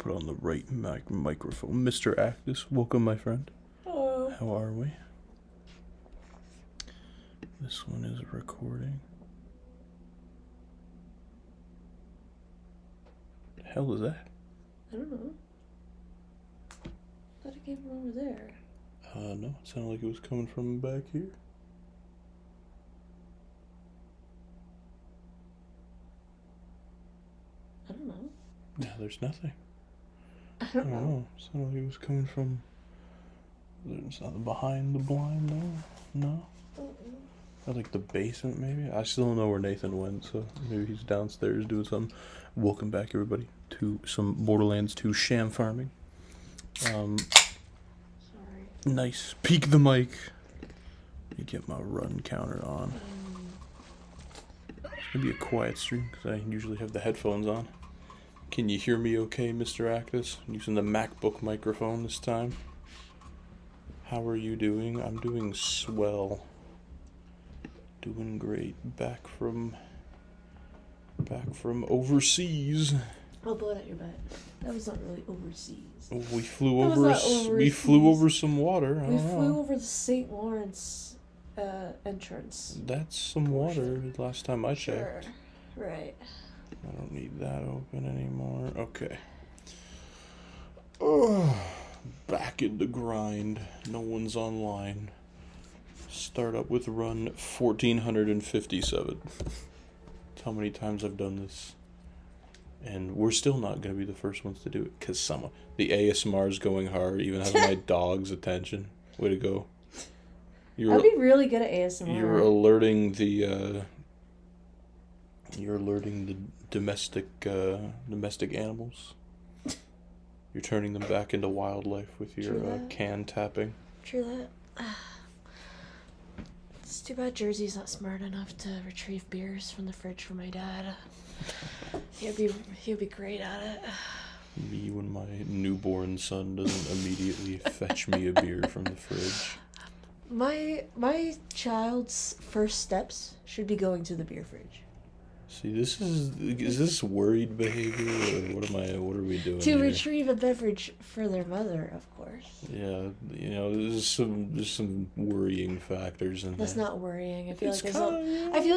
put on the right microphone. Mr. Actus, welcome, my friend. Hello. How are we? This one is recording. The hell is that? I don't know. I thought it came from over there. No, it sounded like it was coming from back here. I don't know. Yeah, there's nothing. I don't know. It sounded like it was coming from... There's nothing behind the blind, no? Or like the basement, maybe? I still don't know where Nathan went, so maybe he's downstairs doing something. Welcome back, everybody, to some Borderlands 2 Sham farming. Sorry. Nice. Peek the mic. Let me get my run counter on. It's gonna be a quiet stream, because I usually have the headphones on. Can you hear me okay, Mr. Actus? I'm using the MacBook microphone this time. How are you doing? I'm doing swell. Doing great. Back from overseas. I'll blow it at your butt. That was not really overseas. We flew over some water. We flew over the St. Lawrence entrance. That's some water. Last time I checked. Sure. Right. I don't need that open anymore. Okay. Oh, back in the grind. No one's online. Start up with run 1457. That's how many times I've done this. And we're still not going to be the first ones to do it. Because the ASMR is going hard. Even having my dog's attention. Way to go. I'd be really good at ASMR. You're alerting the domestic animals. You're turning them back into wildlife with your can tapping. True that. It's too bad Jersey's not smart enough to retrieve beers from the fridge for my dad. He'd be great at it. Me when my newborn son doesn't immediately fetch me a beer from the fridge. My child's first steps should be going to the beer fridge. See, is this worried behavior, or what are we doing to here? retrieve a beverage for their mother, of course. Yeah, there's some worrying factors in That's there. not worrying. I feel like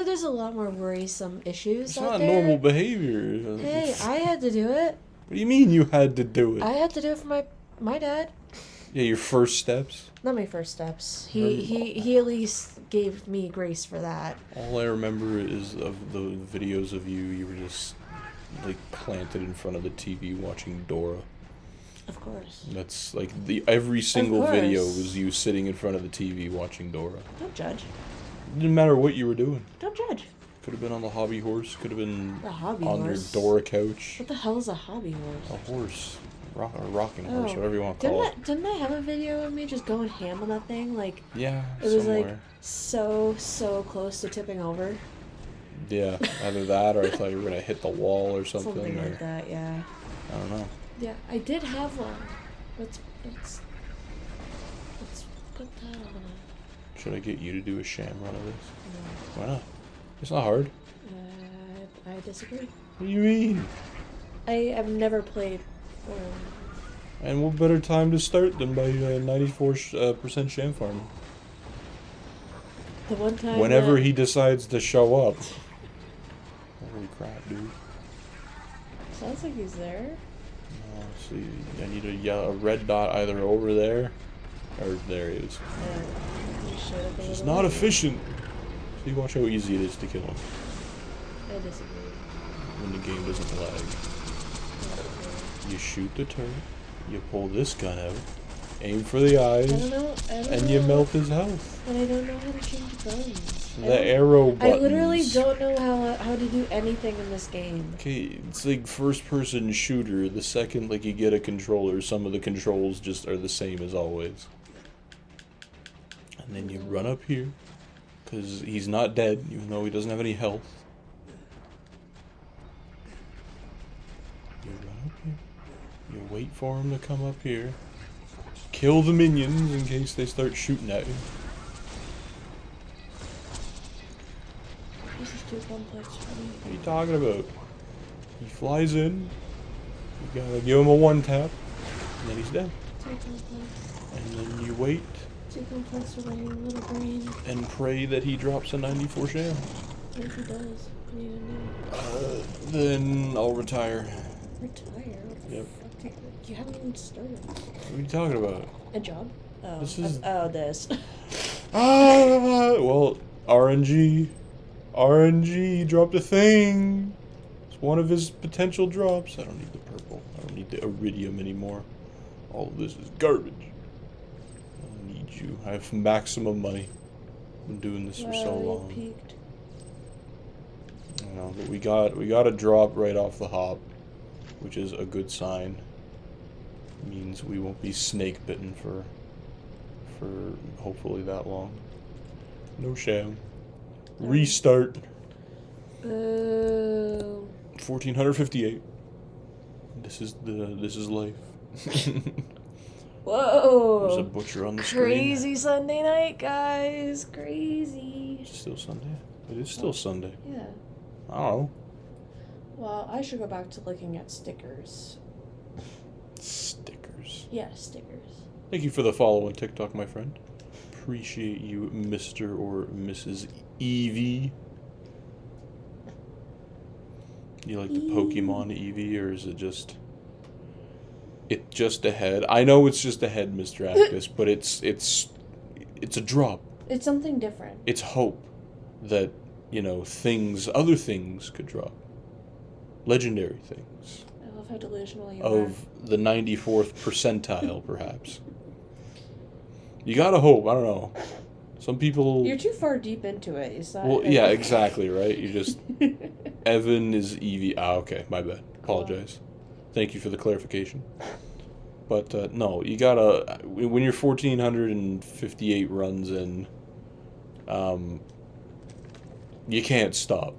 there's a lot more worrisome issues It's out not there. normal behavior. Hey, I had to do it. What do you mean you had to do it? I had to do it for my dad. Yeah, your first steps? Not my first steps. He at least gave me grace for that. All I remember is of the videos of you were just like planted in front of the TV watching Dora. Of course. That's like every single video was you sitting in front of the TV watching Dora. Don't judge. It didn't matter what you were doing. Don't judge. Could have been on the hobby horse, could have been on your Dora couch. What the hell is a hobby horse? A horse. A rocking horse, whatever you want to call it. Didn't I have a video of me just going ham on that thing? Like, yeah, it was somewhere. like so close to tipping over. Yeah, either that or I thought you were gonna hit the wall or something. Something like that, yeah. I don't know. Yeah, I did have one. Let's put that on. Should I get you to do a sham run of this? No. Why not? It's not hard. I disagree. What do you mean? I have never played. And what better time to start than by 94% sham farming? The one time. Whenever he decides to show up. Holy crap, dude. Sounds like he's there. Oh, see, I need a red dot either over there or there he is. It's not efficient. See, watch how easy it is to kill him. I disagree. When the game doesn't lag. You shoot the turret, you pull this gun out, aim for the eyes, and you melt his health. And I don't know how to change guns. The arrow buttons. I literally don't know how to do anything in this game. Okay, it's like first-person shooter. The second you get a controller, some of the controls just are the same as always. And then you run up here, because he's not dead, even though he doesn't have any health. You run up here. You wait for him to come up here. Kill the minions in case they start shooting at you. This is too complex for me. What are you talking about? He flies in, You gotta give him a one tap, and then he's dead. Too complex. And then you wait Too complex for my little brain. and pray that he drops a 94 Sham. What if he does? What are you gonna do? Then I'll retire. Retire? Yep. Fuck, you haven't even started. What are you talking about? A job? Oh, This is- this. Well, RNG dropped a thing. It's one of his potential drops. I don't need the purple. I don't need the iridium anymore. All of this is garbage. I don't need you. I have maximum money. I've been doing this for so long. You peaked. I know, but we got a drop right off the hop, which is a good sign. It means we won't be snake bitten for hopefully that long. No Sham. Restart. 1458. This is life. Whoa! There's a butcher on the screen. Crazy Sunday night, guys. Crazy. It's still Sunday. It is still Sunday. Yeah. I don't know. Well, I should go back to looking at stickers. Stickers. Yeah, stickers. Thank you for the follow on TikTok, my friend. Appreciate you, Mr. or Mrs. Eevee. You like the Pokemon Eevee, or is it just... It's just a head? I know it's just a head, Mr. Actus, but it's a drop. It's something different. It's hope that, other things could drop. Legendary things. I love how delusional you Of the 94th percentile, perhaps. You gotta hope, I don't know. Some people... You're too far deep into it. You saw Well, it. yeah, exactly, right? You just... Evan is Eevee. Ah, okay, my bad. Apologize. Thank you for the clarification. But, no, you gotta... When you're 1,458 runs in, you can't stop.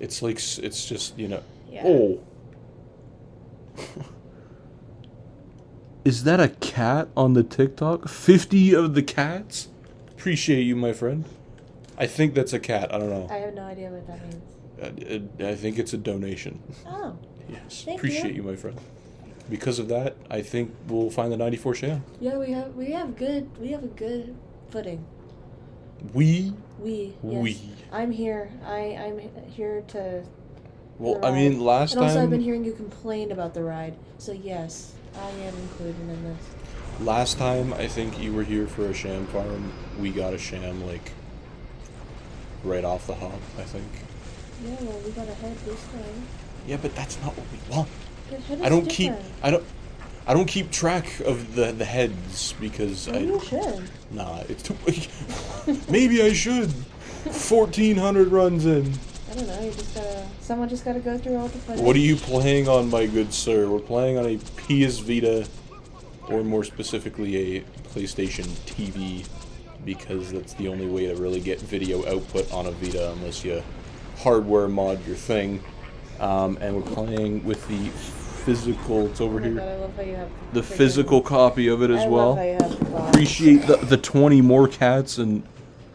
It's like, it's just, Yeah. Oh! Is that a cat on the TikTok? 50 of the cats? Appreciate you, my friend. I think that's a cat. I don't know. I have no idea what that means. I think it's a donation. Oh. Yes. Thank Appreciate you, my friend. Because of that, I think we'll find the 94 Sham. Yeah, we have a good footing. We? Yes. We. I'm here. I'm here to. Well, the I mean, ride. last and time. also, I've been hearing you complain about the ride. So yes, I am included in this. Last time, I think you were here for a Sham farm. We got a Sham, right off the hop, I think. Yeah, well, we got a head this time. Yeah, but that's not what we want. The head is I don't keep track of the heads because Maybe you should. Nah, it's too... Maybe I should. 1,400 runs in. I don't know. Someone just gotta go through all the footage. What are you playing on, my good sir? We're playing on a PS Vita, or more specifically a PlayStation TV, because that's the only way to really get video output on a Vita, unless you hardware mod your thing. And we're playing with the physical. It's over here. God, I love how you have The physical copy of it as I well. love how you have the box. Appreciate the 20 more cats. And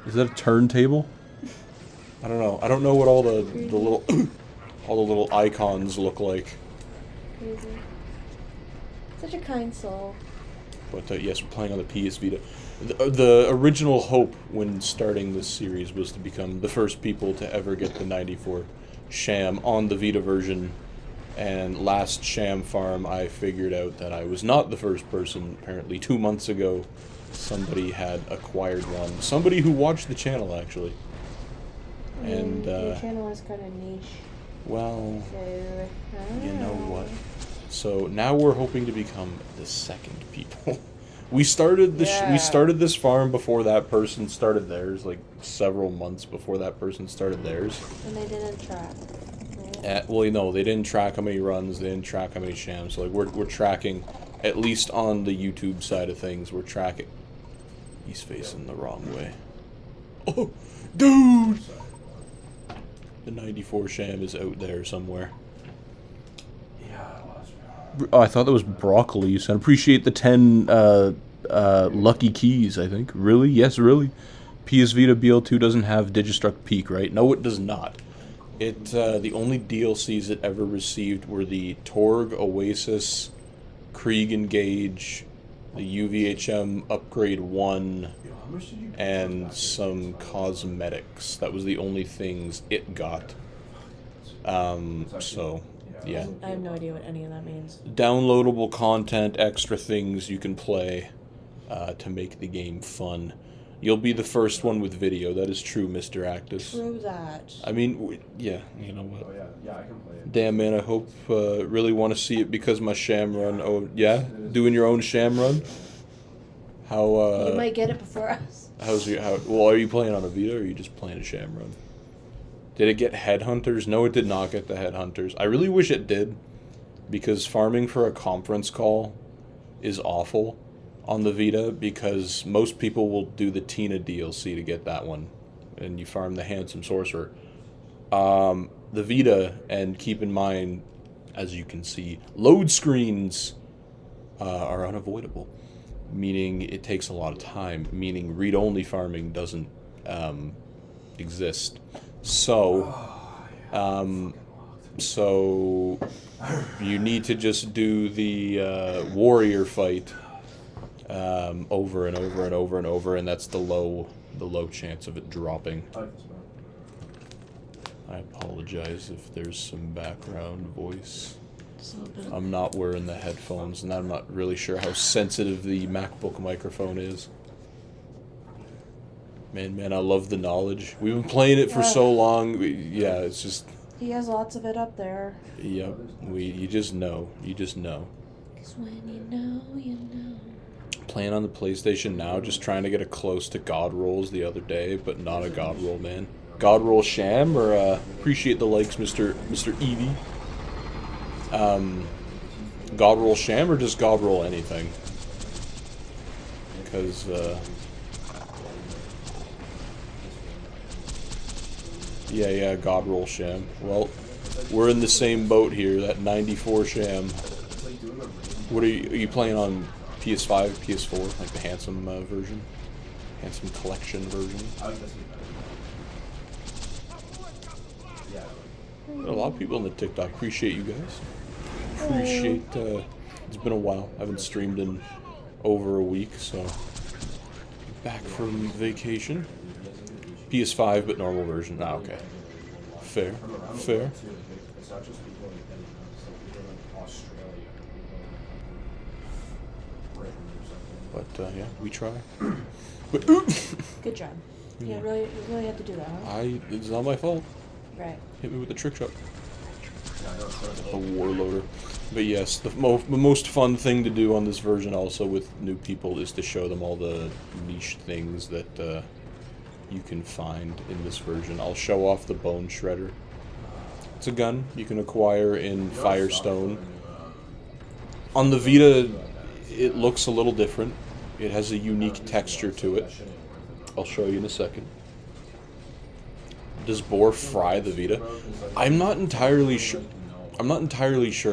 is that a turntable? I don't know. I don't know what all the little all the little icons look like. Crazy. Such a kind soul. But yes, we're playing on the PS Vita. The original hope when starting this series was to become the first people to ever get the 94 Sham on the Vita version. And last Sham farm, I figured out that I was not the first person. Apparently 2 months ago, somebody had acquired one. Somebody who watched the channel, actually. And, your channel is kind of niche. Well, So, I don't you know what? So now we're hoping to become the second people. We started this farm before that person started theirs, like several months before that person started theirs. And they didn't track. Right? Well, they didn't track how many runs, they didn't track how many shams. So, we're tracking, at least on the YouTube side of things, we're tracking. He's facing the wrong way. Oh, dude! The 94 Sham is out there somewhere. Oh, I thought that was broccoli. You said appreciate the 10 lucky keys, I think. Really? Yes, really. PS Vita BL2 doesn't have Digistruct Peak, right? No, it does not. The only DLCs it ever received were the Torg, Oasis, Krieg Engage, the UVHM Upgrade 1, and some cosmetics. That was the only things it got. So, yeah. I have no idea what any of that means. Downloadable content, extra things you can play to make the game fun. You'll be the first one with video. That is true, Mr. Actus. True that. I mean, yeah, you know what? Oh yeah, I can play it. Damn, man, I hope, really want to see it because my Sham run. Oh, yeah? Doing your own Sham run? How, You might get it before us. well, are you playing on a Vita or are you just playing a Sham run? Did it get Headhunters? No, it did not get the Headhunters. I really wish it did, because farming for a conference call is awful on the Vita, because most people will do the Tina DLC to get that one, and you farm the Handsome Sorcerer. The Vita, and keep in mind, as you can see, load screens are unavoidable, meaning it takes a lot of time, meaning read-only farming doesn't exist. So, you need to just do the warrior fight over and over and over and over, and that's the low chance of it dropping. I apologize if there's some background voice. I'm not wearing the headphones, and I'm not really sure how sensitive the MacBook microphone is. Man, I love the knowledge. We've been playing it for so long. Yeah, it's just... He has lots of it up there. Yep. You just know. You just know. 'Cause when you know, you know. Playing on the PlayStation now, just trying to get a close to God rolls the other day, but not a God roll, man. God roll Sham, or appreciate the likes, Mr. Evie. God roll Sham, or just God roll anything? Because yeah, God roll Sham. Well, we're in the same boat here. That 94 Sham. What are you playing on? PS5, PS4, like the Handsome version, Handsome Collection version. A lot of people on the TikTok. Appreciate you guys. Appreciate. It's been a while. I haven't streamed in over a week, so back from vacation. PS5, but normal version. Ah, okay. Fair. But yeah, we try. But Good job. Yeah, you really had to do that, huh? it's not my fault. Right. Hit me with the trick shot. A warloader. But yes, the most fun thing to do on this version also with new people is to show them all the niche things that you can find in this version. I'll show off the Bone Shredder. It's a gun you can acquire in Firestone. On the Vita, it looks a little different. It has a unique texture to it. I'll show you in a second. Does Boar fry the Vita? I'm not entirely sure.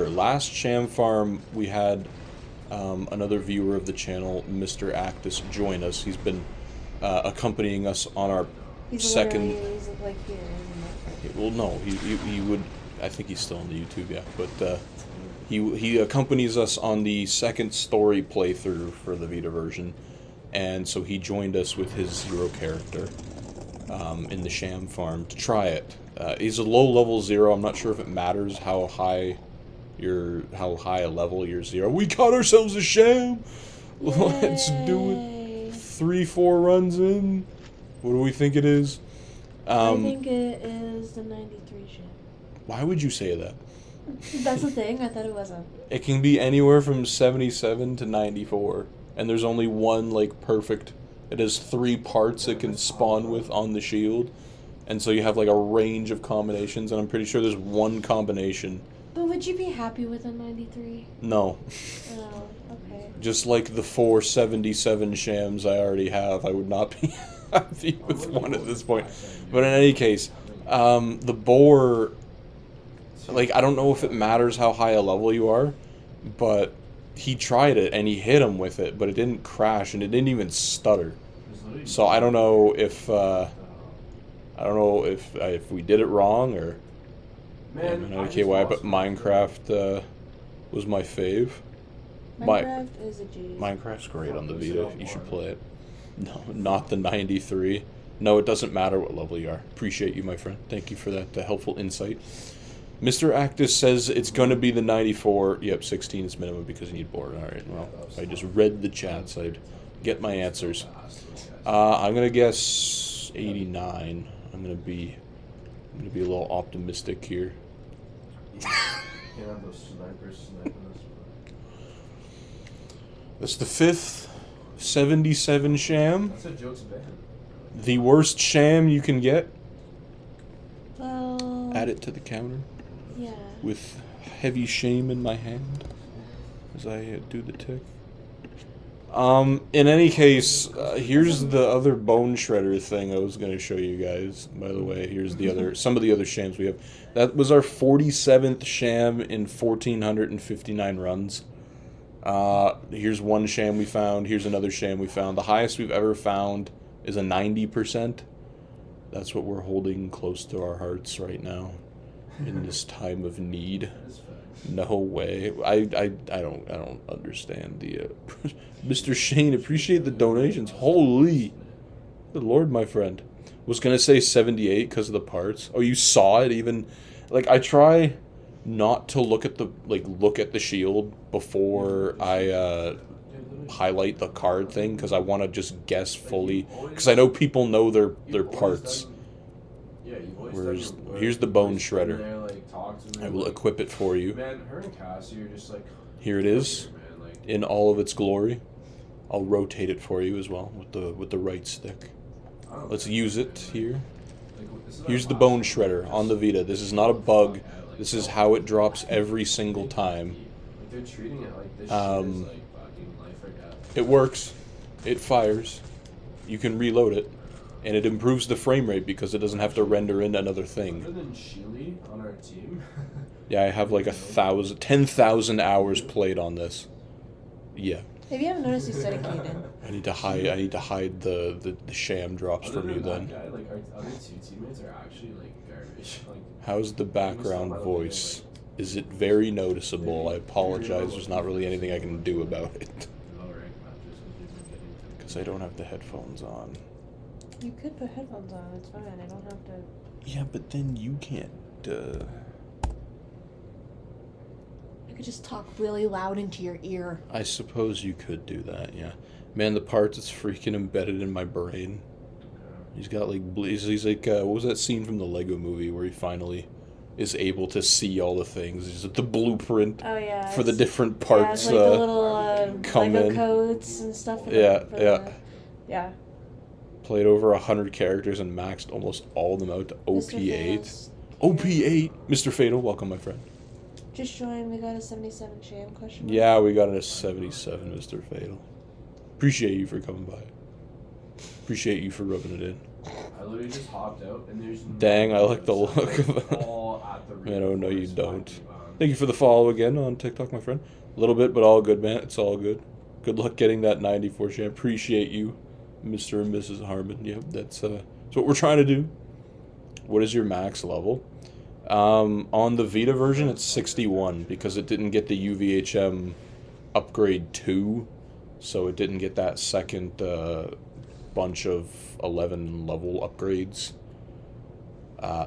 Last Sham Farm, we had another viewer of the channel, Mr. Actus, join us. He's been accompanying us on our second. He's like here, isn't it? Well, no, he would. I think he's still on the YouTube, yeah. But he accompanies us on the second story playthrough for the Vita version, and so he joined us with his Zero character in the Sham Farm to try it. He's a low level Zero. I'm not sure if it matters how high a level your Zero. We caught ourselves a Sham. Yay. Let's do it. 3-4 runs in. What do we think it is? I think it is the 93 ship. Why would you say that? That's the thing. I thought it wasn't. It can be anywhere from 77 to 94, and there's only one like perfect. It has 3 parts it can spawn with on the shield, and so you have like a range of combinations. And I'm pretty sure there's one combination. But would you be happy with a 93? No. Oh, okay. Just like the 477 Shams I already have, I would not be happy with one at this point. But in any case, the boar. Like, I don't know if it matters how high a level you are, but he tried it and he hit him with it, but it didn't crash and it didn't even stutter. So I don't know if we did it wrong, or Yeah, man, okay, why? But Minecraft was my fave. Minecraft is a G. Minecraft's great on the Vita. You should play it. No, not the 93. No, it doesn't matter what level you are. Appreciate you, my friend. Thank you for that helpful insight. Mr. Actus says it's going to be the 94. Yep, 16 is minimum because you need board. All right, well, if I just read the chats, I'd get my answers. I'm going to guess 89. I'm going to be a little optimistic here. That's the 5th 77 Sham. That's a joke's bad. The worst Sham you can get. Well. Add it to the counter. Yeah. With heavy shame in my hand as I do the tick. In any case, here's the other bone shredder thing I was going to show you guys. By the way, here's the other, some of the other shams we have. That was our 47th sham in 1,459 runs. Here's one sham we found. Here's another sham we found. The highest we've ever found is a 90%. That's what we're holding close to our hearts right now in this time of need. No way. I don't understand the Mr. Shane, appreciate the donations. Holy good Lord, my friend. Was gonna say 78 because of the parts. Oh, you saw it even. Like, I try not to look at the shield before I highlight the card thing, because I want to just guess fully, because I know people know their parts. Whereas here's the bone shredder. I will equip it for you. Here it is in all of its glory. I'll rotate it for you as well with the right stick. Let's use it here. Here's the bone shredder on the Vita. This is not a bug. This is how it drops every single time. It works. It fires. You can reload it. And it improves the frame rate because it doesn't have to render in another thing. Yeah, I have like 10,000 hours played on this. Yeah. If you haven't noticed, he's dedicated. I need to hide the sham drops from you then. How's the background voice? Is it very noticeable? I apologize. There's not really anything I can do about it. Because I don't have the headphones on. You could put headphones on. It's fine. I don't have to. Yeah, but then you can't. I could just talk really loud into your ear. I suppose you could do that. Yeah, man, the parts it's freaking embedded in my brain. He's got like he's like what was that scene from the Lego Movie where he finally is able to see all the things? He's the blueprint for the different parts. Yeah, it's like the little come Lego in. codes and stuff. Yeah. Played over 100 characters and maxed almost all of them out to OP8. OP8! Mr. Fatal, welcome, my friend. Just joined. We got a 77 Sham question. Yeah, we got a 77, Mr. Fatal. Appreciate you for coming by. Appreciate you for rubbing it in. I literally just hopped out and there's Dang, I like the look of it. Man, oh no you don't. Thank you for the follow again on TikTok, my friend. A little bit, but all good, man. It's all good. Good luck getting that 94 Sham. Appreciate you, Mr. and Mrs. Harmon. Yep, that's what we're trying to do. What is your max level? On the Vita version, it's 61 because it didn't get the UVHM upgrade 2, so it didn't get that second bunch of 11 level upgrades.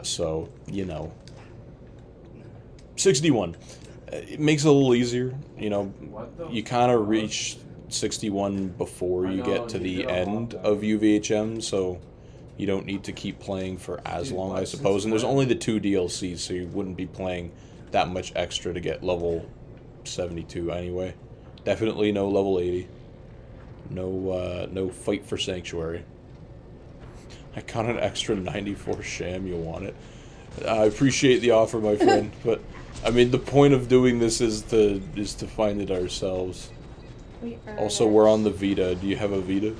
So, 61. It makes it a little easier. You kind of reach 61 before you get to the end of UVHM, so you don't need to keep playing for as long, I suppose. And there's only the 2 DLCs, so you wouldn't be playing that much extra to get level 72 anyway. Definitely no level 80. No fight for Sanctuary. I got an extra 94 Sham, you want it? I appreciate the offer, my friend, but I mean the point of doing this is to find it ourselves. Also, we're on the Vita. Do you have a Vita?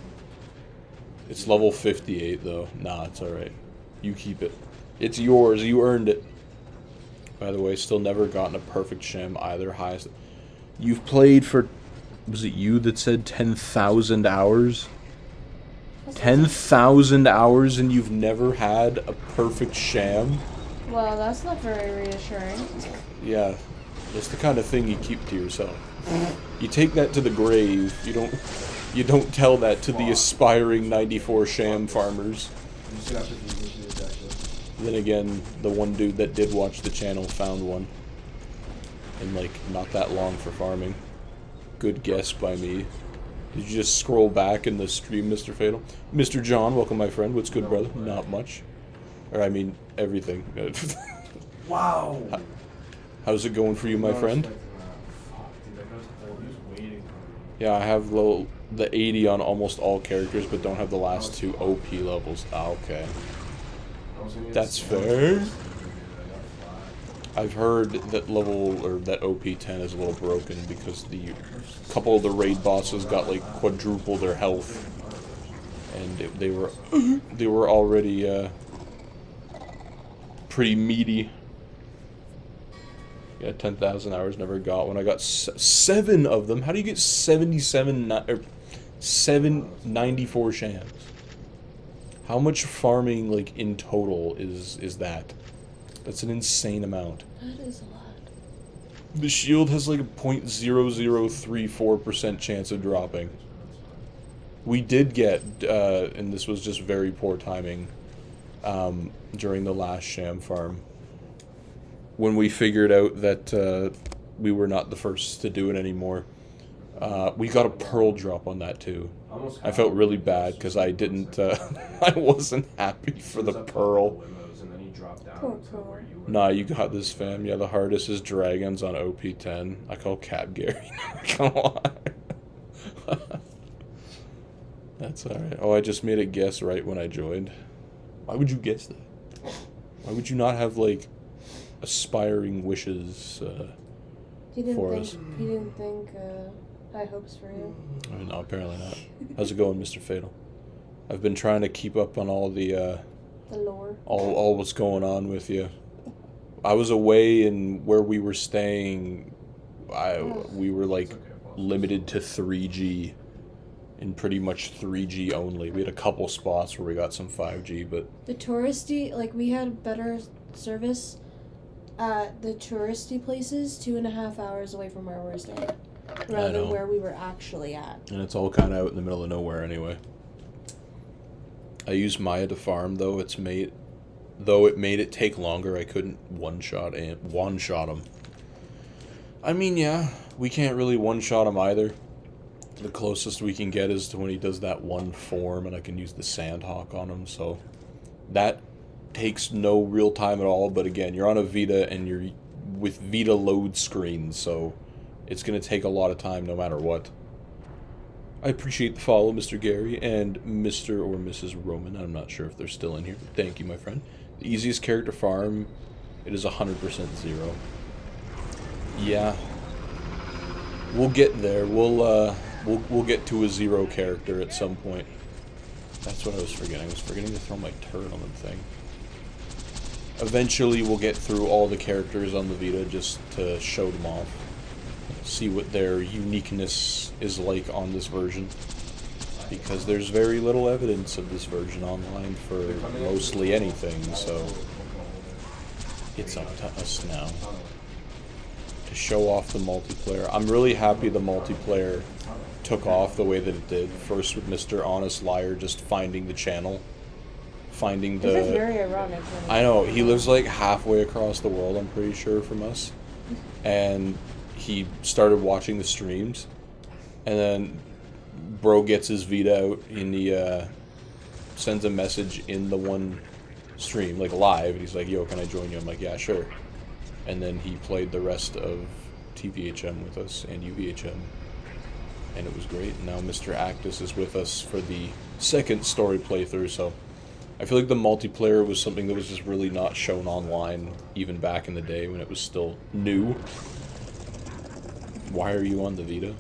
It's level 58, though. Nah, it's alright. You keep it. It's yours. You earned it. By the way, still never gotten a perfect Sham either. Highest. You've played for... Was it you that said 10,000 hours? 10,000 hours and you've never had a perfect Sham? Well, that's not very reassuring. Yeah, that's the kind of thing you keep to yourself. You take that to the grave. You don't tell that to the aspiring 94 Sham farmers. You just have to do this actually. Then again, the one dude that did watch the channel found one. And like, not that long for farming. Good guess by me. Did you just scroll back in the stream, Mr. Fatal? Mr. John, welcome my friend. What's good, brother? Not much. Or I mean, everything. Wow. How's it going for you, my friend? Fuck, dude, that guy's old. He was waiting. Yeah, I have the 80 on almost all characters, but don't have the last two OP levels. Ah, okay. That's fair. I've heard that that OP 10 is a little broken because the couple of the raid bosses got like quadruple their health, and they were already pretty meaty. Yeah, 10,000 hours, never got one. I got 7 of them. How do you get 794 shams? How much farming, like, in total is that? That's an insane amount. That is a lot. The shield has like a 0.0034% chance of dropping. We did get, and this was just very poor timing, during the last Sham farm, when we figured out that we were not the first to do it anymore. We got a pearl drop on that too. I felt really bad because I didn't, I wasn't happy for the pearl. Poor Pearl. Nah, you got this, fam. Yeah, the hardest is dragons on OP10. I call Cap Gary. Come on. That's alright. Oh, I just made a guess right when I joined. Why would you guess that? Why would you not have, like, aspiring wishes for us? He didn't think high hopes for you? No, apparently not. How's it going, Mr. Fatal? I've been trying to keep up on all the lore. All what's going on with you. I was away, and where we were staying, we were like limited to 3G, and pretty much 3G only. We had a couple spots where we got some 5G, but The touristy, like, we had better service at the touristy places 2.5 hours away from where we're staying, rather than where we were actually at. and it's all kind of out in the middle of nowhere anyway. I used Maya to farm, though it made it take longer. I couldn't one-shot him. I mean, yeah, we can't really one-shot him either. The closest we can get is to when he does that one form, and I can use the Sandhawk on him, so that takes no real time at all. But again, you're on a Vita, and you're with Vita load screens, so it's going to take a lot of time no matter what. I appreciate the follow, Mr. Gary, and Mr. or Mrs. Roman. I'm not sure if they're still in here, but thank you, my friend. The easiest character farm, it is 100% zero. Yeah. We'll get there. We'll get to a zero character at some point. That's what I was forgetting. I was forgetting to throw my turret on the thing. Eventually, we'll get through all the characters on the Vita just to show them off. See what their uniqueness is like on this version, because there's very little evidence of this version online for mostly anything, so it's up to us now to show off the multiplayer. I'm really happy the multiplayer took off the way that it did, first with Mr. Honest Liar just finding the channel, finding the... This is very ironic. I know, he lives like halfway across the world, I'm pretty sure, from us, and he started watching the streams, and then bro gets his Vita out, and he sends a message in the one stream, like live, and he's like, yo, can I join you? I'm like, yeah, sure. And then he played the rest of TVHM with us, and UVHM, and it was great. And now Mr. Actus is with us for the second story playthrough, so I feel like the multiplayer was something that was just really not shown online, even back in the day when it was still new. Why are you on the Vita?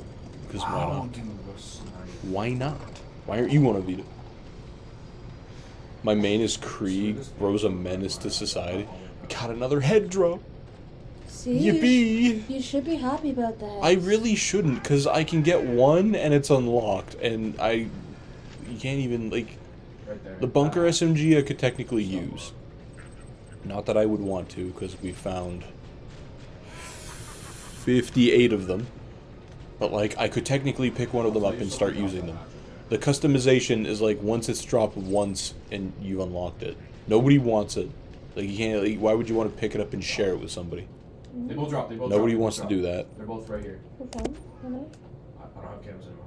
Because why not? Why not? Why aren't you on a Vita? My main is Krieg. Bro's a menace to society. We got another head drop. See, Yippee! You should be happy about that. I really shouldn't, because I can get one and it's unlocked, and you can't even, like, the bunker SMG I could technically use. Not that I would want to, because we found 58 of them. But, like, I could technically pick one of them up and start using them. The customization is, like, once it's dropped once and you unlocked it. Nobody wants it. Like, you can't, like, why would you want to pick it up and share it with somebody? They both dropped. Nobody wants to do that. They're both right here. Okay. Alright. I don't have cams anymore.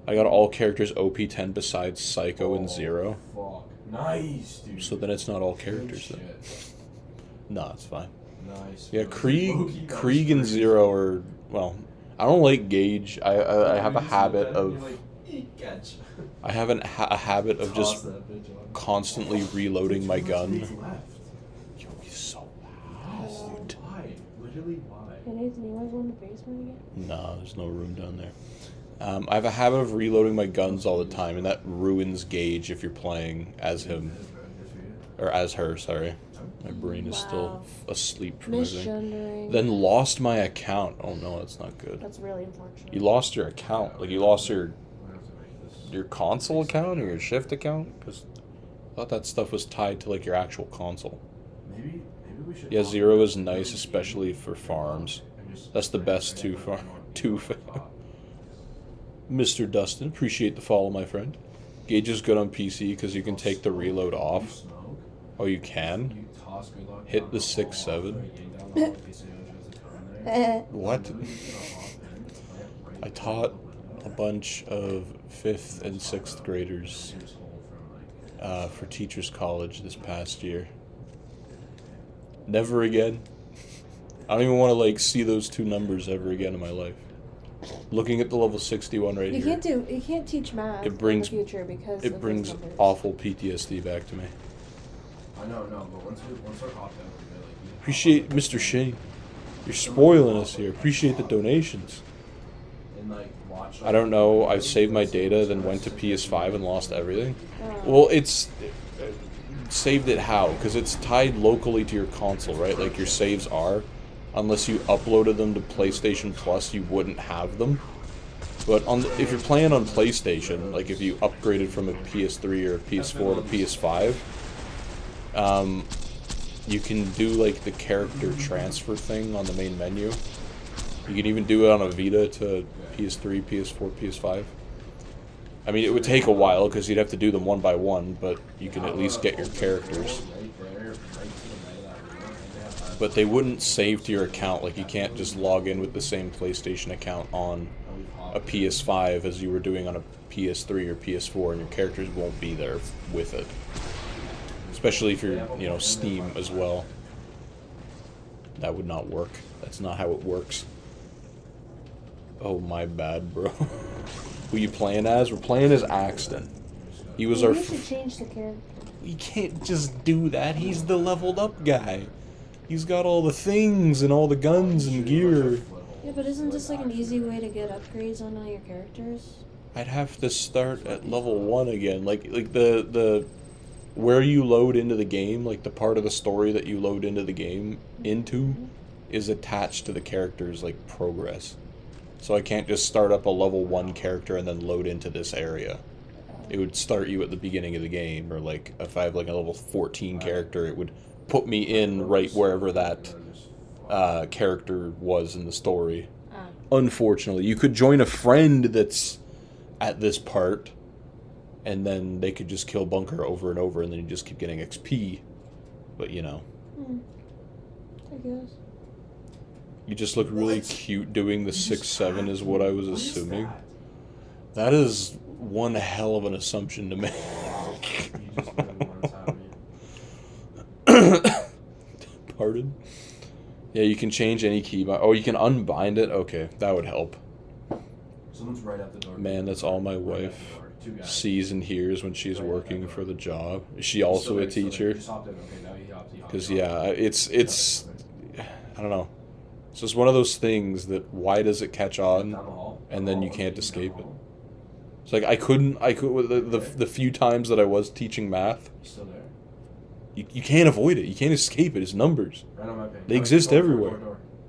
I got all characters OP10 besides Psycho and Zero. Fuck. Nice, dude. So then it's not all characters Good then. shit. Nah, it's fine. Nice. Yeah, Loki, that was Krieg and crazy. Zero are, well, I don't like Gage. I have a You just habit look at it and of, you're like, "Eek, catch." I have a habit of Toss just that bitch on. constantly reloading my Dude, how much gun. space left? Yo, he's so Yes, loud. dude, why? Literally, why? Hey, Nathan, you want to go in the basement again? Nah, there's no room down there. I have a habit of reloading my guns all the time, and that ruins Gage if you're playing as him. Or as her, sorry. My brain is still Wow. asleep from everything. Misgendering. Then lost my account. Oh no, that's not good. That's really unfortunate. You lost your account. Like, you lost your console account or your shift account? Because I thought that stuff was tied to, like, your actual console. Maybe we should. Yeah, Zero is nice, especially for farms. That's the best two Mr. Dustin, appreciate the follow, my friend. Gage is good on PC because you can take the reload off. Oh, you can? Hit the 6-7. What? I taught a bunch of 5th and 6th graders for Teachers College this past year. Never again. I don't even want to, like, see those two numbers ever again in my life. Looking at the level 61 right You here. you can't teach math It brings- in the future because It of brings those numbers. awful PTSD back to me. I know, but once we're hopped out, we're like, Appreciate Mr. Shane. You're spoiling us here. Appreciate the donations. and like watch. I don't know. I saved my data, then went to PS5 and lost everything. Oh. Well, it's saved it how? Because it's tied locally to your console, right? Like your saves are. Unless you uploaded them to PlayStation Plus, you wouldn't have them. But if you're playing on PlayStation, like if you upgraded from a PS3 or a PS4 to PS5, you can do like the character transfer thing on the main menu. You can even do it on a Vita to PS3, PS4, PS5. I mean, it would take a while because you'd have to do them one by one, but you can at least get your characters. But they wouldn't save to your account. Like, you can't just log in with the same PlayStation account on a PS5 as you were doing on a PS3 or PS4, and your characters won't be there with it. Especially if you're, you know, Steam as well. That would not work. That's not how it works. Oh, my bad, bro. Who you playing as? We're playing as Axton. He was You our... need to change the character. You can't just do that. He's the leveled up guy. He's got all the things and all the guns and gear. Yeah, but isn't this like an easy way to get upgrades on all your characters? I'd have to start at level 1 again. Like the where you load into the game, like the part of the story that you load into the game into is attached to the character's like progress. So I can't just start up a level 1 character and then load into this area. It would start you at the beginning of the game, or like if I have like a level 14 character, it would put me in right wherever that character was in the story. Unfortunately, you could join a friend that's at this part, and then they could just kill Bunker over and over, and then you just keep getting XP. But you know, I guess. you just look really cute doing the 6-7 is what I was assuming. That is one hell of an assumption to make. Pardon? Yeah, you can change any keybind. Oh, you can unbind it? Okay, that would help. Someone's right at the door. Man, that's all my wife sees and hears when she's working for the job. Is she also a teacher? Because, yeah, it's... I don't know. It's just one of those things that why does it catch on and then you can't escape it? It's like I could the few times that I was teaching math, Still there? you can't avoid it. You can't escape it. It's numbers. Right on my page. They exist everywhere.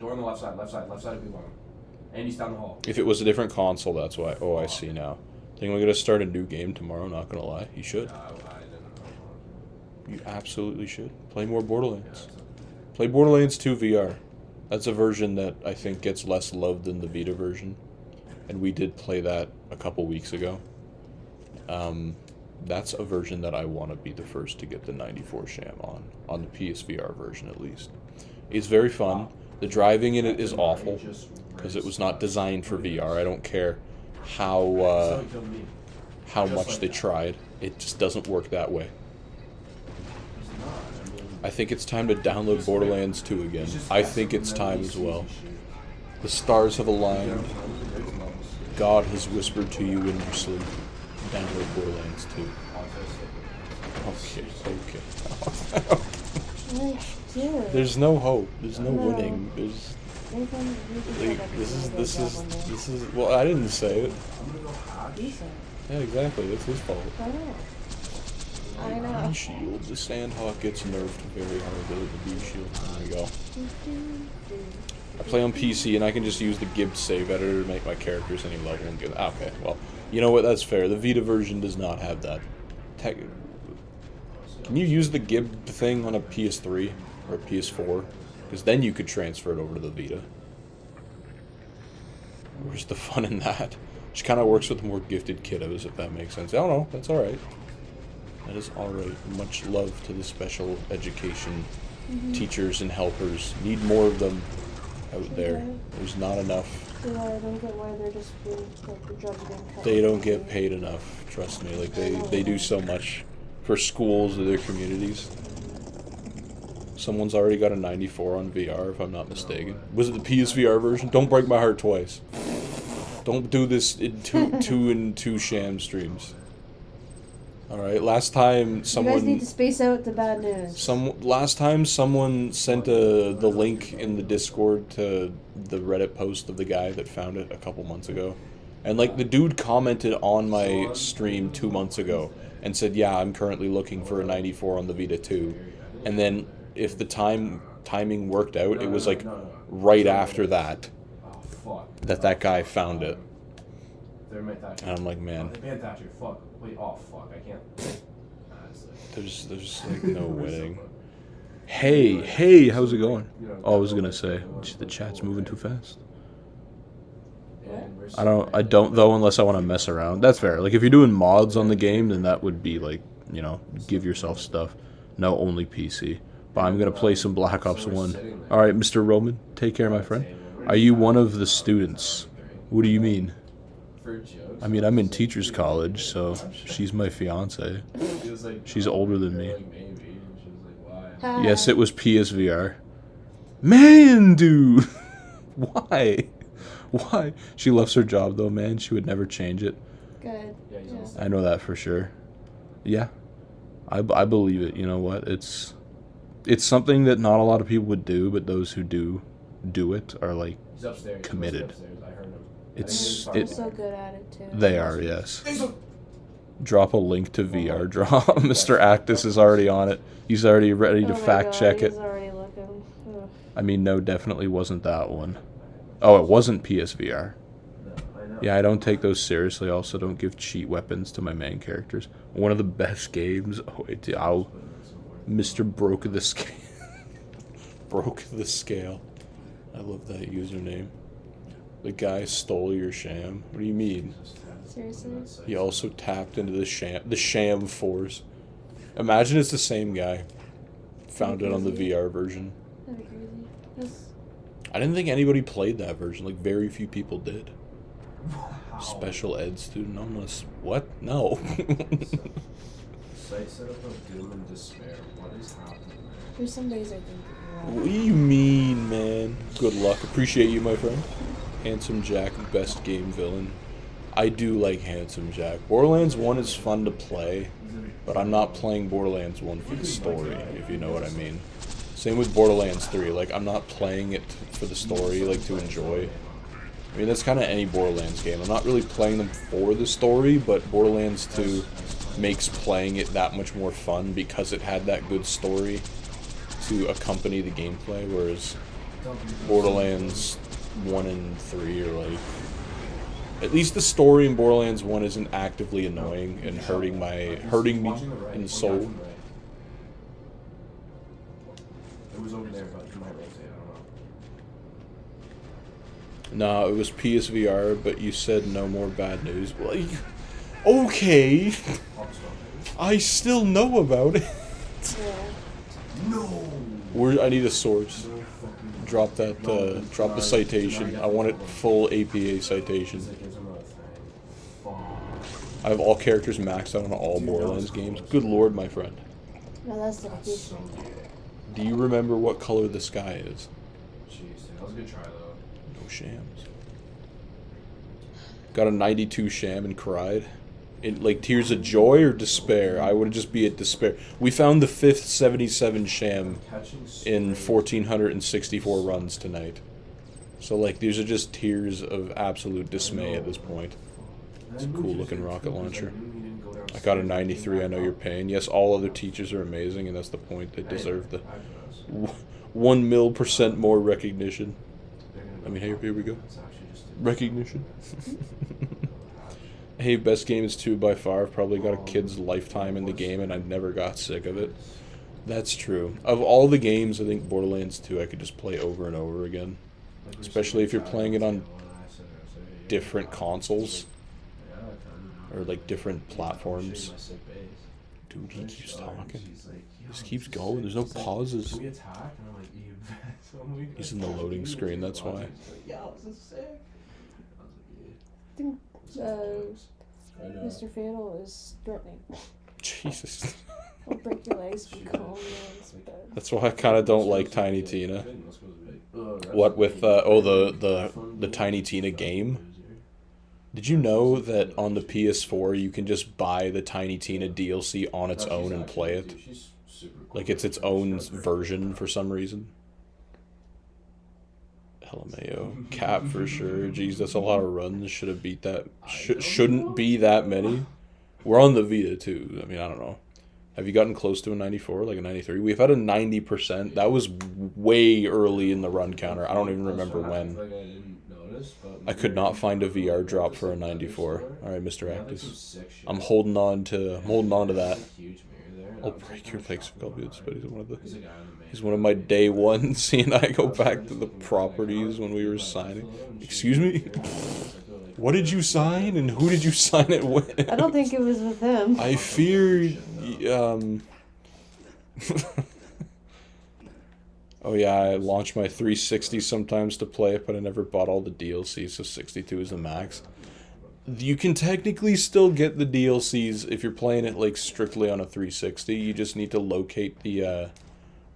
Door on the left side of B1. And he's down the hall. If it was a different console, that's why. Oh, I see now. Think we're gonna start a new game tomorrow. Not gonna lie, you should. You absolutely should. Play more Borderlands. Play Borderlands 2 VR. That's a version that I think gets less love than the Vita version. And we did play that a couple weeks ago. That's a version that I want to be the first to get the 94 Sham on the PSVR version at least. It's very fun. The driving in it is awful because it was not designed for VR. I don't care how much they tried. It just doesn't work that way. I think it's time to download Borderlands 2 again. I think it's time as well. The stars have aligned. God has whispered to you in your sleep. Download Borderlands 2. Okay. There's no hope. There's no winning. There's like, this is well, I didn't say it. Yeah, exactly. That's his fault. I know. B-shield. The Sandhawk gets nerfed very hard with the B-shield. There we go. I play on PC and I can just use the GIMP save editor to make my characters any level and get. Okay, well, you know what? That's fair. The Vita version does not have that. Can you use the GIMP thing on a PS3 or a PS4? Because then you could transfer it over to the Vita. Where's the fun in that? Which kind of works with more gifted kiddos, if that makes sense. I don't know. That's alright. That is alright. Much love to the special education teachers and helpers. Need more of them out there. There's not enough. Yeah, I don't get why they're just being, like, the jobs are being cut. They don't get paid enough, trust me. Like, they do so much for schools or their communities. Someone's already got a 94 on VR, if I'm not mistaken. Was it the PSVR version? Don't break my heart twice. Don't do this in two Sham streams. Alright, last time someone... You guys need to space out the bad news. Last time someone sent the link in the Discord to the Reddit post of the guy that found it a couple months ago. And, like, the dude commented on my stream 2 months ago and said, yeah, I'm currently looking for a 94 on the Vita 2. And then, if the timing worked out, it was, like, right after that that guy found it. And I'm like, man. Wait, oh fuck, I can't. There's like no winning. Hey, how's it going? Oh, I was gonna say, the chat's moving too fast. I don't though, unless I want to mess around. That's fair. Like, if you're doing mods on the game, then that would be like, you know, give yourself stuff. No, only PC. But I'm gonna play some Black Ops 1. All right, Mr. Roman, take care, my friend. Are you one of the students? What do you mean? I mean, I'm in teacher's college, so she's my fiance. She's older than me. Yes, it was PSVR. Man, dude! Why? Why? She loves her job, though, man. She would never change it. Good. Yeah. I know that for sure. Yeah. I believe it. You know what? It's something that not a lot of people would do, but those who do it are, like, committed. I'm so good at it too. They are, yes. Drop a link to VR Draw. Mr. Actus is already on it. He's already ready to fact check it. He's already looking. Ugh. I mean, no, definitely wasn't that one. Oh, it wasn't PSVR. Yeah, I don't take those seriously. I also don't give cheat weapons to my main characters. One of the best games. Oh, Mr. Broke the Scale. Broke the Scale. I love that username. The guy stole your Sham. What do you mean? Seriously? He also tapped into the Sham Force. Imagine it's the same guy. Found it on the VR version. That'd be crazy. I didn't think anybody played that version. Like, very few people did. Special ed student on this. What? No. Site setup of doom and despair. What is happening? There's some days I think that What do you mean, man? Good luck. Appreciate you, my friend. Handsome Jack, best game villain. I do like Handsome Jack. Borderlands 1 is fun to play, but I'm not playing Borderlands 1 for the story, if you know what I mean. Same with Borderlands 3. Like, I'm not playing it for the story, like, to enjoy. I mean, that's kind of any Borderlands game. I'm not really playing them for the story, but Borderlands 2 makes playing it that much more fun because it had that good story to accompany the gameplay, whereas Borderlands 1 and 3 are like... At least the story in Borderlands 1 isn't actively annoying and hurting me in the soul. It was over there, but you might rotate. I don't know. No, it was PSVR, but you said no more bad news. Well, okay. I still know about it. Yeah. No. I need a source. Drop that. Drop the citation. I want it full APA citation. I have all characters maxed out on all Borderlands games. Good lord, my friend. No, that's dedication. Do you remember what color the sky is? Jeez, that was a good try though. No shams. Got a 92 sham and cried. In like tears of joy or despair? I would just be at despair. We found the 5th 77 sham in 1464 runs tonight. So like these are just tears of absolute dismay at this point. It's a cool looking rocket launcher. I got a 93, I know your pain. Yes, all other teachers are amazing, and that's the point. They deserve the 1% more recognition. I mean, hey, here we go. Recognition. Hey, best game is 2 by far. I've probably got a kid's lifetime in the game, and I never got sick of it. That's true. Of all the games, I think Borderlands 2 I could just play over and over again. Especially if you're playing it on different consoles. Or like different platforms. Dude, he keeps talking. He just keeps going. There's no pauses. He's in the loading screen, that's why. I think Mr. Fatal is threatening. Jesus. I'll break your legs if you call me on bed. That's why I kind of don't like Tiny Tina. What with the Tiny Tina game? Did you know that on the PS4 you can just buy the Tiny Tina DLC on its own and play it? Like it's its own version for some reason. LMAO. Cap for sure. Jeez, that's a lot of runs. Should have beat that. Shouldn't be that many. We're on the Vita too. I mean, I don't know. Have you gotten close to a 94, like a 93? We've had a 90%. That was way early in the run counter. I don't even remember when. I could not find a VR drop for a 94. All right, Mr. Actus. I'm holding on to that. I'll break your legs for Gulboots, but he's one of my day ones. He and I go back to the properties when we were signing. Excuse me? What did you sign and who did you sign it with? I don't think it was with him. I fear oh yeah, I launch my 360 sometimes to play it, but I never bought all the DLCs, so 62 is the max. You can technically still get the DLCs if you're playing it like strictly on a 360. You just need to locate the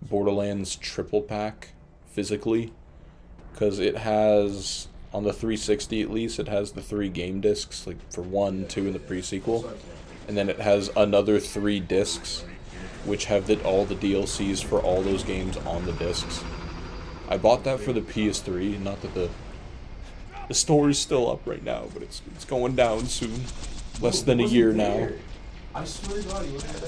Borderlands triple pack physically, because it has, on the 360 at least, it has the 3 game discs, like for 1, 2, and the pre-sequel, and then it has another 3 discs which have all the DLCs for all those games on the discs. I bought that for the PS3, not that the store is still up right now, but it's going down soon. Less than a year now. I swear to God, he wasn't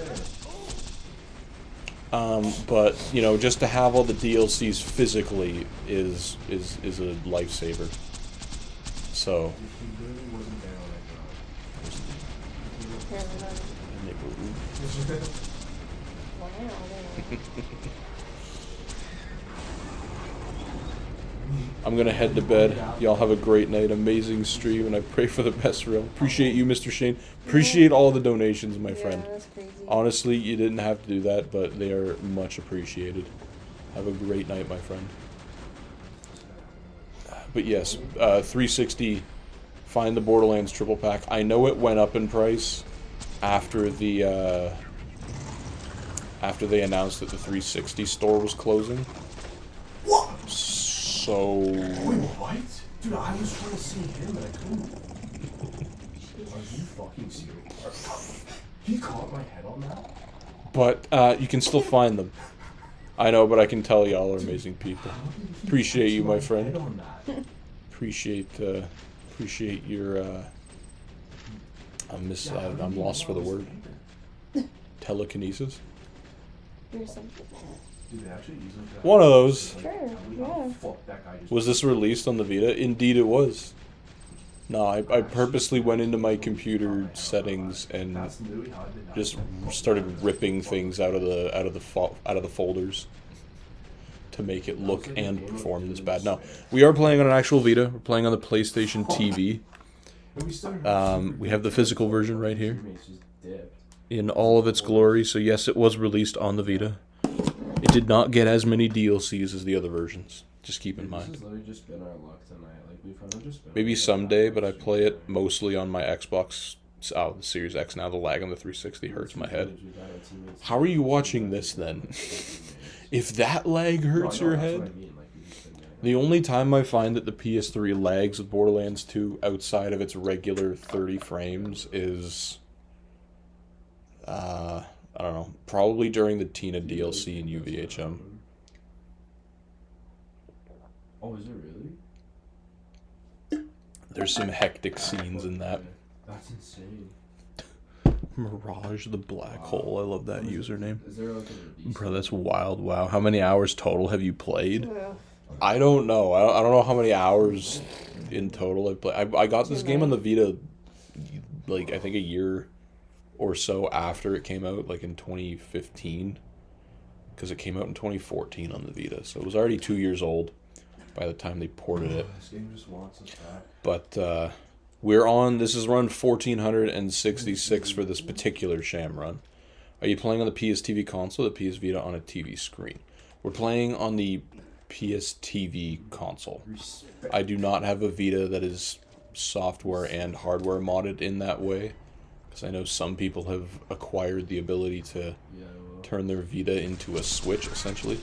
there. But you know, just to have all the DLCs physically is a lifesaver. So. I'm gonna head to bed. Y'all have a great night, amazing stream, and I pray for the best real. Appreciate you, Mr. Shane. Appreciate all the donations, my friend. That's crazy. Honestly, you didn't have to do that, but they are much appreciated. Have a great night, my friend. But yes, 360, find the Borderlands triple pack. I know it went up in price after the after they announced that the 360 store was closing. What? So. Wait, what? Dude, I was trying to see him and I couldn't. Are you fucking serious? He caught my head on that? But you can still find them. I know, but I can tell y'all are amazing people. Appreciate you, my friend. Appreciate your. I'm lost for the word. Telekinesis. One of those. Sure, yeah. Was this released on the Vita? Indeed, it was. No, I purposely went into my computer settings and just started ripping things out of the folders. to make it look and perform this bad. No, we are playing on an actual Vita. We're playing on the PlayStation TV. We have the physical version right here in all of its glory. So yes, it was released on the Vita. It did not get as many DLCs as the other versions. Just keep in mind. This has literally just been our luck tonight. Like we've kind of just been Maybe someday, but I play it mostly on my Xbox. Oh, the Series X now. The lag on the 360 hurts my head. How are you watching this then? If that lag hurts your head. The only time I find that the PS3 lags with Borderlands 2 outside of its regular 30 frames is, I don't know, probably during the Tina DLC in UVHM. Oh, is it really? There's some hectic scenes in that. That's insane. Mirage the Black Hole. I love that username. Is there like a release? Bro, that's wild. Wow. How many hours total have you played? Yeah. I don't know. I don't know how many hours in total I've played. I got this game on the Vita, like, I think a year or so after it came out, like in 2015. Because it came out in 2014 on the Vita. So it was already 2 years old by the time they ported it. This game just wants us back. But, we're on, this is run 1466 for this particular Sham run. Are you playing on the PS TV console or the PS Vita on a TV screen? We're playing on the PS TV console. I do not have a Vita that is software and hardware modded in that way. Because I know some people have acquired the ability to turn their Vita into a Switch, essentially.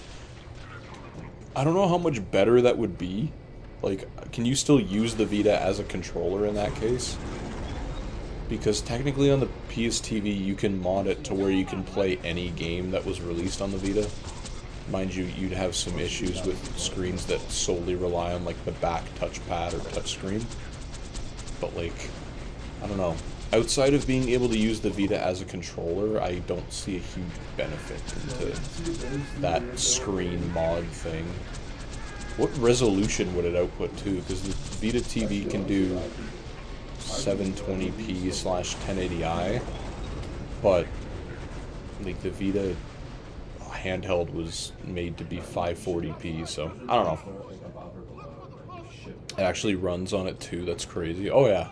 I don't know how much better that would be. Like, can you still use the Vita as a controller in that case? Because technically on the PS TV, you can mod it to where you can play any game that was released on the Vita. Mind you, you'd have some issues with screens that solely rely on, like, the back touchpad or touchscreen. But, like, I don't know. Outside of being able to use the Vita as a controller, I don't see a huge benefit into that screen mod thing. What resolution would it output to? Because the Vita TV can do 720p/1080i, but like the Vita handheld was made to be 540p, so I don't know. It actually runs on it too. That's crazy. Oh yeah,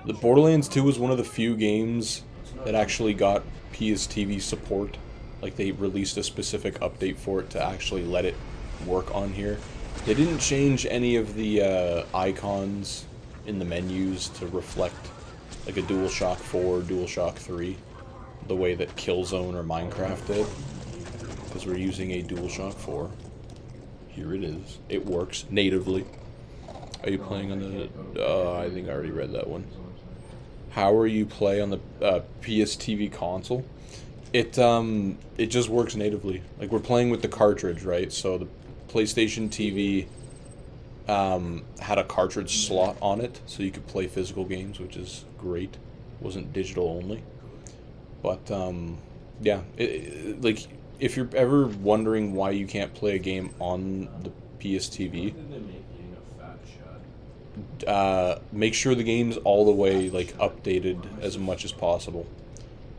the Borderlands 2 was one of the few games that actually got PS TV support. Like they released a specific update for it to actually let it work on here. They didn't change any of the icons in the menus to reflect like a DualShock 4 or DualShock 3 the way that Killzone or Minecraft did, because we're using a DualShock 4. Here it is. It works natively. Are you playing on the... I think I already read that one. How are you play on the PS TV console? It just works natively. Like, we're playing with the cartridge, right? So the PlayStation TV had a cartridge slot on it, so you could play physical games, which is great. It wasn't digital only. But, yeah. Like, if you're ever wondering why you can't play a game on the PS TV, make sure the game's all the way, like, updated as much as possible.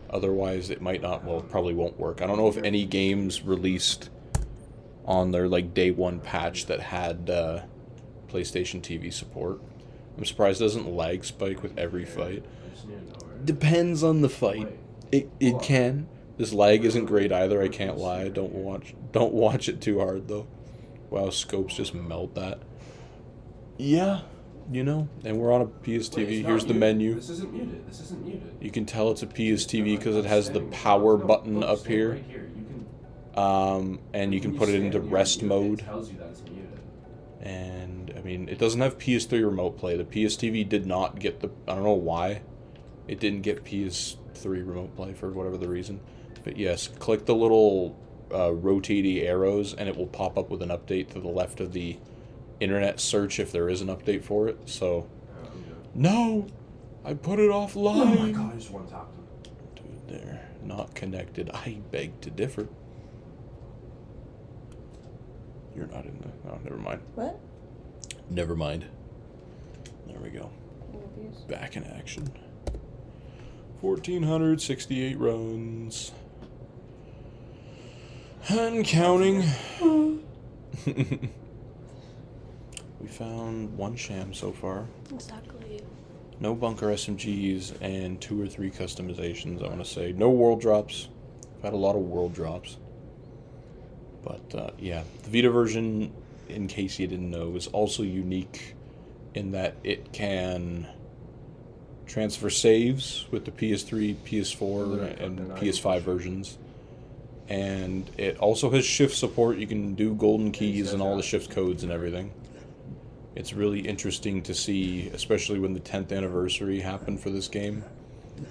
Otherwise, it might not, well, it probably won't work. I don't know if any games released on their, like, day one patch that had PlayStation TV support. I'm surprised it doesn't lag spike with every fight. Depends on the fight. It can. This lag isn't great either, I can't lie. Don't watch it too hard, though. Wow, scopes just melt that. Yeah, you know, and we're on a PS TV. Here's the menu. This isn't muted. This isn't muted. You can tell it's a PS TV because it has the power button up here. And you can put it into rest mode. And, I mean, it doesn't have PS3 remote play. The PS TV did not get the... I don't know why. It didn't get PS3 remote play for whatever the reason. But yes, click the little rotating arrows and it will pop up with an update to the left of the internet search if there is an update for it. So, no! I put it offline! Oh my god, I just one tapped him. Dude, they're not connected. I beg to differ. You're not in the... Oh, never mind. What? Never mind. There we go. Back in action. 1,468 runs. And counting. We found 1 sham so far. Exactly. No bunker SMGs and 2 or 3 customizations, I want to say. No world drops. I've had a lot of world drops. But, yeah. The Vita version, in case you didn't know, is also unique in that it can transfer saves with the PS3, PS4, and PS5 versions. And it also has shift support. You can do golden keys and all the shift codes and everything. It's really interesting to see, especially when the 10th anniversary happened for this game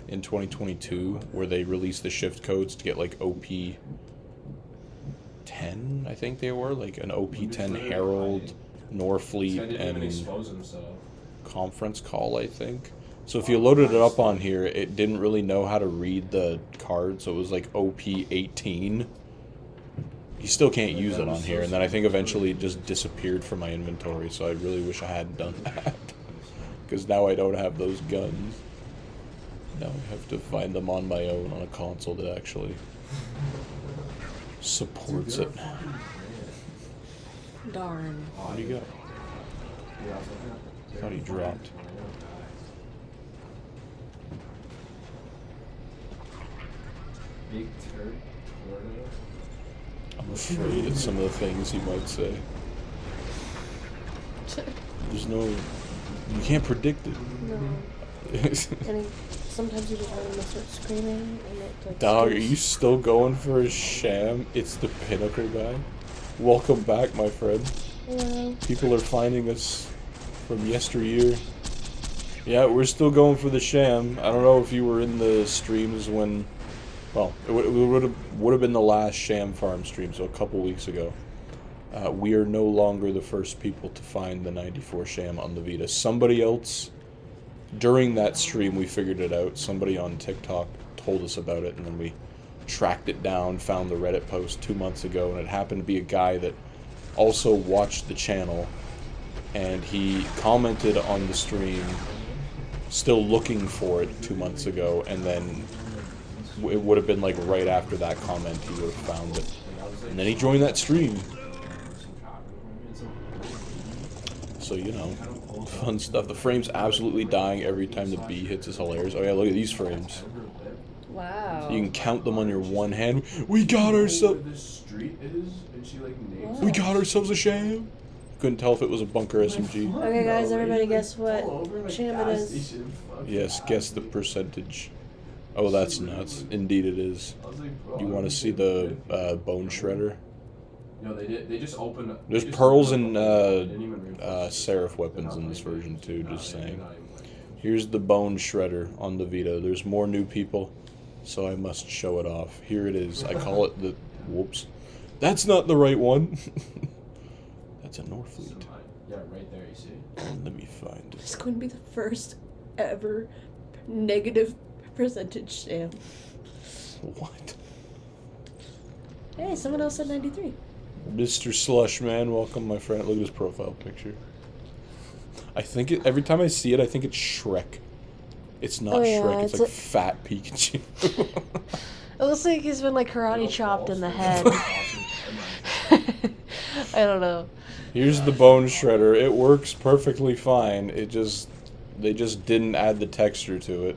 in 2022, where they released the shift codes to get like OP 10, I think they were, like an OP 10 Herald, Norfleet, and Conference Call, I think. So if you loaded it up on here, it didn't really know how to read the card, so it was like OP 18. You still can't use it on here, and then I think eventually it just disappeared from my inventory, so I really wish I hadn't done that. Because now I don't have those guns. Now I have to find them on my own on a console that actually supports it. Darn. What do you got? I thought he dropped. Big turd, Florida. I'm afraid of some of the things he might say. There's no... You can't predict it. No. And sometimes you just want to start screaming and it like Dog, are screams. you still going for a sham? It's the Pinnacle guy. Welcome back, my friend. Hello. People are finding us from yesteryear. Yeah, we're still going for the sham. I don't know if you were in the streams when... Well, it would have been the last Sham Farm stream, so a couple weeks ago. We are no longer the first people to find the 94 Sham on the Vita. Somebody else, during that stream, we figured it out. Somebody on TikTok told us about it, and then we tracked it down, found the Reddit post 2 months ago, and it happened to be a guy that also watched the channel, and he commented on the stream, still looking for it 2 months ago, and then... It would have been like right after that comment he would have found it. And then he joined that stream. So, you know, fun stuff. The frame's absolutely dying every time the bee hits is hilarious. Oh yeah, look at these frames. Wow. You can count them on your one hand. We got ourselves... We got ourselves a sham. Couldn't tell if it was a bunker SMG. Okay guys, everybody guess what sham it is. Yes, guess the percentage. Oh, that's nuts. Indeed it is. You want to see the bone shredder? No, they did. They just opened. There's pearls and seraph weapons in this version too, just saying. Here's the bone shredder on the Vita. There's more new people, so I must show it off. Here it is. I call it the... Whoops. That's not the right one. That's a Norfleet. Yeah, right there, you see. Let me find it. It's going to be the first ever negative percentage sham. What? Hey, someone else said 93. Mr. Slushman, welcome, my friend. Look at his profile picture. I think it, every time I see it, I think it's Shrek. It's not Shrek, it's like fat Pikachu. It looks like he's been like karate chopped in the head. I don't know. Here's the bone shredder. It works perfectly fine. It just... They just didn't add the texture to it.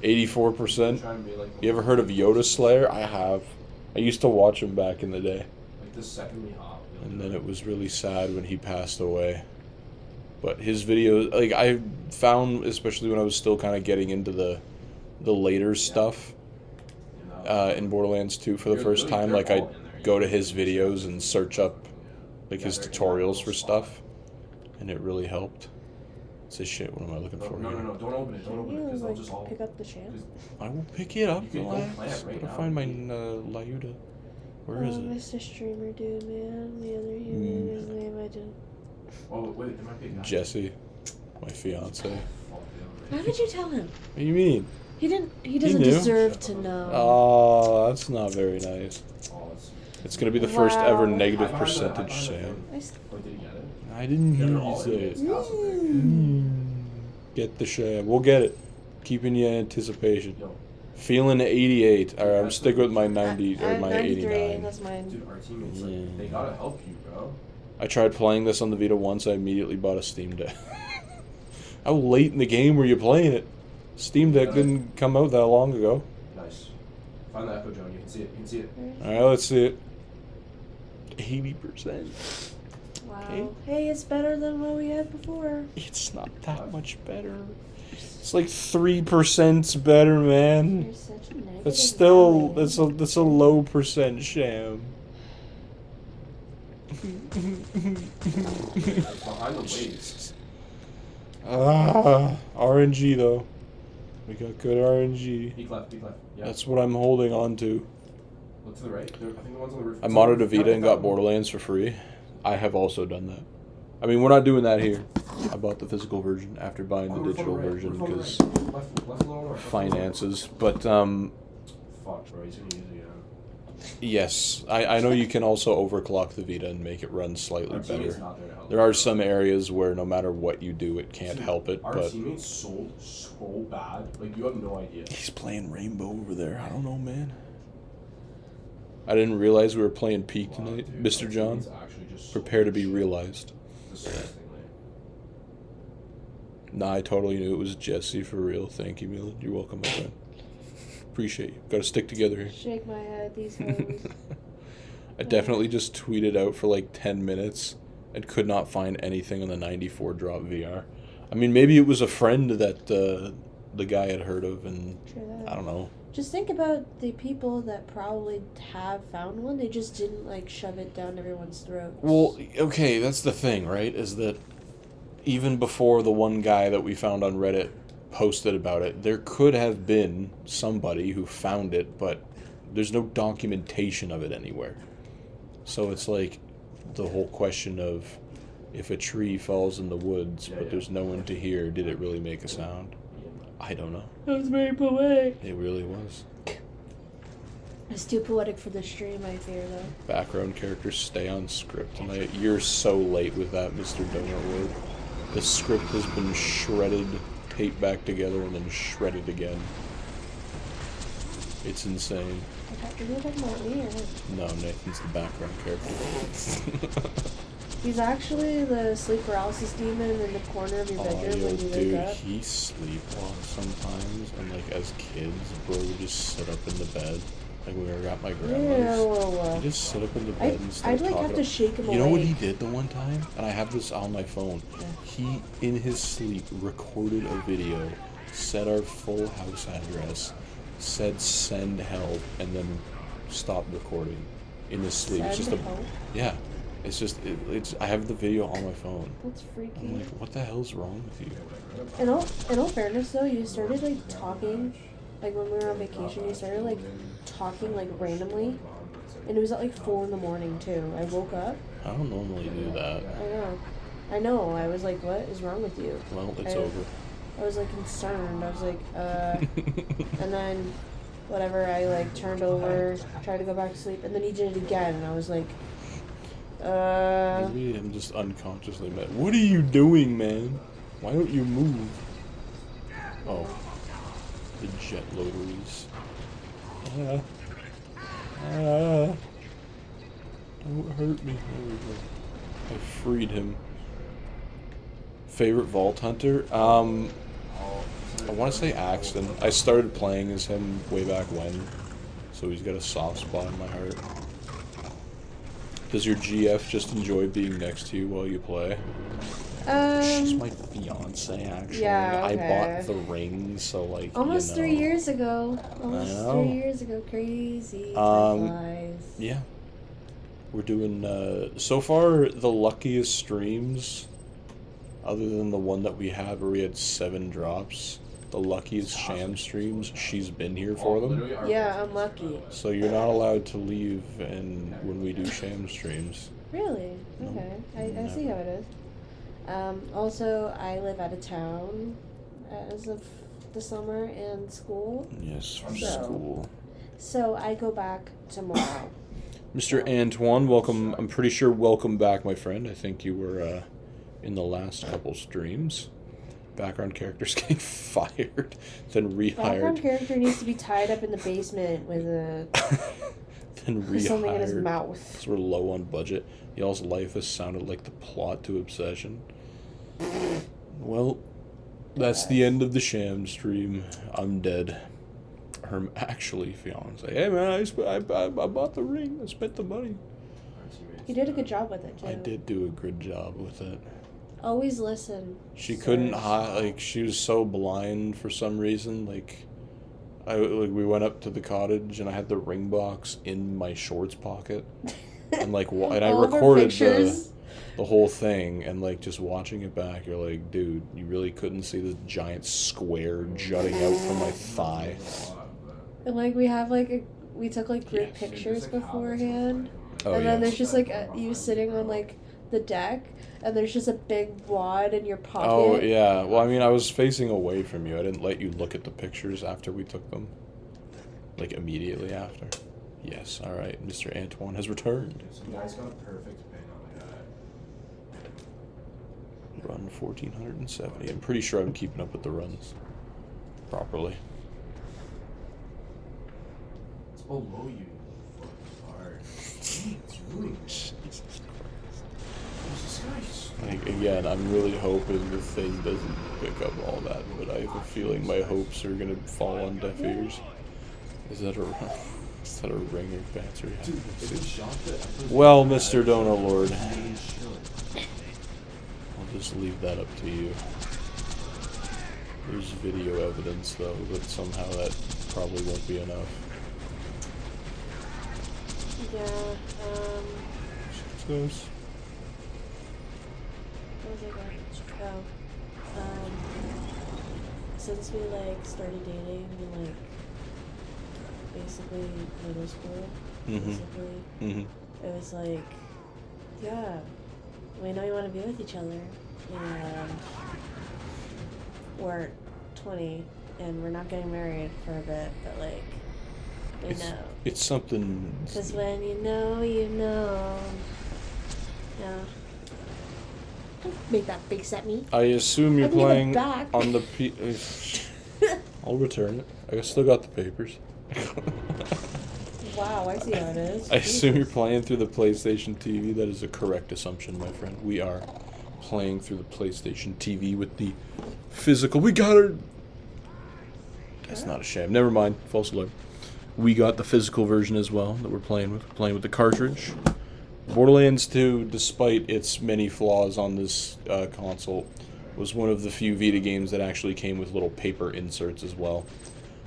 84%. You ever heard of Yoda Slayer? I have. I used to watch him back in the day. Like the second we hop. And then it was really sad when he passed away. But his videos, like I found, especially when I was still kind of getting into the later stuff in Borderlands 2 for the first time, like I'd go to his videos and search up like his tutorials for stuff, and it really helped. Say shit, what am I looking for? No, don't open it, don't open it, because they'll just all... pick up the sham? I will pick it up. You can go plant Relax. right Gotta now. find my Lyuda. Where is it? Mr. Streamer dude, man. The other human, his name I didn't... Oh, wait, there might be a guy. Jesse, my fiance. Why would you tell him? What do you mean? He doesn't knew. deserve to know. Oh, that's not very nice. Oh, that's... It's gonna be the first ever Wow. negative I found percentage, it. Sam. I s- Wait, did he get it? I didn't hear They're you all say in it. his house up there. Get the sham. We'll get it. Keeping you in anticipation. Yo, Feeling 88. Alright, I'm sticking with my 90 or I'm my 93, 89. that's mine. dude, our teammates, Yeah. like, they gotta help you, bro. I tried playing this on the Vita once. I immediately bought a Steam Deck. How late in the game were you playing it? Steam Deck didn't come out that long ago. Nice. Find the echo, John. You can see it. You can see it. Alright, let's see it. 80%. Wow. Okay. Hey, it's better than what we had before. It's not that much better. It's like 3% better, man. You're such a negative. That's still Valley. that's a low percent Sham. It's behind the waves. RNG though. We got good RNG. Peek left. Peek left. Yeah. That's what I'm holding on to. Look to the right. I think the one's on the roof. I modded a Vita and got Borderlands for free. I have also done that. I mean, we're not doing that here. I bought the physical version after buying the digital version because finances. But Fuck, bro. He's gonna use it again. yes, I know you can also overclock the Vita and make it run slightly Our teammate's better. not there to help. There are some areas where no matter what you do, it can't help it. Our But teammates sold so bad. Like, you have no idea. he's playing Rainbow over there. I don't know, man. I didn't realize we were playing Peak tonight, Dude, Mr. our John. teammates actually just Prepare to be sold realized. disgustingly. Nah, I totally knew it was Jesse for real. Thank you, Milan. You're welcome, my friend. Appreciate you. Got to stick together here. Shake my head, these hoes. I definitely just tweeted out for like 10 minutes and could not find anything on the 94 drop VR. I mean, maybe it was a friend that the guy had heard of, and True that. I don't know. Just think about the people that probably have found one. They just didn't like shove it down everyone's throat. Well, okay, that's the thing, right? Is that even before the one guy that we found on Reddit posted about it, there could have been somebody who found it, but there's no documentation of it anywhere. So it's like the whole question of if a tree falls in the woods, but there's no one to hear, did it really make a sound? I don't know. That was very poetic. It really was. It's too poetic for the stream, I fear, though. Background characters stay on script tonight. You're so late with that, Mr. Donut Wood. The script has been shredded, taped back together, and then shredded again. It's insane. Are you talking about me or him? No, Nathan's the background character. He's actually the sleep paralysis demon in the corner of your bedroom when you wake up. he sleepwalks sometimes, and like as kids, bro would just sit up in the bed. Like when we were at my grandma's. He'd just sit up in the bed and start I'd like talking. have to shake him You know what awake. he did the one time? And I have this on my phone. Yeah. He, in his sleep, recorded a video, said our full house address, said send help, and then stopped recording in his sleep. It's just Send help? yeah. It's just it's. I have the video on my phone. That's freaky. I'm like, what the hell's wrong with you? In all fairness, though, you started like talking, like when we were on vacation, you started like talking like randomly, and it was at like 4 a.m. too. I woke up. I don't normally do that. I know. I was like, what is wrong with you? Well, it's over. I was like concerned. I was like, and then whatever. I like turned over, tried to go back to sleep, and then he did it again, and I was like, Maybe I'm just unconsciously mad. What are you doing, man? Why don't you move? Oh, the jet loaderies. Don't hurt me. There we go. I freed him. Favorite Vault Hunter? I want to say Axton. I started playing as him way back when, so he's got a soft spot in my heart. Does your GF just enjoy being next to you while you play? She's my fiance, actually. Yeah, okay. I bought the ring, so like. Almost 3 years ago. Almost know. 3 years ago. Crazy. Time flies. Yeah. We're doing, so far, the luckiest streams, other than the one that we had where we had 7 drops, the luckiest Sham streams, she's been here for them. Yeah, I'm lucky. So you're not allowed to leave and when we do Sham streams. Really? No. Okay. I see how it is. Also, I live out of town as of the summer and school. Yes, for So- school. So I go back tomorrow. Mr. Antoine, welcome. I'm pretty sure welcome back, my friend. I think you were in the last couple streams. Background characters getting fired, then rehired. Background character needs to be tied up in the basement with a and something in his rehired. mouth. Because we're low on budget. Y'all's life has sounded like the plot to Obsession. Well, that's the end of the Sham stream. I'm dead. Her actually fiance. Hey man, I bought the ring. I spent the money. You did a good job with it, too. I did do a good job with it. Always listen. She couldn't like she was so blind for some reason. Like we went up to the cottage and I had the ring box in my shorts pocket, and like and I recorded the whole thing, and like just watching it back, you're like, dude, you really couldn't see this giant square jutting out from my thigh. And like we took like group pictures beforehand. Oh, and then yes. there's just like you sitting on like the deck, and there's just a big wad in your pocket. Oh yeah. Well, I mean, I was facing away from you. I didn't let you look at the pictures after we took them. Like immediately after. Yes. All right. Mr. Antoine has returned. Some guy's got a perfect pin on the guy. Run 1470. I'm pretty sure I'm keeping up with the runs properly. It's below you. It's really Jesus this guy's Like, again, I'm really hoping the thing doesn't pick up all that, but I have a feeling my hopes are gonna fall on deaf ears. Is that a ring or battery? dude, if it shot the Well, Mr. Donut Lord, I'll just leave that up to you. There's video evidence, though, but somehow that probably won't be enough. Yeah. Close. What was I going? Since we like started dating in like basically middle school, basically, it was like, yeah, we know you want to be with each other, and we're 20 and we're not getting married for a bit, but like, we know. It's something. Because when you know, you know. Yeah. Don't make that face at me. I assume you're I can give it playing back. on the I'll return it. I still got the papers. Wow, I see how it is. I assume you're playing through the PlayStation TV. That is a correct assumption, my friend. We are playing through the PlayStation TV with the physical. We got her. That's not a sham. Never mind. False alarm. We got the physical version as well that we're playing with. We're playing with the cartridge. Borderlands 2, despite its many flaws on this console, was one of the few Vita games that actually came with little paper inserts as well.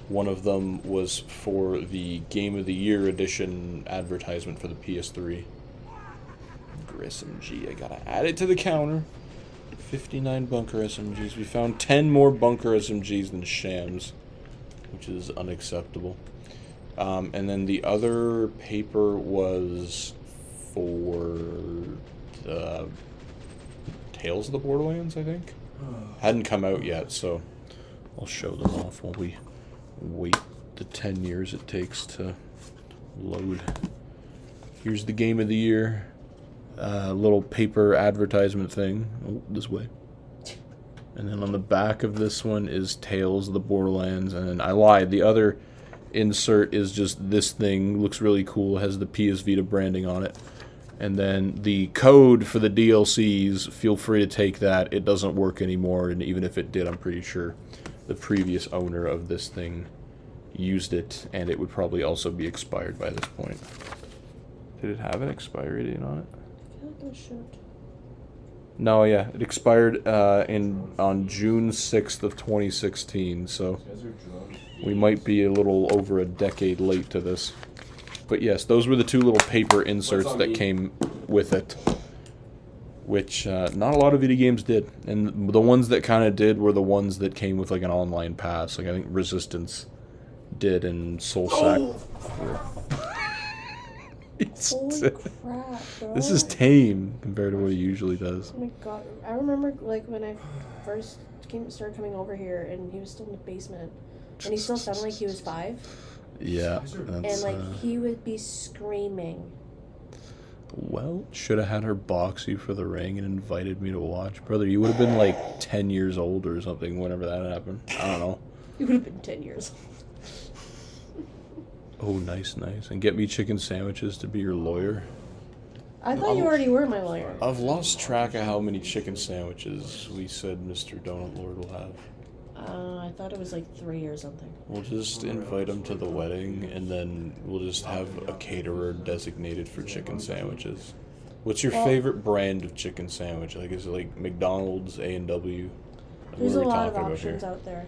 One of them was for the Game of the Year edition advertisement for the PS3. SMG, I gotta add it to the counter. 59 bunker SMGs. We found 10 more bunker SMGs than Shams, which is unacceptable. And then the other paper was for Tales of the Borderlands, I think. Hadn't come out yet, so I'll show them off while we wait the 10 years it takes to load. Here's the Game of the Year. Little paper advertisement thing. Oh, this way. And then on the back of this one is Tales of the Borderlands. And then I lied. The other insert is just this thing. Looks really cool. It has the PS Vita branding on it. And then the code for the DLCs, feel free to take that. It doesn't work anymore. And even if it did, I'm pretty sure the previous owner of this thing used it. And it would probably also be expired by this point. Did it have an expiry date on it? I feel like it should. No, yeah, it expired on June 6th of 2016, so we might be a little over a decade late to this. But yes, those were the two little paper inserts that came with it, which not a lot of video games did. And the ones that kind of did were the ones that came with like an online pass. Like I think Resistance did and Soul Sack. Holy crap, bro. This is tame compared to what he usually does. Oh my god. I remember like when I first started coming over here and he was still in the basement. And he still sounded like he was 5. Yeah. And like he would be screaming. Well, should have had her box you for the ring and invited me to watch. Brother, you would have been like 10 years old or something whenever that happened. I don't know. You would have been 10 years. Oh, nice. And get me chicken sandwiches to be your lawyer. I thought you already were my lawyer. I've lost track of how many chicken sandwiches we said Mr. Donut Lord will have. I thought it was like 3 or something. We'll just invite him to the wedding, and then we'll just have a caterer designated for chicken sandwiches. What's your favorite brand of chicken sandwich? Like, is it like McDonald's, A&W? There's a lot of options out there.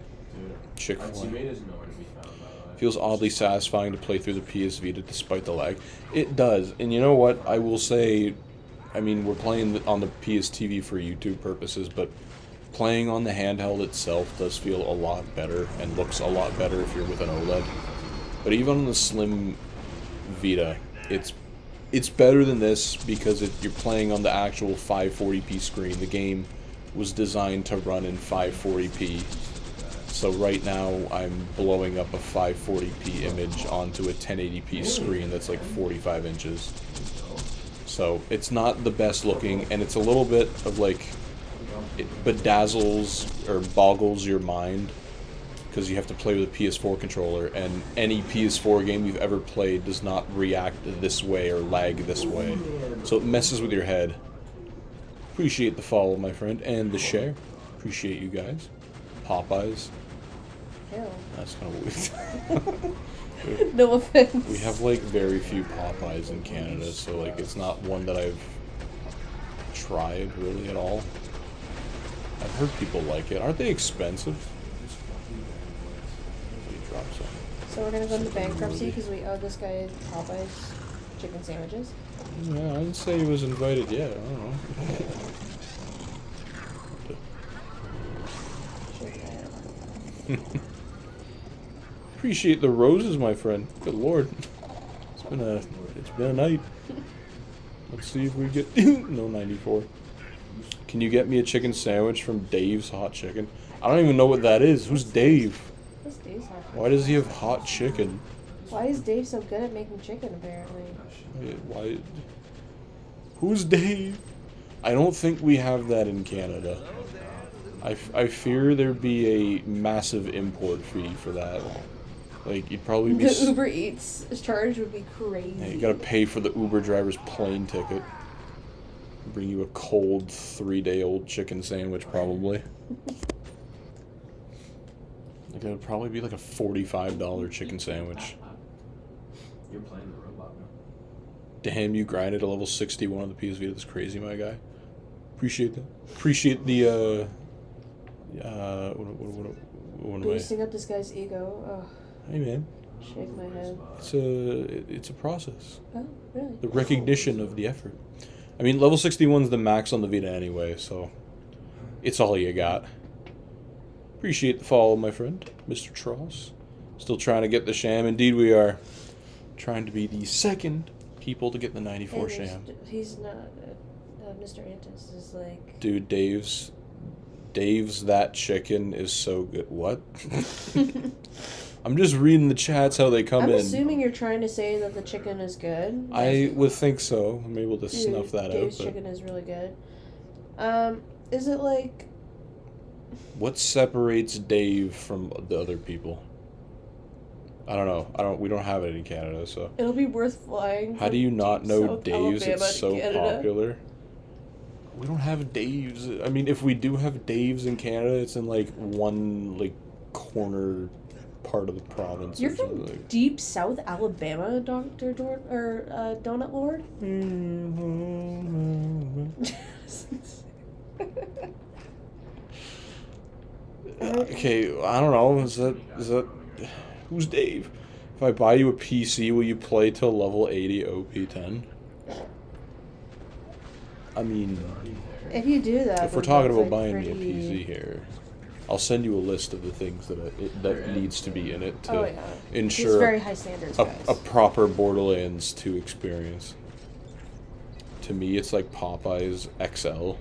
Chick-fil-A. Ultimate is nowhere to be found, by the way. Feels oddly satisfying to play through the PS Vita despite the lag. It does. And you know what? I will say, I mean, we're playing on the PS TV for YouTube purposes, but playing on the handheld itself does feel a lot better and looks a lot better if you're with an OLED. But even on the slim Vita, it's better than this because you're playing on the actual 540p screen. The game was designed to run in 540p. So right now I'm blowing up a 540p image onto a 1080p screen that's like 45 inches. So it's not the best looking, and it's a little bit of like, it bedazzles or boggles your mind because you have to play with a PS4 controller, and any PS4 game you've ever played does not react this way or lag this way. So it messes with your head. Appreciate the follow, my friend, and the share. Appreciate you guys. Popeyes. Ew. That's kind of weird. No offense. We have like very few Popeyes in Canada, so like it's not one that I've tried really at all. I've heard people like it. Aren't they expensive? Drop some. So we're gonna go into bankruptcy because we owe this guy Popeye's chicken sandwiches? Yeah, I didn't say he was invited yet. I don't know. Appreciate the roses, my friend. Good lord. It's been a night. Let's see if we get no 94. Can you get me a chicken sandwich from Dave's Hot Chicken? I don't even know what that is. Who's Dave? What's Dave's hot chicken? Why does he have hot chicken? Why is Dave so good at making chicken, apparently? Why? Who's Dave? I don't think we have that in Canada. I fear there'd be a massive import fee for that. Like, you'd probably be... The Uber Eats charge would be crazy. Yeah, you gotta pay for the Uber driver's plane ticket. Bring you a cold 3-day-old chicken sandwich, probably. Like, it would probably be like a $45 chicken sandwich. You're playing the robot, man. Damn, you grinded a level 61 on the PS Vita. That's crazy, my guy. Appreciate that. Appreciate the, what am I... Boosting up this guy's ego. Oh, Hey, man. shake my head. It's a process. Oh, really? The recognition of the effort. I mean, level 61's the max on the Vita anyway, so it's all you got. Appreciate the follow, my friend, Mr. Tross. Still trying to get the Sham. Indeed, we are trying to be the second people to get the 94 Hey, Sham. He's not. Mr. Antis is like. Dude, Dave's that chicken is so good. What? I'm just reading the chats how they come in. I'm assuming you're trying to say that the chicken is good. I would think so. I'm able to Dude, snuff that Dave's out. But chicken is really good. Is it like? what separates Dave from the other people? I don't know. We don't have it in Canada, so. It'll be worth flying. How do you not know South Dave's? Alabama It's to so Canada. popular. We don't have Dave's. I mean, if we do have Dave's in Canada, it's in like one like corner part of the province. You're or from something. Like. deep South Alabama, Doctor Donut Lord. Okay, I don't know. Is that who's Dave? If I buy you a PC, will you play till level 80 OP10? I mean, If you do that, if we're then talking that's, about like, buying me a pretty- PC here, I'll send you a list of the things that needs to be in it to Oh yeah. It's ensure very high standards, guys. a proper Borderlands 2 experience. To me, it's like Popeye's XL.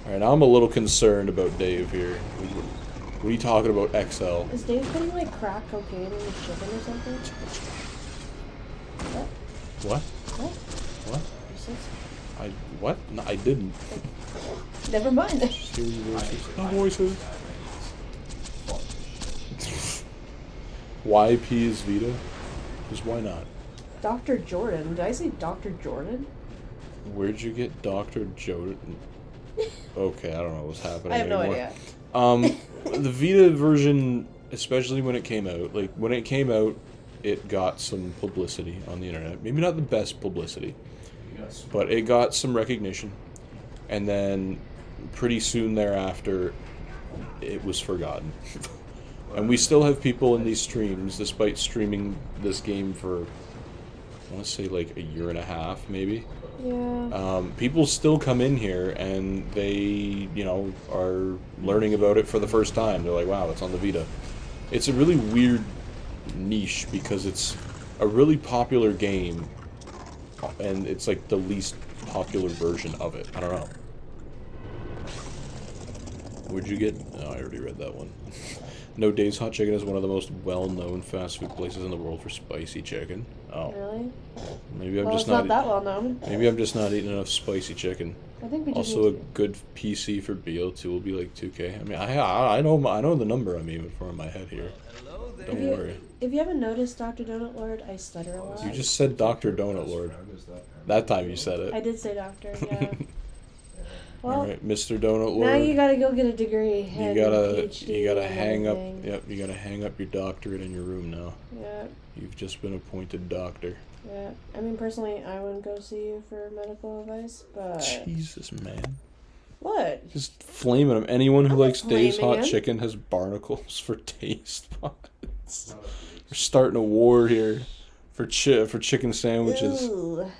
Alright, now I'm a little concerned about Dave here. What are you talking about XL? Is Dave putting like crack cocaine in his chicken or something? What? What? What? What? You said something. What? No, I didn't. Never mind. Hear your voices. No voices. Why PS Vita? Because why not? Dr. Jordan. Did I say Dr. Jordan? Where'd you get Dr. Jordan? Okay, I don't know what's happening I have no anymore. idea. The Vita version, especially when it came out, like, when it came out, it got some publicity on the internet. Maybe not the best publicity, but it got some recognition. And then, pretty soon thereafter, it was forgotten. And we still have people in these streams, despite streaming this game for, I want to say, like, a year and a half, maybe. Yeah. People still come in here and they, you know, are learning about it for the first time. They're like, wow, it's on the Vita. It's a really weird niche because it's a really popular game and it's like the least popular version of it. I don't know. Where'd you get? Oh, I already read that one. No Days Hot Chicken is one of the most well-known fast food places in the world for spicy chicken. Oh. Really? Maybe I'm Well, just it's not that well known. Maybe I'm just not eating enough spicy chicken. I think we just Also, a need to... good PC for BO2 will be like 2K. I mean, I know the number I'm aiming for in my head here. Don't worry. If you haven't noticed, Dr. Donut Lord, I stutter a lot. You just said Dr. Donut Lord. That time you said I it. did say doctor, yeah. Well, Alright, Mr. Donut Lord. now you gotta go get a degree. You and gotta, a PhD you gotta and hang up. everything. Yep, you gotta hang up your doctorate in your room now. Yeah, You've just been appointed doctor. yeah. I mean, personally, I wouldn't go see you for medical advice, but... Jesus, man. What? Just flaming him. Anyone who I'm not likes Dave's flaming Hot him. Chicken has barnacles for taste buds. We're starting a war here for chicken sandwiches. Ew.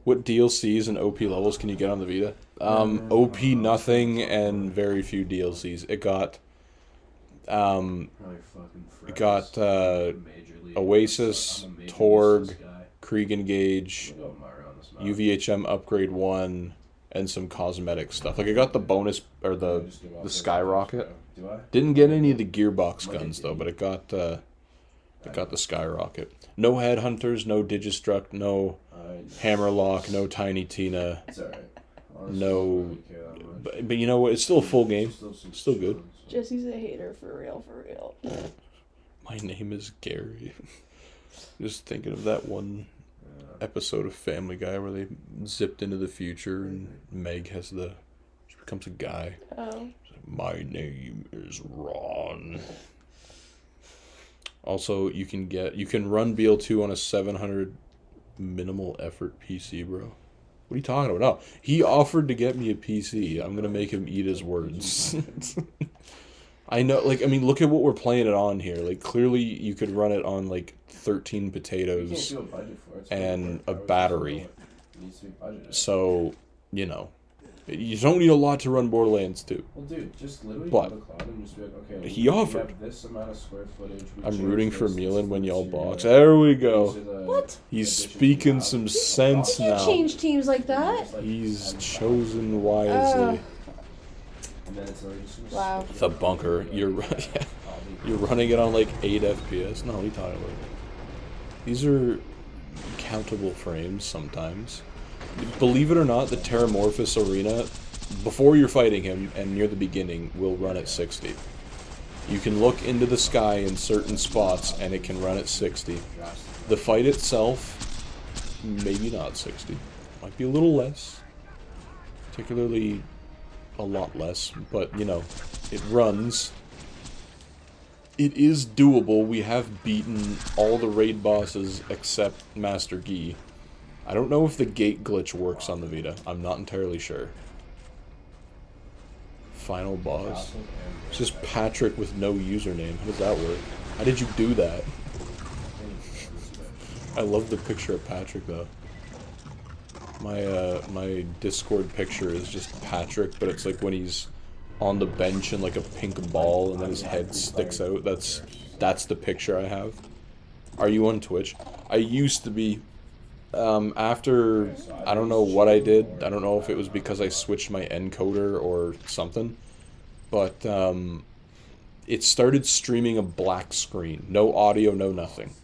What DLCs and OP levels can you get on the Vita? OP nothing and very few DLCs. It got Oasis, Torg, Krieg Engage, UVHM Upgrade 1, and some cosmetic stuff. Like I got the bonus or the Skyrocket. Didn't get any of the gearbox guns though, but it got the Skyrocket. No Headhunters, no Digistruct, no Hammerlock, no Tiny Tina. No, but you know what? It's still a full game. Still good. Jesse's a hater for real, for real. My name is Gary. Just thinking of that one episode of Family Guy where they zipped into the future and Meg has she becomes a guy. Oh. My name is Ron. Also, you can run BL2 on a 700 minimal effort PC, bro. What are you talking about? No, he offered to get me a PC. I'm gonna make him eat his words. I know, like, I mean, look at what we're playing it on here. Like, clearly you could run it on, like, 13 potatoes and a battery. So, you know, you don't need a lot to run Borderlands 2. Well, dude, just literally But go to cloud and just be like, okay, he offered. have this amount of square footage. I'm rooting for Milan when y'all box. There we go. What? He's speaking some sense You can't now. change teams like that. He's chosen wisely. Wow. The bunker. You're running it on like 8 FPS. No, what are you talking about? These are countable frames sometimes. Believe it or not, the Terramorphous Arena, before you're fighting him and near the beginning, will run at 60. You can look into the sky in certain spots and it can run at 60. The fight itself, maybe not 60. Might be a little less. Particularly a lot less, but you know, it runs. It is doable. We have beaten all the raid bosses except Master Gi. I don't know if the gate glitch works on the Vita. I'm not entirely sure. Final boss. It's just Patrick with no username. How does that work? How did you do that? I love the picture of Patrick though. My Discord picture is just Patrick, but it's like when he's on the bench in like a pink ball and then his head sticks out. That's the picture I have. Are you on Twitch? I used to be. After, I don't know what I did. I don't know if it was because I switched my encoder or something. But, it started streaming a black screen. No audio, no nothing.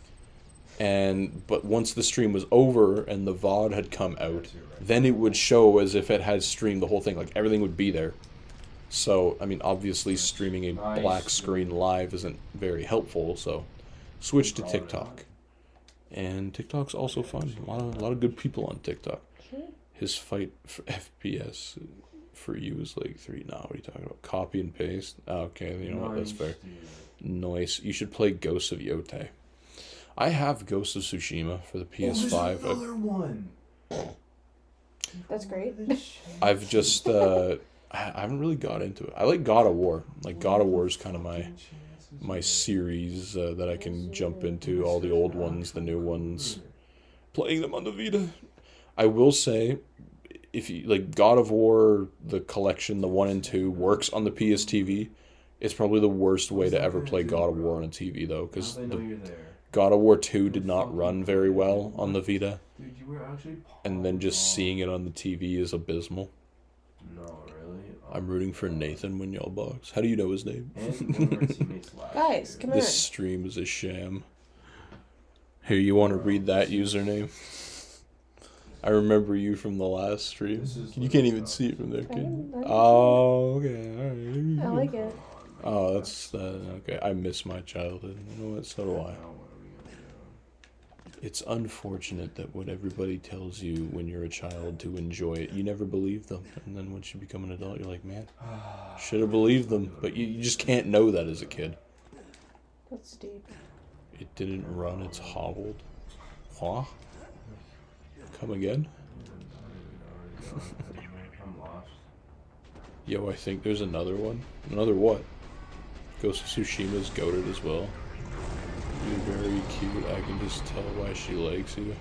But once the stream was over and the VOD had come out, then it would show as if it had streamed the whole thing. Like, everything would be there. So, I mean, obviously streaming a black screen live isn't very helpful, so switch to TikTok. And TikTok's also fun. A lot of good people on TikTok. Okay. His fight for FPS for you is like 3. Now, what are you talking about? Copy and paste? Oh, okay, you know what? That's fair. Nice. You should play Ghosts of Yotei. I have Ghosts of Tsushima for the PS5. There's another one. That's great. I've just I haven't really got into it. I like God of War. Like God of War is kind of my series that I can jump into. All the old ones, the new ones, playing them on the Vita. I will say, if you like God of War, the collection, the 1 and 2 works on the PS TV. It's probably the worst way to ever play God of War on a TV though, because God of War 2 did not run very well on the Vita. Dude, you were actually And then just seeing it on the TV is abysmal. No, really? I'm rooting for Nathan when y'all box. How do you know his name? And one of our teammates last Guys, year. come here. This stream is a sham. Here, you want to read that username? I remember you from the last stream. You can't even see it from there, can you? Oh, okay. I All right. like it. Oh, that's okay. I miss my childhood. You know what? So do I. It's unfortunate that what everybody tells you when you're a child to enjoy it, you never believe them. And then once you become an adult, you're like, man, should have believed them. But you just can't know that as a kid. That's deep. It didn't run, it's hobbled. Huh? Come again? I'm lost. Yo, I think there's another one. Another what? Ghost of Tsushima's goated as well. You're very cute. I can just tell why she likes you.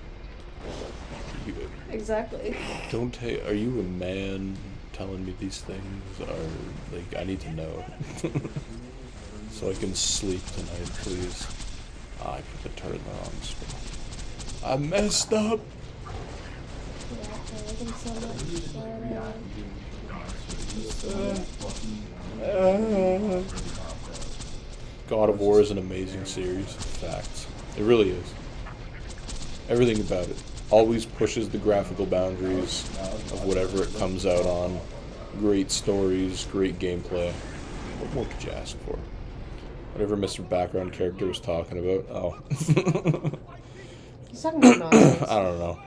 Exactly. Don't take. Are you a man telling me these things? Or like I need to know, so I can sleep tonight, please. Ah, I put the turret in the wrong spot. I messed up. Yeah, I like him so much. God of War is an amazing series. Facts. It really is. Everything about it always pushes the graphical boundaries of whatever it comes out on. Great stories, great gameplay. What more could you ask for? Whatever Mr. Background character was talking about. Oh. He's talking about nonsense. I don't know.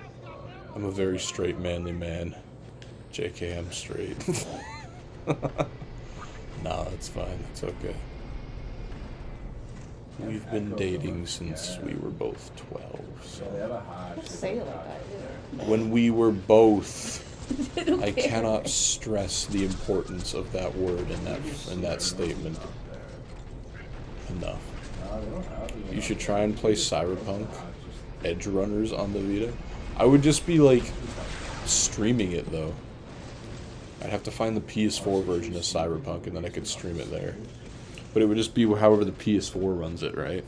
I'm a very straight, manly man. JK, I'm straight. Nah, that's fine. That's okay. We've been dating since we were both 12, so... Don't say it like that, either. When we were both... don't I care. cannot stress the importance of that word in that statement enough. You should try and play Cyberpunk Edge Runners on the Vita. I would just be like streaming it though. I'd have to find the PS4 version of Cyberpunk and then I could stream it there. But it would just be however the PS4 runs it, right?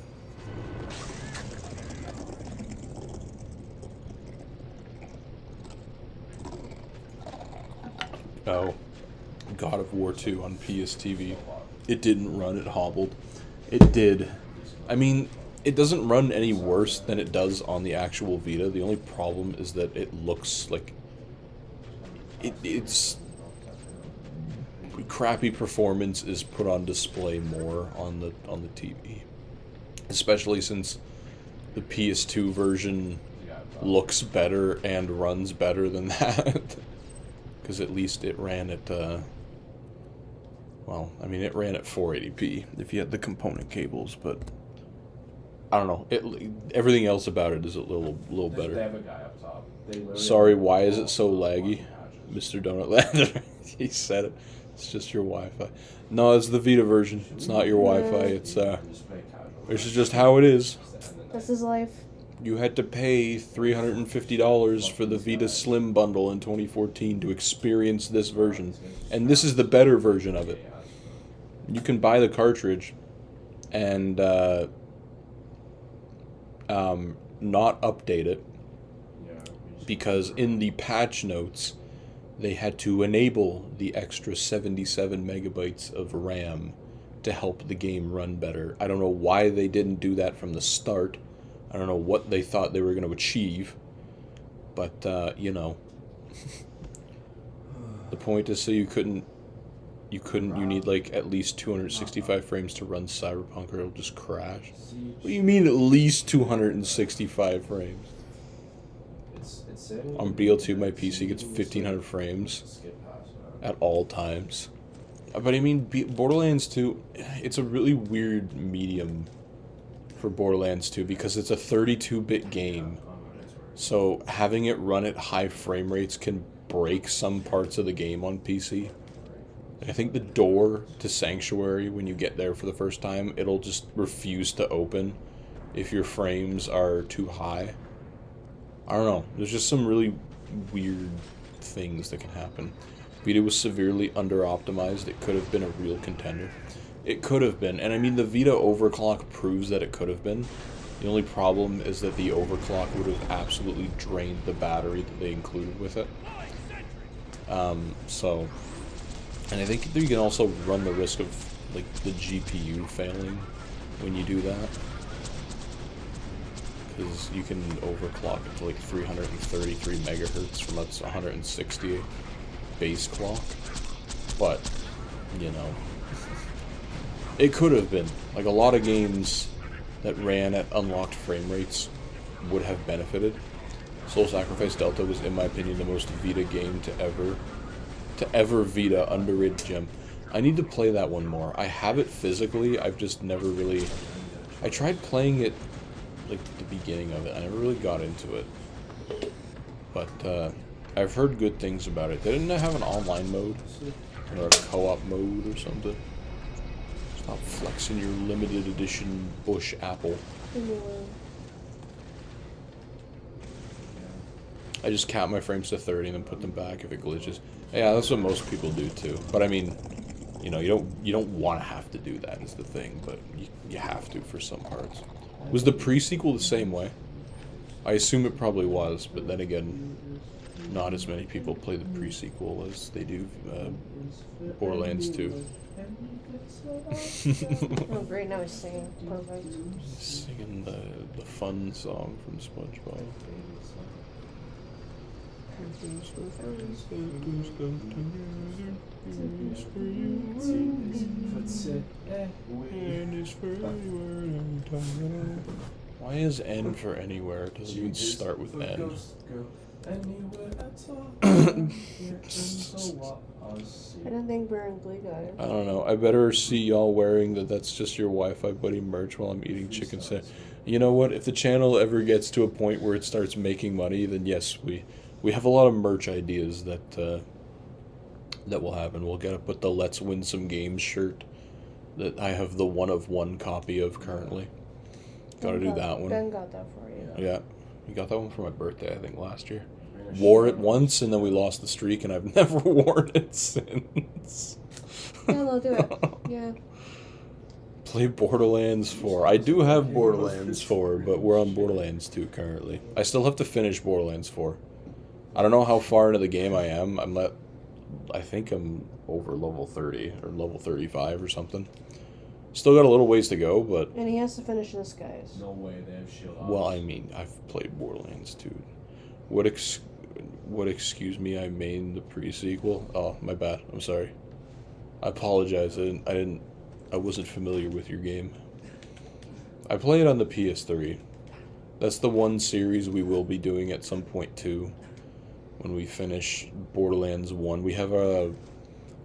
Oh, God of War 2 on PS TV. It didn't run, it hobbled. It did. I mean, it doesn't run any worse than it does on the actual Vita. The only problem is that it looks like... It's... Crappy performance is put on display more on the TV. Especially since the PS2 version looks better and runs better than that. Because at least it ran at, well, I mean, it ran at 480p if you had the component cables, but I don't know. Everything else about it is a little They better. have a guy up top. Sorry, why is it so laggy? Mr. Donut Lander, he said it. It's just your Wi-Fi. No, it's the Vita version. It's not your Wi-Fi. It's, this is just how it is. This is life. You had to pay $350 for the Vita Slim bundle in 2014 to experience this version. And this is the better version of it. You can buy the cartridge and not update it because in the patch notes they had to enable the extra 77 megabytes of RAM to help the game run better. I don't know why they didn't do that from the start. I don't know what they thought they were going to achieve, but, you know, the point is so you couldn't you need like at least 265 frames to run Cyberpunk or it'll just crash. What do you mean at least 265 frames? On BL2 my PC gets 1500 frames at all times. But I mean, Borderlands 2, it's a really weird medium for Borderlands 2 because it's a 32-bit game. So having it run at high frame rates can break some parts of the game on PC. I think the door to Sanctuary, when you get there for the first time, it'll just refuse to open if your frames are too high. I don't know. There's just some really weird things that can happen. Vita was severely under-optimized. It could have been a real contender. It could have been. And I mean, the Vita overclock proves that it could have been. The only problem is that the overclock would have absolutely drained the battery that they included with it. And I think you can also run the risk of, like, the GPU failing when you do that. Because you can overclock it to, like, 333 megahertz from its 160 base clock. But, you know, it could have been. Like, a lot of games that ran at unlocked frame rates would have benefited. Soul Sacrifice Delta was, in my opinion, the most Vita game to ever Vita, underrated gem. I need to play that one more. I have it physically, I've just never really... I tried playing it, like, the beginning of it. I never really got into it. But, I've heard good things about it. They didn't have an online mode? Or a co-op mode or something? Stop flexing your limited edition Bush Apple. I just cap my frames to 30 and then put them back if it glitches. Yeah, that's what most people do too. But I mean, you know, you don't want to have to do that is the thing, but you have to for some parts. Was the pre-sequel the same way? I assume it probably was, but then again, not as many people play the pre-sequel as they do Borderlands 2. Oh great, now he's singing. Perfect. Singing the fun song from SpongeBob. Why is N for anywhere? It doesn't even start with N. I don't think Burn Glee got it. I don't know. I better see y'all wearing That's Just Your Wi-Fi Buddy merch while I'm eating chicken sandwich. You know what? If the channel ever gets to a point where it starts making money, then yes, we have a lot of merch ideas that will happen. We'll get up with the Let's Win Some Games shirt that I have the one-of-one copy of currently. Gotta do that one. Ben got that for you. Yeah. You got that one for my birthday, I think, last year. Wore it once, and then we lost the streak, and I've never worn it since. Yeah, they'll do it. Yeah. Play Borderlands 4. I do have Borderlands 4, but we're on Borderlands 2 currently. I still have to finish Borderlands 4. I don't know how far into the game I am. I think I'm over level 30 or level 35 or something. Still got a little ways to go, but... And he has to finish this, guys. No way, they have shield. Well, I mean, I've played Borderlands 2. What excuse me, I made the pre-sequel? Oh, my bad. I'm sorry. I apologize. I wasn't familiar with your game. I play it on the PS3. That's the one series we will be doing at some point too. When we finish Borderlands 1. We have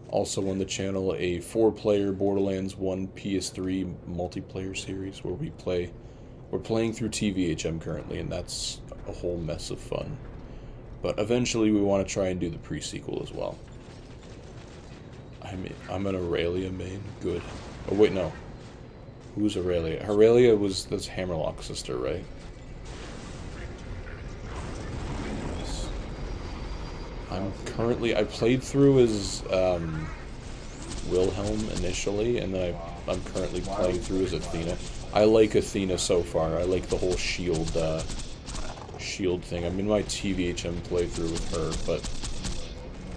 also on the channel a 4-player Borderlands 1 PS3 multiplayer series where we're playing through TVHM currently, and that's a whole mess of fun. But eventually we want to try and do the pre-sequel as well. I'm an Aurelia main. Good. Oh wait, no. Who's Aurelia? Aurelia that's Hammerlock's sister, right? I played through as Wilhelm initially, and then I'm currently playing through as Athena. I like Athena so far. I like the whole shield thing. I'm in my TVHM playthrough with her, but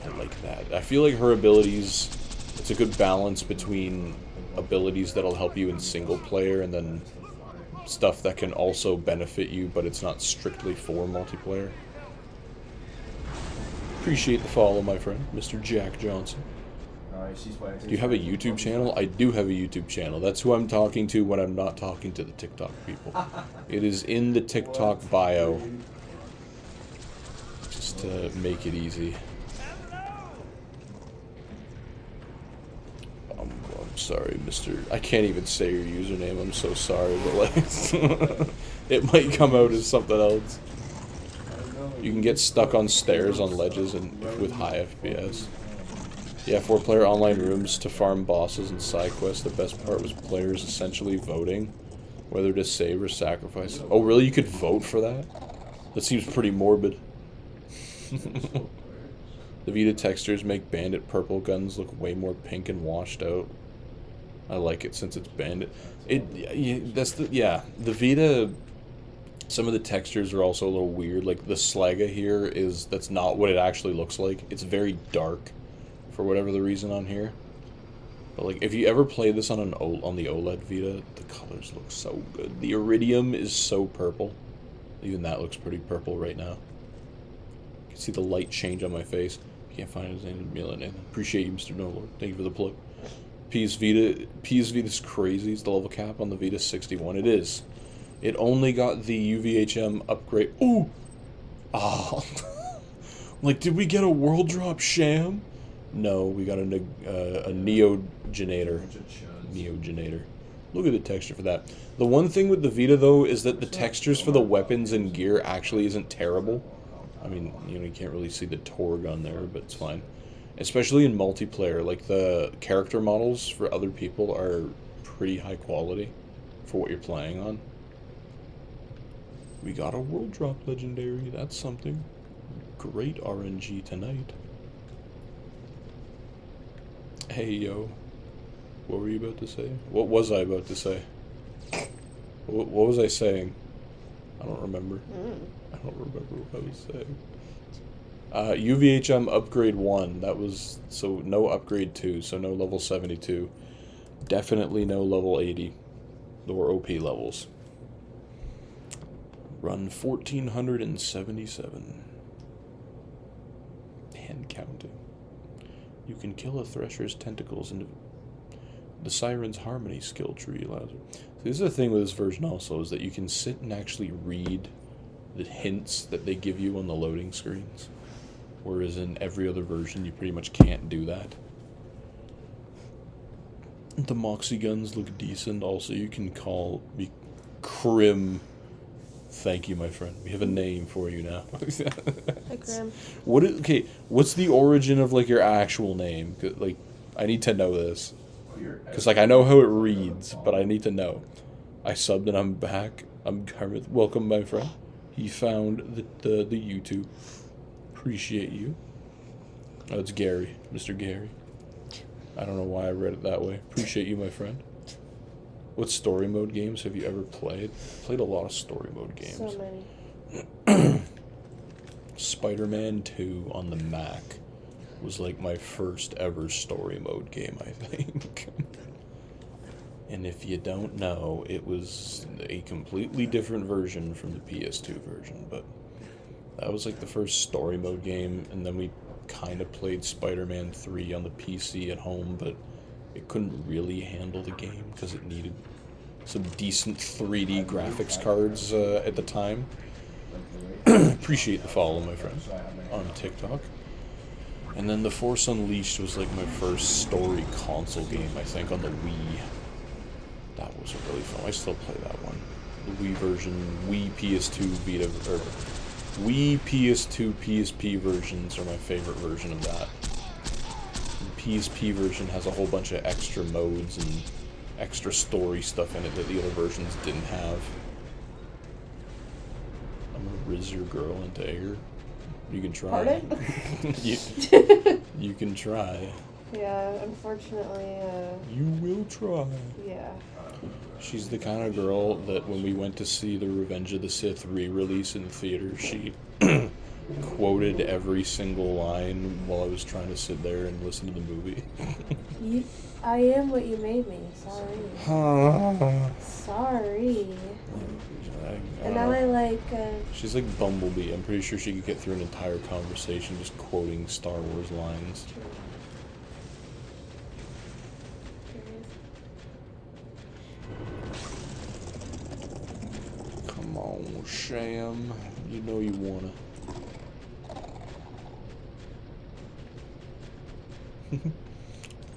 I like that. I feel like her abilities, it's a good balance between abilities that'll help you in single player and then stuff that can also benefit you, but it's not strictly for multiplayer. Appreciate the follow, my friend, Mr. Jack Johnson. Do you have a YouTube channel? I do have a YouTube channel. That's who I'm talking to when I'm not talking to the TikTok people. It is in the TikTok bio. Just to make it easy. I'm sorry, Mr. I can't even say your username. I'm so sorry, but like, it might come out as something else. You can get stuck on stairs on ledges and with high FPS. Yeah, 4-player online rooms to farm bosses and side quests. The best part was players essentially voting whether to save or sacrifice. Oh, really? You could vote for that? That seems pretty morbid. The Vita textures make bandit purple guns look way more pink and washed out. I like it since it's bandit. The Vita. Some of the textures are also a little weird. Like the Slaga here that's not what it actually looks like. It's very dark, for whatever the reason on here. But like if you ever play this on the OLED Vita, the colors look so good. The Iridium is so purple. Even that looks pretty purple right now. You can see the light change on my face. Can't find his name. Appreciate you, Mr. Noldor. Thank you for the plug. PS Vita's crazy. Is the level cap on the Vita 61? It is. It only got the UVHM upgrade. Ooh! Oh. Like, did we get a world drop Sham? No, we got a Neogenator. Neogenator. Look at the texture for that. The one thing with the Vita, though, is that the textures for the weapons and gear actually isn't terrible. I mean, you can't really see the Torg on there, but it's fine. Especially in multiplayer, like, the character models for other people are pretty high quality for what you're playing on. We got a world drop legendary. That's something. Great RNG tonight. Hey, yo. What were you about to say? What was I about to say? What was I saying? I don't remember. I don't remember what I was saying. UVHM upgrade 1. That was... So, no upgrade 2. So, no level 72. Definitely no level 80. Or OP levels. Run 1477. And counting. You can kill a Thresher's tentacles into the Siren's Harmony skill tree allows it. So this is the thing with this version also, is that you can sit and actually read the hints that they give you on the loading screens. Whereas in every other version, you pretty much can't do that. The Moxie guns look decent. Also, you can call me Crim. Thank you, my friend. We have a name for you now. Hi, Grim. Okay, what's the origin of, like, your actual name? Like, I need to know this. Because, like, I know how it reads, but I need to know. I subbed and I'm back. I'm Gareth. Welcome, my friend. He found the YouTube. Appreciate you. Oh, it's Gary. Mr. Gary. I don't know why I read it that way. Appreciate you, my friend. What story mode games have you ever played? Played a lot of story mode games. So many. Spider-Man 2 on the Mac was like my first ever story mode game, I think. And if you don't know, it was a completely different version from the PS2 version, but that was like the first story mode game, and then we kind of played Spider-Man 3 on the PC at home, but it couldn't really handle the game because it needed some decent 3D graphics cards at the time. Appreciate the follow, my friend, on TikTok. And then The Force Unleashed was like my first story console game, I think, on the Wii. That was really fun. I still play that one. The Wii version, Wii PS2 Vita, or Wii PS2 PSP versions are my favorite version of that. PSP version has a whole bunch of extra modes and extra story stuff in it that the other versions didn't have. I'm gonna riz your girl into air. You can try. Pardon? you can try. Yeah, unfortunately, You will try. yeah. She's the kind of girl that when we went to see the Revenge of the Sith re-release in the theater, she quoted every single line while I was trying to sit there and listen to the movie. I am what you made me. Sorry. Sorry. And now I like, She's like Bumblebee. I'm pretty sure she could get through an entire conversation just quoting Star Wars lines. Come on, Sham. You know you wanna.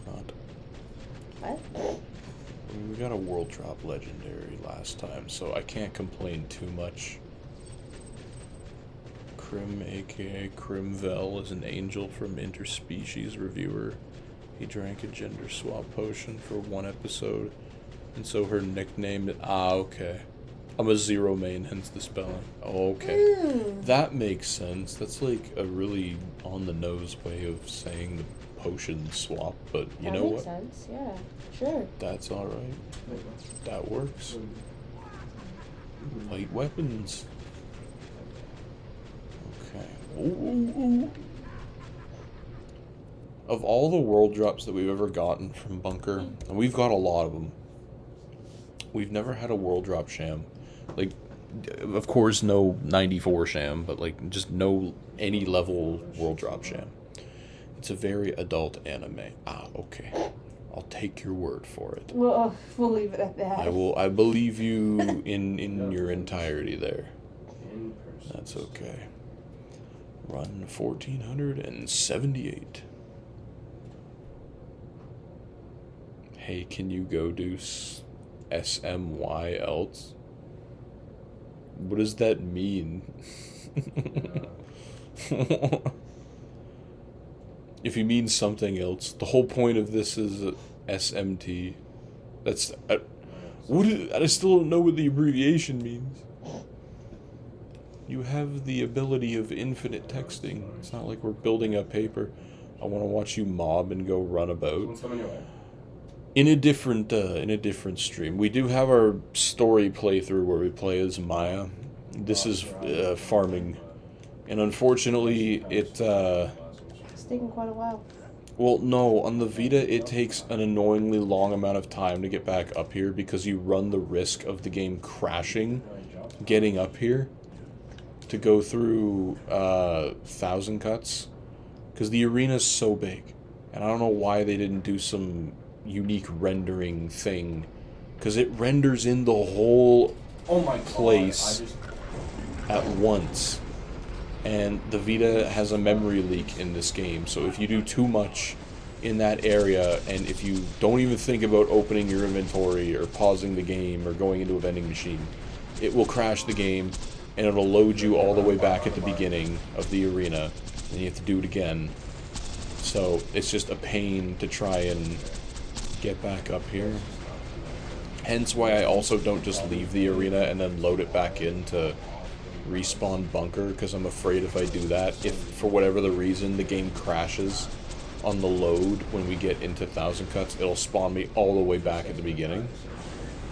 Not. What? I mean, we got a world drop legendary last time, so I can't complain too much. Krim, aka Krimvel, is an angel from Interspecies Reviewer. He drank a gender swap potion for one episode, and so her nickname is... Ah, okay. I'm a zero main, hence the spelling. Oh, okay. That makes sense. That's like a really on-the-nose way of saying the potion swap, but you know what? That makes sense, yeah. Sure. That's alright. That works. Light weapons. Okay. Ooh. Of all the world drops that we've ever gotten from Bunker, and we've got a lot of them, we've never had a world drop Sham. Like, of course, no 94 Sham, but like, just no any level world drop Sham. It's a very adult anime. Ah, okay. I'll take your word for it. Well, we'll leave it at that. I believe you in your entirety there. That's okay. Run 1478. Hey, can you go do SMY else? What does that mean? If you mean something else, the whole point of this is SMT. That's... I still don't know what the abbreviation means. You have the ability of infinite texting. It's not like we're building up paper. I want to watch you mob and go run about. In a different stream. We do have our story playthrough where we play as Maya. This is farming. And unfortunately, it's taking quite a while. Well, no, on the Vita, it takes an annoyingly long amount of time to get back up here because you run the risk of the game crashing getting up here to go through 1,000 cuts because the arena's so big. And I don't know why they didn't do some unique rendering thing because it renders in the whole place at once. And the Vita has a memory leak in this game, so if you do too much in that area, and if you don't even think about opening your inventory or pausing the game or going into a vending machine, it will crash the game, and it'll load you all the way back at the beginning of the arena, and you have to do it again. So it's just a pain to try and get back up here. Hence why I also don't just leave the arena and then load it back in to respawn Bunker, because I'm afraid if I do that, if for whatever the reason the game crashes on the load when we get into 1,000 cuts, it'll spawn me all the way back at the beginning,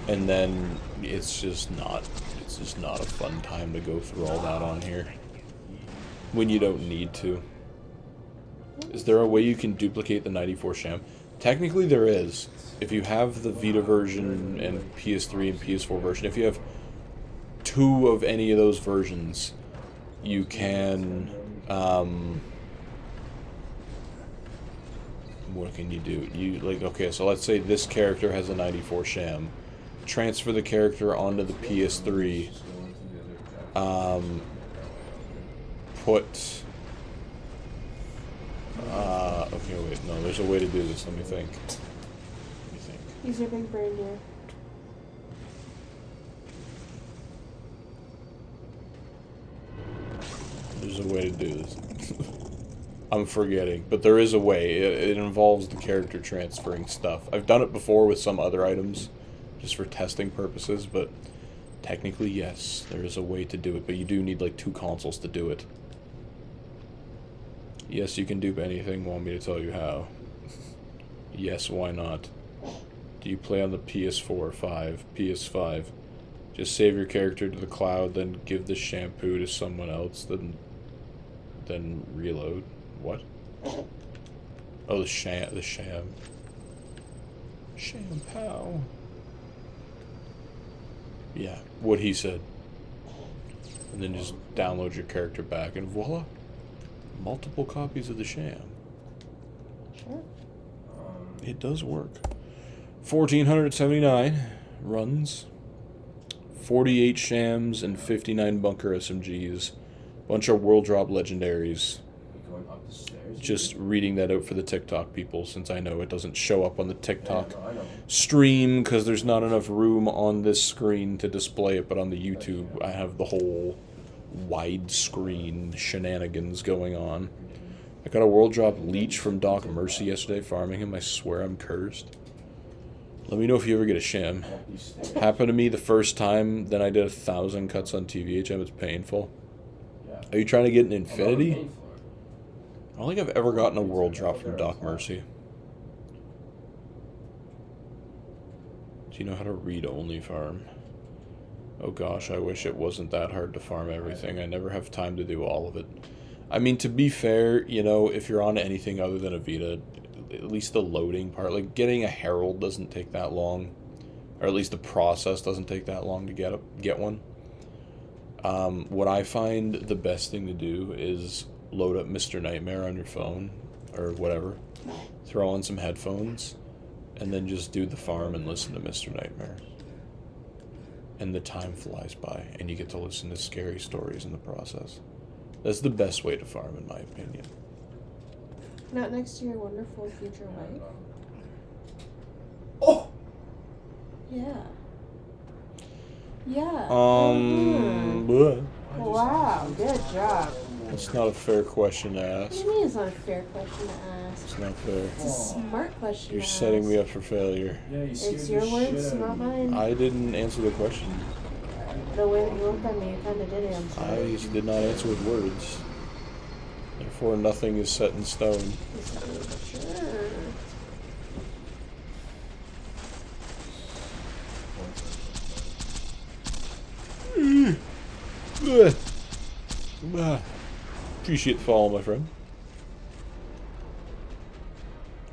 and then it's just not a fun time to go through all that on here when you don't need to. Is there a way you can duplicate the 94 Sham? Technically there is. If you have the Vita version and PS3 and PS4 version, if you have 2 of any of those versions, you can, what can you do? Okay, so let's say this character has a 94 Sham. Transfer the character onto the PS3. Okay, wait, no, there's a way to do this, let me think. Use your big brain here. There's a way to do this. I'm forgetting, but there is a way. It involves the character transferring stuff. I've done it before with some other items, just for testing purposes, but technically, yes, there is a way to do it, but you do need like 2 consoles to do it. Yes, you can dupe anything. Want me to tell you how? Yes, why not? Do you play on the PS4 or 5? PS5. Just save your character to the cloud, then give the shampoo to someone else, then reload. What? Oh, the sham. Shampoo. Yeah, what he said. And then just download your character back, and voila. Multiple copies of the Sham. Sure. It does work. 1,479 runs. 48 Shams and 59 Bunker SMGs. Bunch of World Drop legendaries. Going up the stairs. Just reading that out for the TikTok people, since I know it doesn't show up on the TikTok Yeah, no, I know. stream because there's not enough room on this screen to display it, but on the YouTube I have the whole widescreen shenanigans going on. I got a World Drop Leech from Doc Mercy yesterday, farming him. I swear I'm cursed. Let me know if you ever get a Sham. Up these stairs. Happened to me the first time, then I did 1,000 cuts on TVHM. It's painful. Yeah. Are you trying to get an I'm on the Infinity? main floor. I don't think I've ever gotten a World Drop from Doc Mercy. Do you know how to read-only farm? Oh gosh, I wish it wasn't that hard to farm everything. I never have time to do all of it. I mean, to be fair, you know, if you're on anything other than a Vita, at least the loading part, like getting a Herald doesn't take that long. Or at least the process doesn't take that long to get one. What I find the best thing to do is load up Mr. Nightmare on your phone, or whatever. Throw on some headphones, and then just do the farm and listen to Mr. Nightmare. And the time flies by, and you get to listen to scary stories in the process. That's the best way to farm, in my opinion. Not next to your wonderful future wife. Oh! Yeah. Yeah. Bleh. Wow, good job. That's not a fair question to What ask. do you mean it's not a fair question to ask? It's not fair. It's a smart question You're to ask. setting me up for failure. Yeah, you scared It's the your shit words, out of not me. mine. I didn't answer the question. The way that you looked at me, you kind of did answer. I did not answer with words. Therefore, nothing is set in stone. Sure. Appreciate the follow, my friend.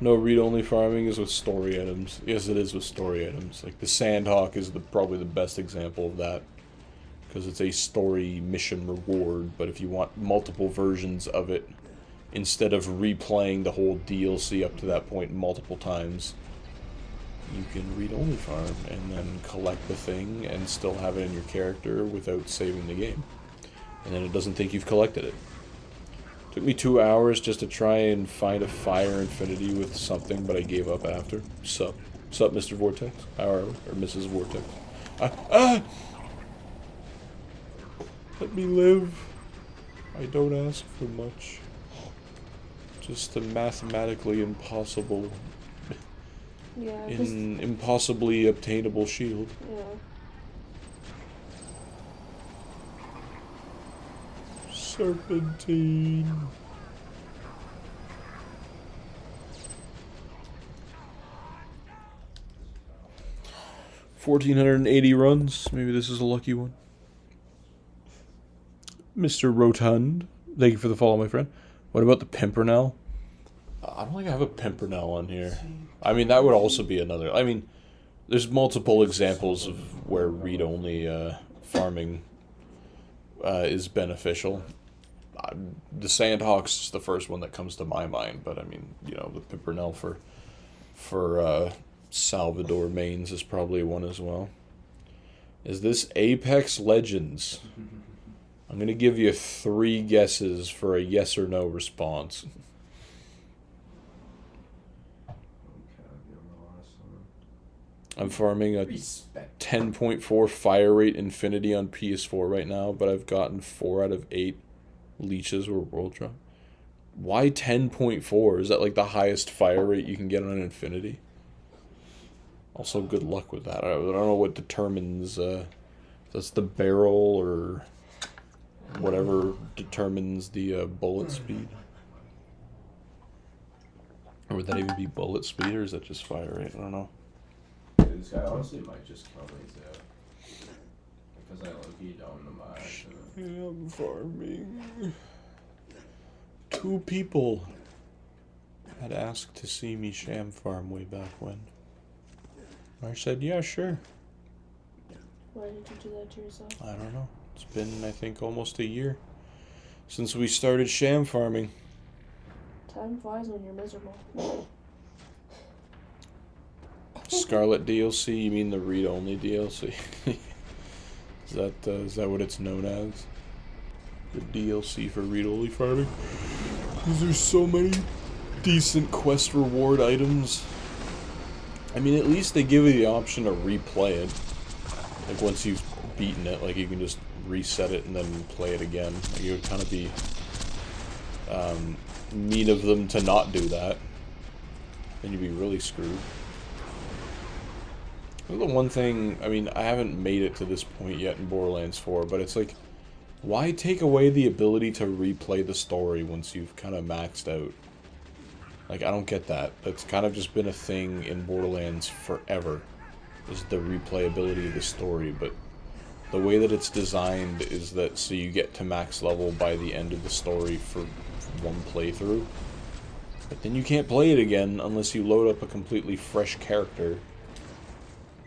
No read-only farming is with story items. Yes, it is with story items. Like the Sandhawk is probably the best example of that, because it's a story mission reward. But if you want multiple versions of it, instead of replaying the whole DLC up to that point multiple times, you can read-only farm and then collect the thing and still have it in your character without saving the game. And then it doesn't think you've collected it. Took me 2 hours just to try and find a fire infinity with something, but I gave up after. Sup, Mr. Vortex? Or Mrs. Vortex? Let me live. I don't ask for much. Just a mathematically impossible, Yeah. impossibly obtainable shield. Yeah. Serpentine. $1,480 runs. Maybe this is a lucky one. Mr. Rotund, thank you for the follow, my friend. What about the Pimpernel? I don't think I have a Pimpernel on here. I mean, that would also be another. I mean, there's multiple examples of where read-only farming is beneficial. The Sandhawk's the first one that comes to my mind, but I mean, you know, the Pimpernel for Salvador mains is probably one as well. Is this Apex Legends? I'm gonna give you 3 guesses for a yes or no response. I'm farming a 10.4 fire rate infinity on PS4 right now, but I've gotten 4 out of 8 leeches or world drop. Why 10.4? Is that like the highest fire rate you can get on an infinity? Also, good luck with that. I don't know what determines, that's the barrel or whatever determines the bullet speed. Or would that even be bullet speed, or is that just fire rate? I don't know. This guy honestly might just kill me too. Because I low-key don't know my action. I'm farming. 2 people had asked to see me sham farm way back when. I said, yeah, sure. Why did you do that to yourself? I don't know. It's been, I think, almost a year since we started sham farming. Time flies when you're miserable. Scarlet DLC? You mean the read-only DLC? Is that what it's known as? The DLC for read-only farming? Because there's so many decent quest reward items. I mean, at least they give you the option to replay it. Like, once you've beaten it, like, you can just reset it and then play it again. Like, it would kind of be mean of them to not do that. Then you'd be really screwed. The one thing, I mean, I haven't made it to this point yet in Borderlands 4, but it's like, why take away the ability to replay the story once you've kind of maxed out? Like, I don't get that. That's kind of just been a thing in Borderlands forever, is the replayability of the story, but the way that it's designed is that so you get to max level by the end of the story for one playthrough, but then you can't play it again unless you load up a completely fresh character.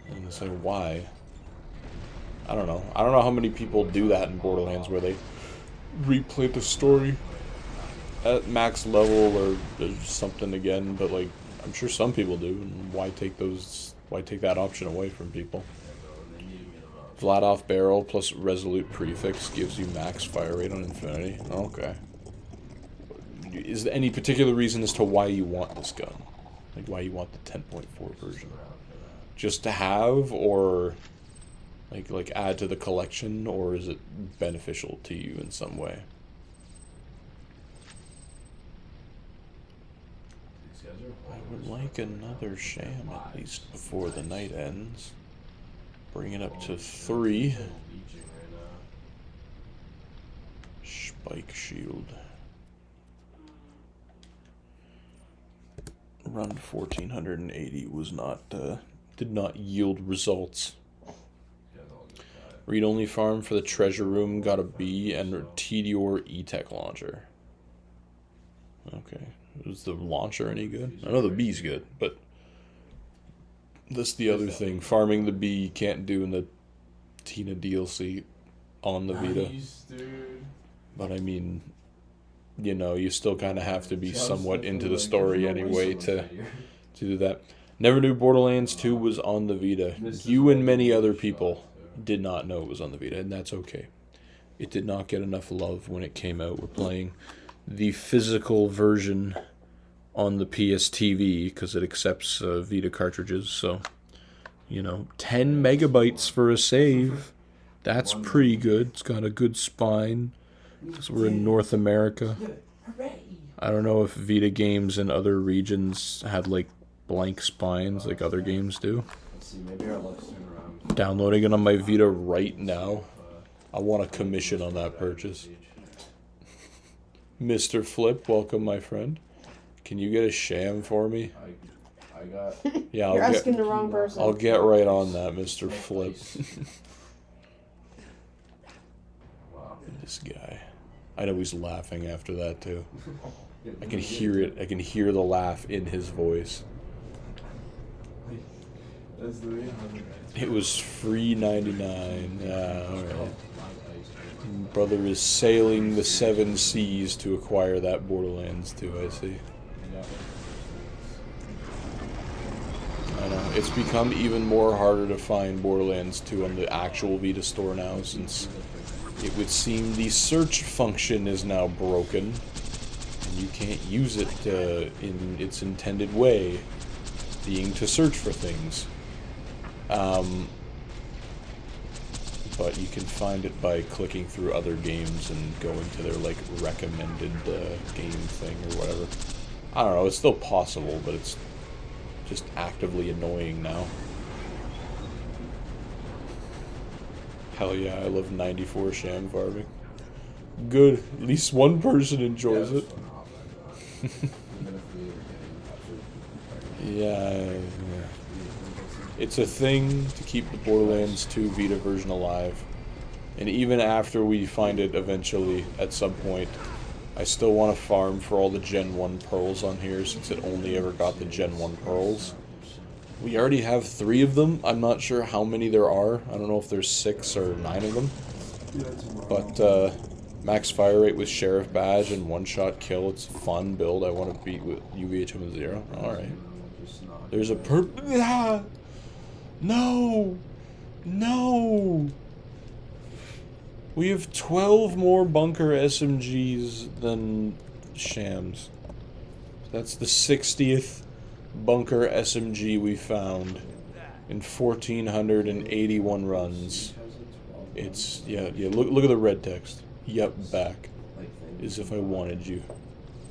And it's like, why? I don't know. I don't know how many people do that in Borderlands where they replay the story at max level or something again, but like, I'm sure some people do, and why take that option away from people? Vladoff barrel plus resolute prefix gives you max fire rate on infinity. Okay. Is there any particular reason as to why you want this gun? Like, why you want the 10.4 version? Just to have, or like add to the collection, or is it beneficial to you in some way? I would like another Sham at least before the night ends. Bring it up to 3. Spike shield. Run 1480 was not did not yield results. Read-only farm for the treasure room got a B, and Tedior E-Tech launcher. Okay. Was the launcher any good? I know the B's good, but that's the other thing. Farming the B you can't do in the Tina DLC on the Vita. But I mean, you know, you still kind of have to be somewhat into the story anyway to do that. Never knew Borderlands 2 was on the Vita. You and many other people did not know it was on the Vita, and that's okay. It did not get enough love when it came out. We're playing the physical version on the PS TV because it accepts Vita cartridges, so, you know, 10 megabytes for a save. That's pretty good. It's got a good spine because we're in North America. I don't know if Vita games in other regions had, like, blank spines like other games do. Downloading it on my Vita right now. I want a commission on that purchase. Mr. Flip, welcome, my friend. Can you get a Sham for me? Yeah, You're asking the wrong person. I'll get right on that, Mr. Flip. This guy. I know he's laughing after that too. I can hear it. I can hear the laugh in his voice. It was free 99. Alright. Brother is sailing the 7 seas to acquire that Borderlands 2, I see. I know. It's become even more harder to find Borderlands 2 on the actual Vita store now, since it would seem the search function is now broken, and you can't use it in its intended way, being to search for things. But you can find it by clicking through other games and going to their, like, recommended game thing or whatever. I don't know, it's still possible, but it's just actively annoying now. Hell yeah, I love 94 Sham farming. Good, at least one person enjoys it. Yeah. It's a thing to keep the Borderlands 2 Vita version alive. And even after we find it eventually, at some point, I still want to farm for all the Gen 1 pearls on here, since it only ever got the Gen 1 pearls. We already have 3 of them. I'm not sure how many there are. I don't know if there's 6 or 9 of them. But, max fire rate with Sheriff Badge and one-shot kill. It's a fun build. I want to beat with UVH-0. Alright. There's a No! No! We have 12 more bunker SMGs than Shams. That's the 60th bunker SMG we found in 1,481 runs. It's, yeah, look at the red text. Yep, back. As if I wanted you.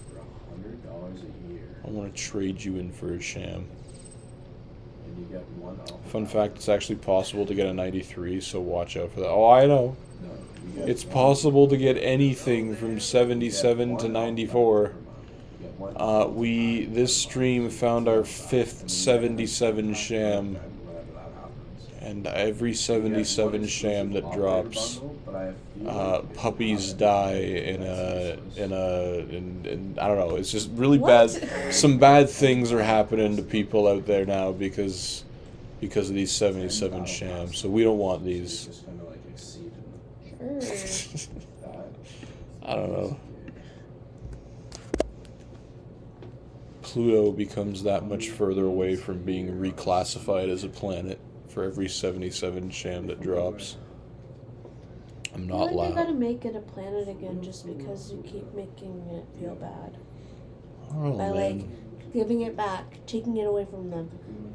For $100 a year. I want to trade you in for a Sham. And you get one alpha. Fun fact, it's actually possible to get a 93, so watch out for that. Oh, I know. No, you get It's one possible to get anything from 77 to 94. This stream found our 5th 77 Sham, and every 77 Sham that drops, puppies die in I don't know, it's just really What? bad. Some bad things are happening to people out there now because of these 77 Shams, so we don't want these. just kind of like exceeded Sure. that. I don't know. Pluto becomes that much further away from being reclassified as a planet for every 77 Sham that drops. I'm I not feel like you gotta loud. make it a planet again just because you keep making it feel bad. I don't know, By man. like giving it back, taking it away from them,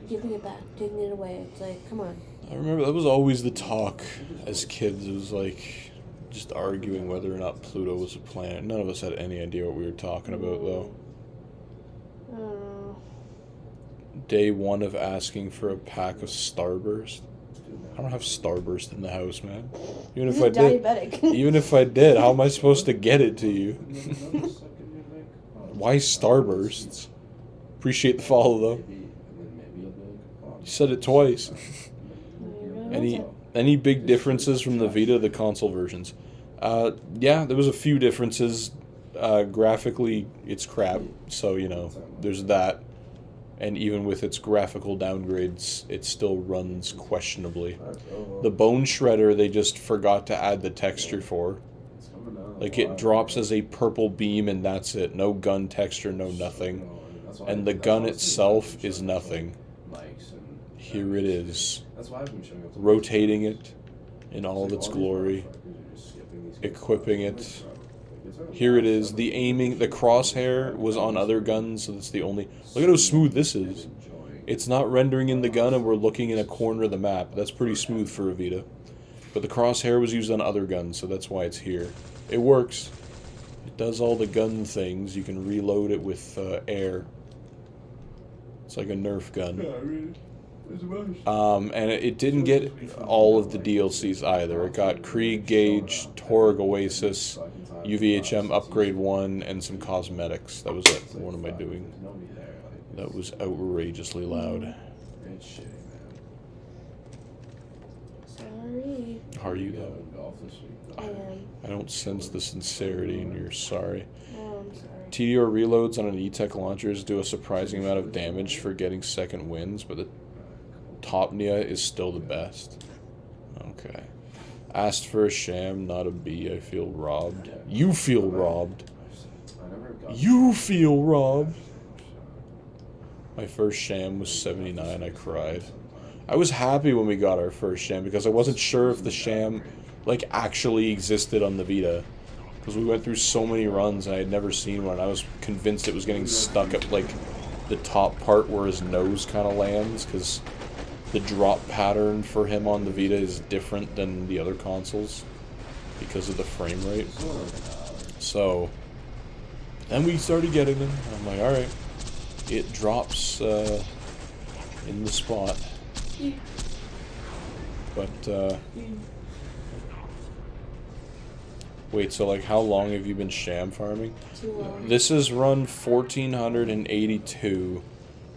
giving it back, taking it away. It's like, come on. I remember that was always the talk as kids. It was like just arguing whether or not Pluto was a planet. None of us had any idea what we were talking about, though. I don't know. Day one of asking for a pack of Starburst. I don't have Starburst in the house, man. Even if You're I did, diabetic. even if I did, how am I supposed to get it to you? Why Starbursts? Appreciate the follow, though. You said it twice. Any big differences from the Vita to the console versions? Yeah, there was a few differences. Graphically, it's crap, so, you know, there's that. And even with its graphical downgrades, it still runs questionably. The Bone Shredder, they just forgot to add the texture for. Like, it drops as a purple beam and that's it. No gun texture, no nothing. And the gun itself is nothing. Here it is. Rotating it in all of its glory. Equipping it. Here it is. The aiming, the crosshair was on other guns, so that's the only... Look at how smooth this is. It's not rendering in the gun and we're looking in a corner of the map. That's pretty smooth for a Vita. But the crosshair was used on other guns, so that's why it's here. It works. It does all the gun things. You can reload it with air. It's like a Nerf gun. And it didn't get all of the DLCs either. It got Krieg, Gauge, Torg, Oasis, UVHM Upgrade 1, and some cosmetics. That was it. What am I doing? That was outrageously loud. Sorry. Are you, though? I am. I don't sense the sincerity in your sorry. Oh, I'm sorry. TDR reloads on an E-Tech launchers do a surprising amount of damage for getting second wins, but the Topnia is still the best. Okay. Asked for a Sham, not a B. I feel robbed. You feel robbed. You feel robbed. My first Sham was 79. I cried. I was happy when we got our first Sham because I wasn't sure if the Sham like actually existed on the Vita. Because we went through so many runs and I had never seen one. I was convinced it was getting stuck at like the top part where his nose kind of lands because the drop pattern for him on the Vita is different than the other consoles because of the frame rate. So, then we started getting them. And I'm like, alright, it drops in the spot. But, wait, so like how long have you been Sham farming? Too long. This is run 1482.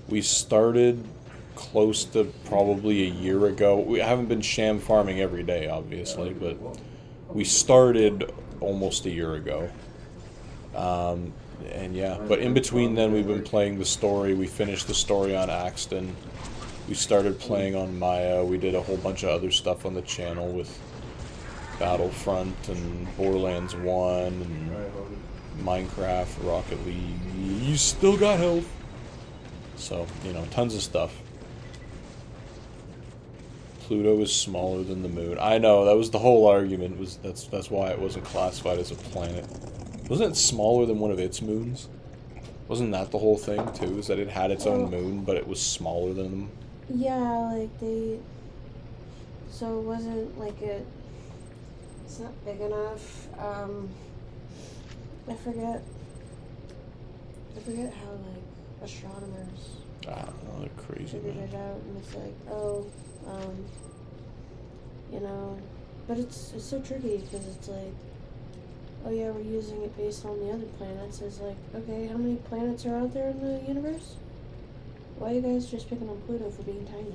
We started close to probably a year ago. We haven't been Sham farming every day, obviously, but we started almost a year ago. And yeah, but in between then we've been playing the story. We finished the story on Axton. We started playing on Maya. We did a whole bunch of other stuff on the channel with Battlefront and Borderlands 1 and Minecraft, Rocket League. You still got health. So, you know, tons of stuff. Pluto is smaller than the moon. I know, that was the whole argument, was that's why it wasn't classified as a planet. Wasn't it smaller than one of its moons? Wasn't that the whole thing, too? Is that it had its own moon, but it was smaller than them? Yeah, like they... So it wasn't like it's not big enough. I forget how, like, astronomers... I don't know, they're crazy, figured man. it out, and it's like, oh, you know... But it's so tricky, because it's like... Oh yeah, we're using it based on the other planets. It's like, okay, how many planets are out there in the universe? Why are you guys just picking on Pluto for being tiny?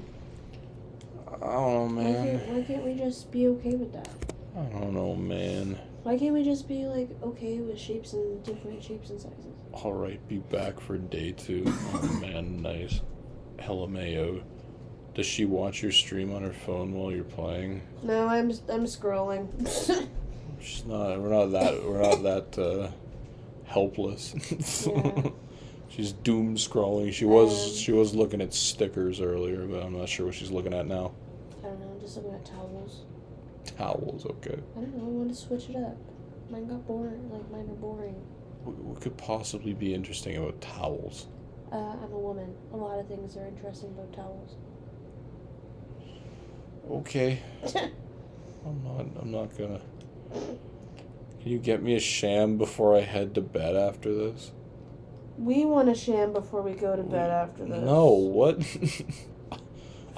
I don't know, man. Why can't we just be okay with that? I don't know, man. Why can't we just be like okay with shapes and different shapes and sizes? Alright, be back for day 2. Oh man, nice. LMAO. Does she watch your stream on her phone while you're playing? No, I'm scrolling. She's not. We're not that helpless. Yeah. She's doom scrolling. She was looking at stickers earlier, but I'm not sure what she's looking at now. I don't know, just looking at towels. Towels, okay. I don't know, I want to switch it up. Mine got boring, like mine are boring. What could possibly be interesting about towels? I'm a woman. A lot of things are interesting about towels. Okay. I'm not gonna. Can you get me a sham before I head to bed after this? We want a sham before we go to bed after this. No, what?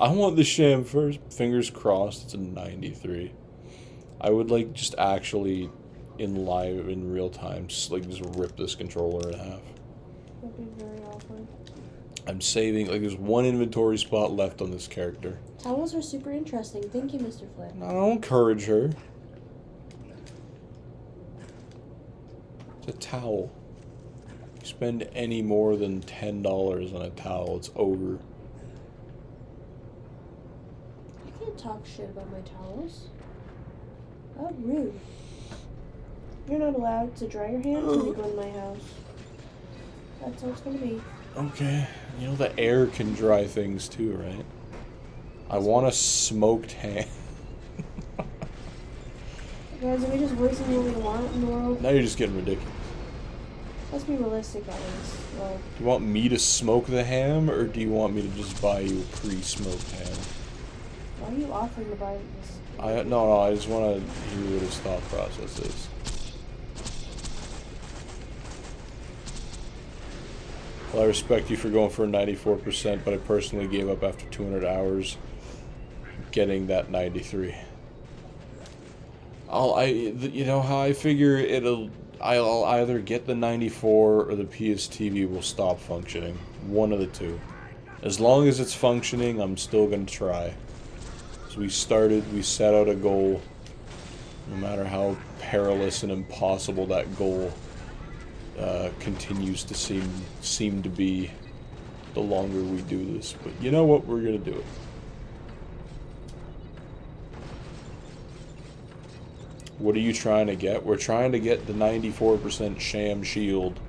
I want the sham first. Fingers crossed it's a 93. I would like just actually in real time just rip this controller in half. That'd be very awkward. I'm saving, there's one inventory spot left on this character. Towels are super interesting. Thank you, Mr. Flip. I don't encourage her. It's a towel. You spend any more than $10 on a towel, it's over. I can't talk shit about my towels. How rude. You're not allowed to dry your hands when you go in my house. That's how it's gonna be. Okay. You know, the air can dry things too, right? I want a smoked ham. Guys, are we just voicing what we want in the world? Now you're just getting ridiculous. Let's be realistic at least. Well, Do you want me to smoke the ham, or do you want me to just buy you a pre-smoked ham? why are you offering to buy this? No, I just want to hear what his thought process is. Well, I respect you for going for a 94%, but I personally gave up after 200 hours getting that 93. You know how I figure I'll either get the 94 or the PS TV will stop functioning. One of the two. As long as it's functioning, I'm still gonna try. So we set out a goal. No matter how perilous and impossible that goal continues to seem to be the longer we do this. But you know what? We're gonna do it. What are you trying to get? We're trying to get the 94% Sham Shield.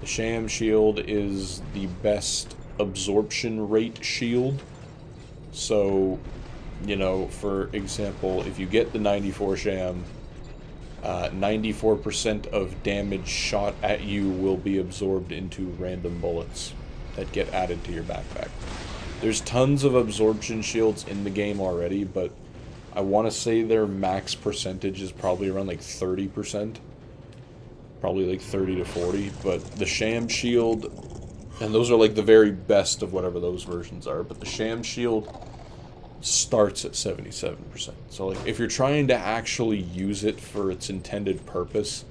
The Sham Shield is the best absorption rate shield. So, you know, for example, if you get the 94 Sham, 94% of damage shot at you will be absorbed into random bullets that get added to your backpack. There's tons of absorption shields in the game already, but I want to say their max percentage is probably around 30%. Probably 30 to 40, but the Sham Shield, and those are the very best of whatever those versions are, but the Sham Shield starts at 77%. So if you're trying to actually use it for its intended purpose,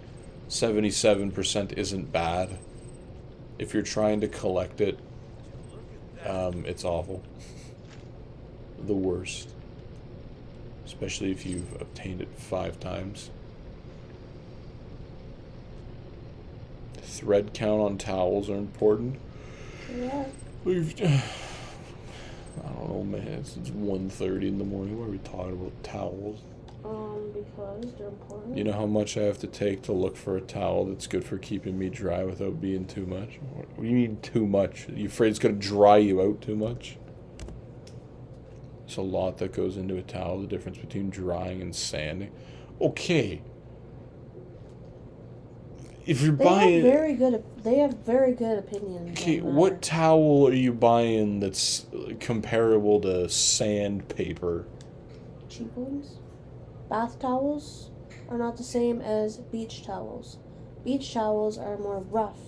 77% isn't bad. If you're trying to collect it, it's awful. The worst. Especially if you've obtained it 5 times. Thread count on towels are important. Yeah. I don't know, man. It's 1:30 in the morning. Why are we talking about towels? Because they're important. You know how much I have to take to look for a towel that's good for keeping me dry without being too much? What do you mean too much? Are you afraid it's going to dry you out too much? It's a lot that goes into a towel. The difference between drying and sanding. Okay. If you're buying, They have very good opinions. okay, on that. what towel are you buying that's comparable to sandpaper? Cheap ones? Bath towels are not the same as beach towels. Beach towels are more rough,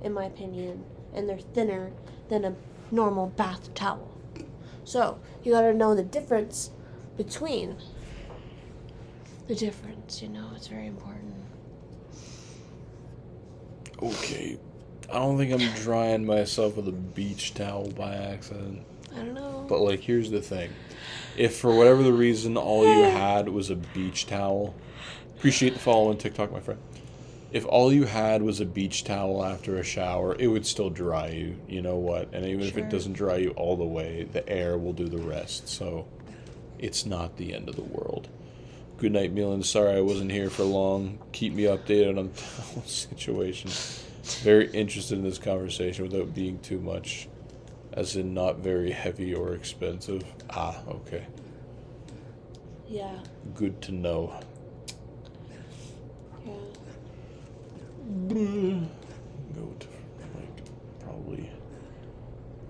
in my opinion, and they're thinner than a normal bath towel. So, you gotta know the difference between the difference, it's very important. Okay. I don't think I'm drying myself with a beach towel by accident. I don't know. But, like, here's the thing. If for whatever the reason all you had was a beach towel, appreciate the follow on TikTok, my friend. If all you had was a beach towel after a shower, it would still dry you. You know what? And even if it doesn't dry you all the way, the air will do the rest. So, it's not the end of the world. Good night, Milan. Sorry I wasn't here for long. Keep me updated on the towel situation. Very interested in this conversation without being too much. As in not very heavy or expensive. Ah, okay. Yeah. Good to know. Yeah. Go to, like, probably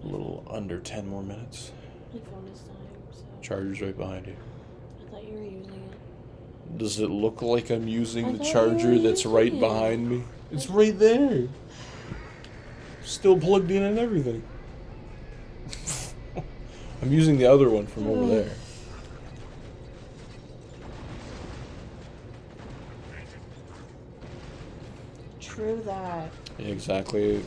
a little under 10 more minutes. My phone is dying, so. Charger's right behind you. I thought you were using it. Does it look like I'm using I the thought you charger were that's using right it. behind me? It's right there. Still plugged in and everything. I'm using the other one from over there. True that. Yeah, exactly.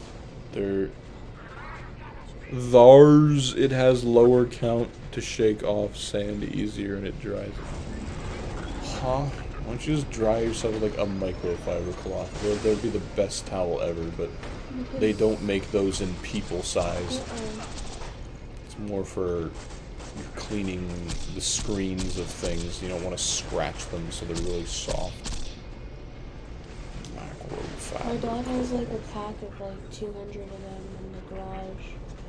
Thars, it has lower count to shake off sand easier and it dries it. Huh? Why don't you just dry yourself with like a microfiber cloth? That'd be the best towel ever, but they don't make those in people size. It's more for you're cleaning the screens of things. You don't want to scratch them, so they're really soft. My dad has like a pack of like 200 of them in the garage.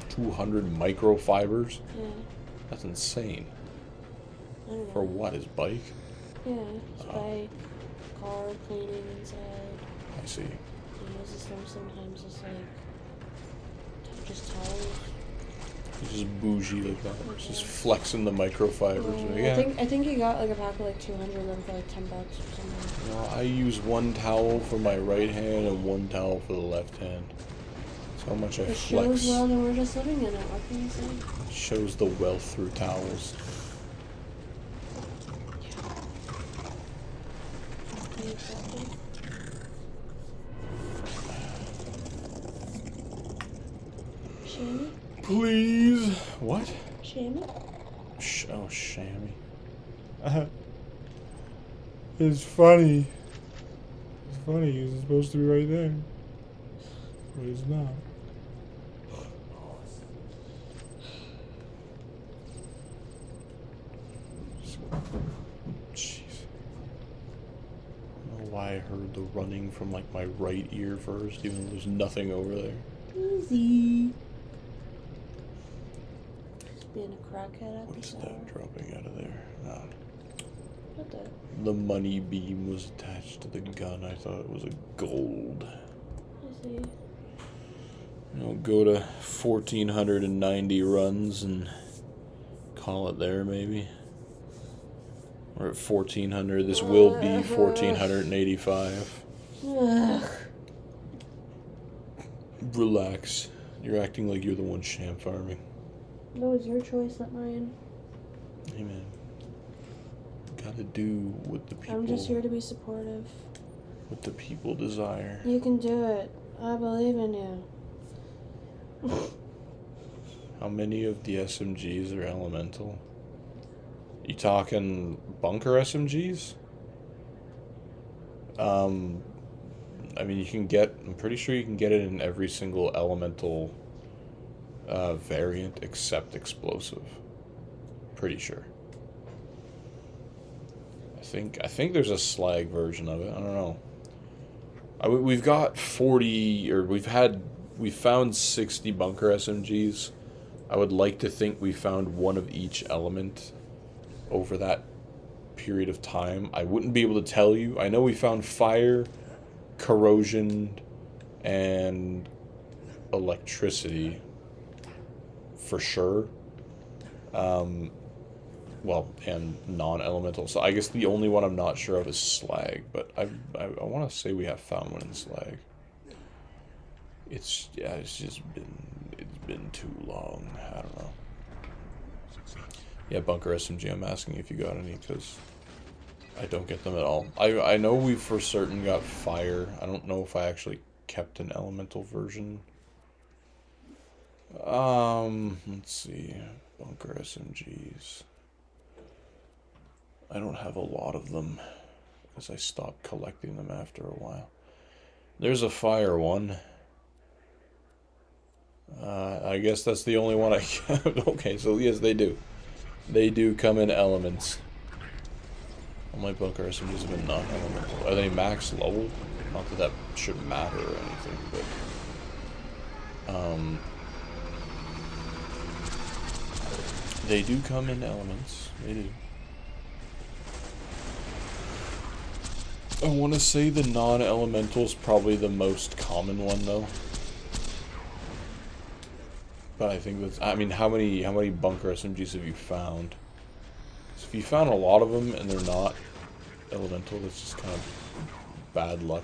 200 microfibers? Yeah. That's insane. I don't know. For what, his bike? Yeah, his bike, car cleaning inside. I see. He uses them sometimes as like just towels. He's just bougie like that. He's just flexing the microfibers. Yeah. I think he got like a pack of like 200 of them for like $10 or something. You know, I use one towel for my right hand and one towel for the left hand. That's how much I It flex. shows well that we're just living in it. What can you say? It shows the wealth through towels. Shammy? Please. What? Shammy? Oh, Shammy. It's funny. It's funny. He's supposed to be right there. But he's not. Jeez. I don't know why I heard the running from like my right ear first, even though there's nothing over there. Easy. Just being a crackhead at What is the that dropping out of there? No. What the? The money beam was attached to the gun. I thought it was a gold. I see. I'll go to 1,490 runs and call it there, maybe. We're at 1,400. This will be 1,485. Ugh. Relax. You're acting like you're the one sham farming. No, it's your choice, not mine. Hey, man. Gotta do what the people... I'm just here to be supportive. What the people desire. You can do it. I believe in you. How many of the SMGs are elemental? You talking bunker SMGs? I mean, you can get... I'm pretty sure you can get it in every single elemental variant except explosive. Pretty sure. I think there's a slag version of it. I don't know. We've got 40, or we found 60 bunker SMGs, I would like to think we found one of each element over that period of time. I wouldn't be able to tell you. I know we found fire, corrosion, and electricity for sure. Well, and non-elemental. So I guess the only one I'm not sure of is slag, but I want to say we have found one in slag. It's been too long. I don't know. Yeah, Bunker SMG, I'm asking if you got any, because I don't get them at all. I know we for certain got fire. I don't know if I actually kept an elemental version. Let's see. Bunker SMGs. I don't have a lot of them, because I stopped collecting them after a while. There's a fire one. I guess that's the only one I kept. Okay, so yes, they do. They do come in elements. All my bunker SMGs have been non-elemental. Are they max level? Not that that should matter or anything, but... they do come in elements. They do. I want to say the non-elemental is probably the most common one, though. But I think that's... I mean, how many bunker SMGs have you found? So if you found a lot of them and they're not elemental, that's just kind of bad luck.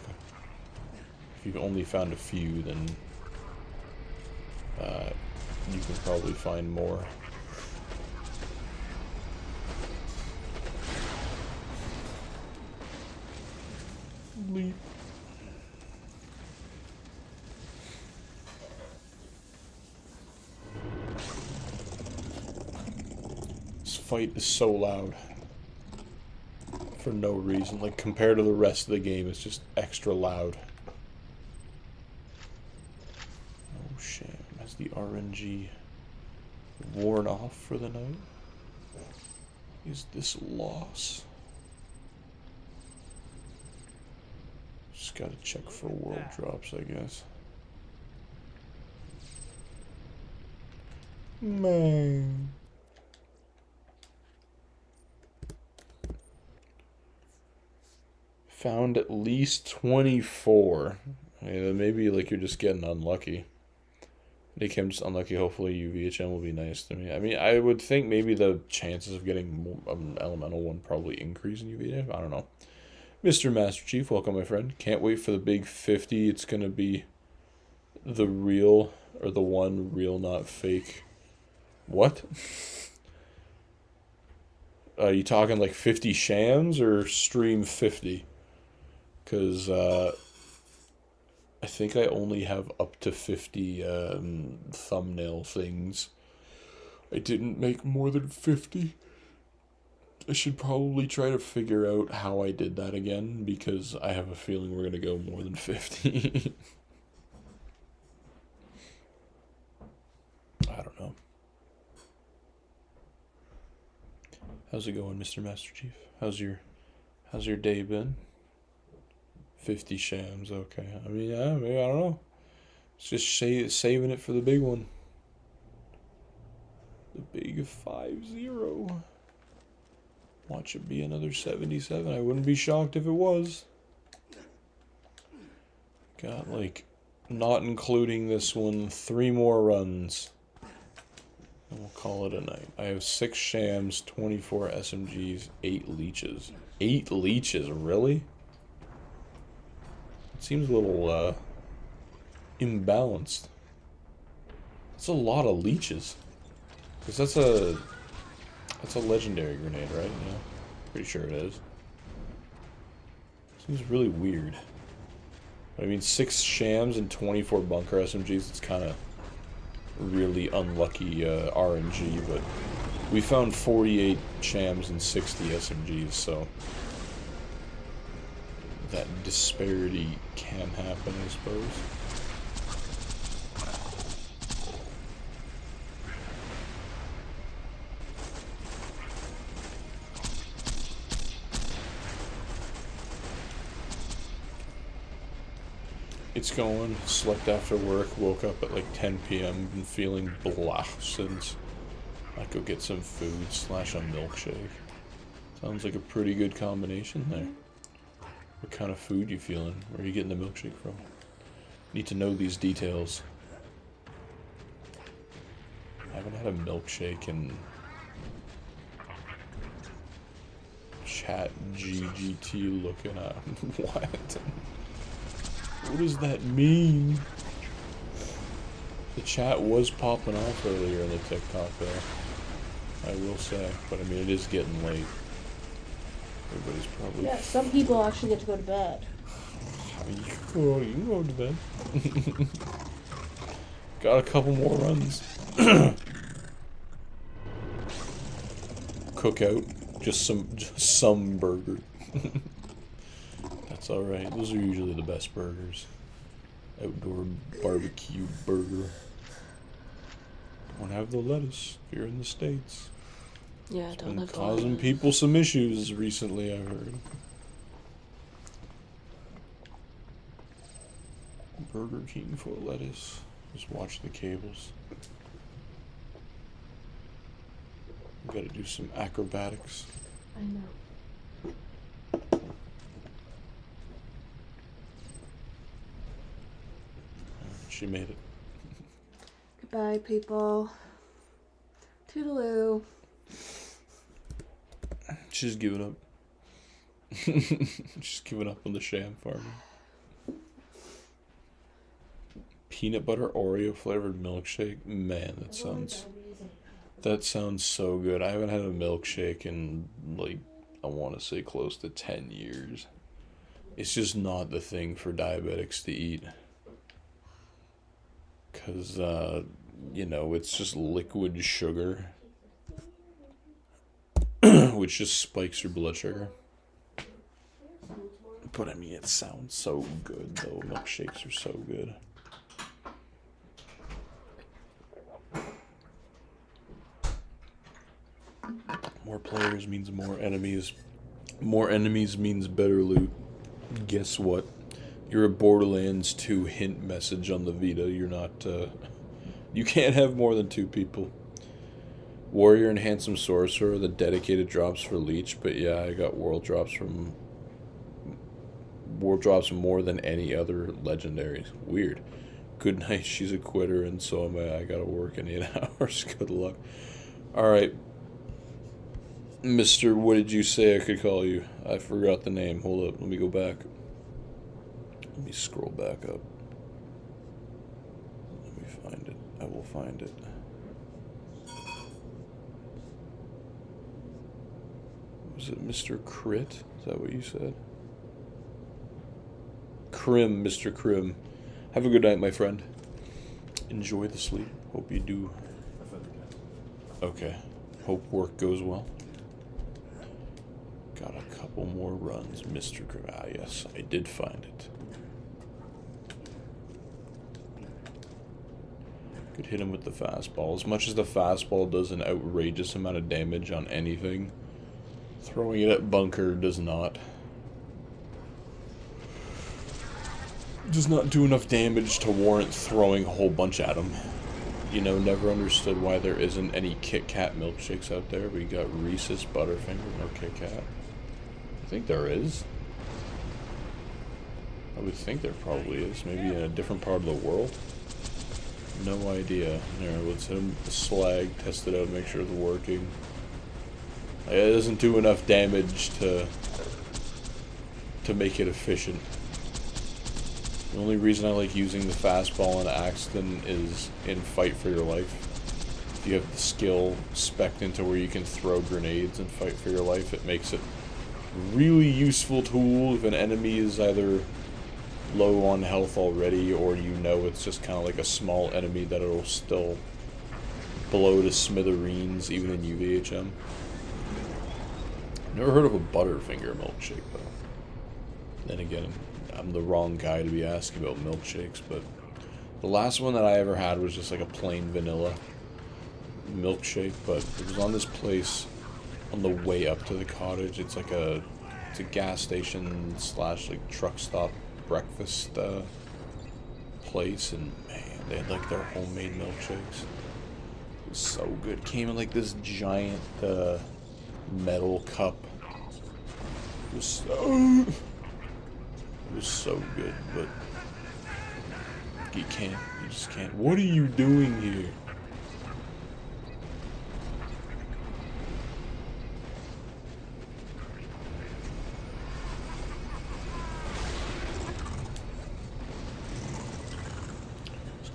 If you've only found a few, then you can probably find more. Leap. This fight is so loud for no reason. Like, compared to the rest of the game, it's just extra loud. Oh, Sham. Has the RNG worn off for the night? Is this loss? Just gotta check for world drops, I guess. Man. Found at least 24. Yeah, maybe like you're just getting unlucky. Nick, I'm just unlucky. Hopefully UVHM will be nice to me. I mean, I would think maybe the chances of getting an elemental one probably increase in UVHM. I don't know. Mr. Master Chief, welcome, my friend. Can't wait for the big 50. It's gonna be the real, or the one real, not fake. What? Are you talking like 50 shams or stream 50? Because I think I only have up to 50 thumbnail things. I didn't make more than 50. I should probably try to figure out how I did that again, because I have a feeling we're going to go more than 50. I don't know. How's it going, Mr. Master Chief? How's your day been? 50 shams, okay. I mean, yeah, maybe, I don't know. It's just saving it for the big one. The big 5-0. Watch it be another 77. I wouldn't be shocked if it was. Got, like, not including this one, 3 more runs. And we'll call it a night. I have 6 shams, 24 SMGs, 8 leeches. 8 leeches, really? It seems a little, imbalanced. That's a lot of leeches. Because that's a legendary grenade, right? Yeah, pretty sure it is. Seems really weird. I mean, 6 shams and 24 bunker SMGs, it's kind of really unlucky RNG, but we found 48 shams and 60 SMGs, so that disparity can happen, I suppose. It's going. Slept after work. Woke up at like 10 p.m. and feeling blah since. Might go get some food / a milkshake. Sounds like a pretty good combination there. What kind of food you feeling? Where are you getting the milkshake from? Need to know these details. I haven't had a milkshake in Chat GGT looking at. What? What does that mean? The chat was popping off earlier in the TikTok there. I will say. But I mean, it is getting late. Everybody's probably... Yeah, some people actually get to go to bed. You can go to bed. Got a couple more runs. Cookout. Just some burger. That's alright. Those are usually the best burgers. Outdoor barbecue burger. Don't have the lettuce if you're in the States. Yeah, It's don't been have causing to. people some issues recently, I've heard. Burger King for lettuce. Just watch the cables. We gotta do some acrobatics. I know. She made it. Goodbye, people. Toodaloo. She's giving up. She's giving up on the sham farming. Peanut butter Oreo flavored milkshake. Man, that sounds so good. I haven't had a milkshake in like I want to say close to 10 years. It's just not the thing for diabetics to eat. Cause you know, it's just liquid sugar. Which just spikes your blood sugar. But I mean, it sounds so good though. Milkshakes are so good. More players means more enemies. More enemies means better loot. Guess what? You're a Borderlands 2 hint message on the Vita. You're not, you can't have more than 2 people. Warrior and Handsome Sorcerer, the dedicated drops for Leech, but yeah, I got world drops more than any other legendaries. Weird. Good night, she's a quitter, and so am I. I gotta work in 8 hours. Good luck. Alright. Mr. What did you say I could call you? I forgot the name. Hold up, let me go back. Let me scroll back up. Let me find it. I will find it. Was it Mr. Crit? Is that what you said? Crim, Mr. Crim. Have a good night, my friend. Enjoy the sleep. Hope you do. Okay. Hope work goes well. Got a couple more runs, Mr. Crim. Ah, yes, I did find it. Could hit him with the fastball. As much as the fastball does an outrageous amount of damage on anything, throwing it at bunker does not. Does not do enough damage to warrant throwing a whole bunch at him. You know, never understood why there isn't any Kit Kat milkshakes out there. We got Reese's Butterfinger, no Kit Kat. I think there is. I would think there probably is. Maybe in a different part of the world. No idea. There, let's hit him with the slag, test it out, make sure it's working. It doesn't do enough damage to make it efficient. The only reason I like using the fastball in Axton is in Fight for Your Life. If you have the skill spec'd into where you can throw grenades and Fight for Your Life, it makes it a really useful tool if an enemy is either low on health already, or you know it's just kind of like a small enemy that it'll still blow to smithereens even in UVHM. Never heard of a Butterfinger milkshake though. Then again, I'm the wrong guy to be asking about milkshakes, but the last one that I ever had was just like a plain vanilla milkshake, but it was on this place on the way up to the cottage. It's like it's a gas station / like truck stop breakfast place, and man, they had like their homemade milkshakes. It was so good. Came in like this giant metal cup. It was so good, but you just can't. What are you doing here?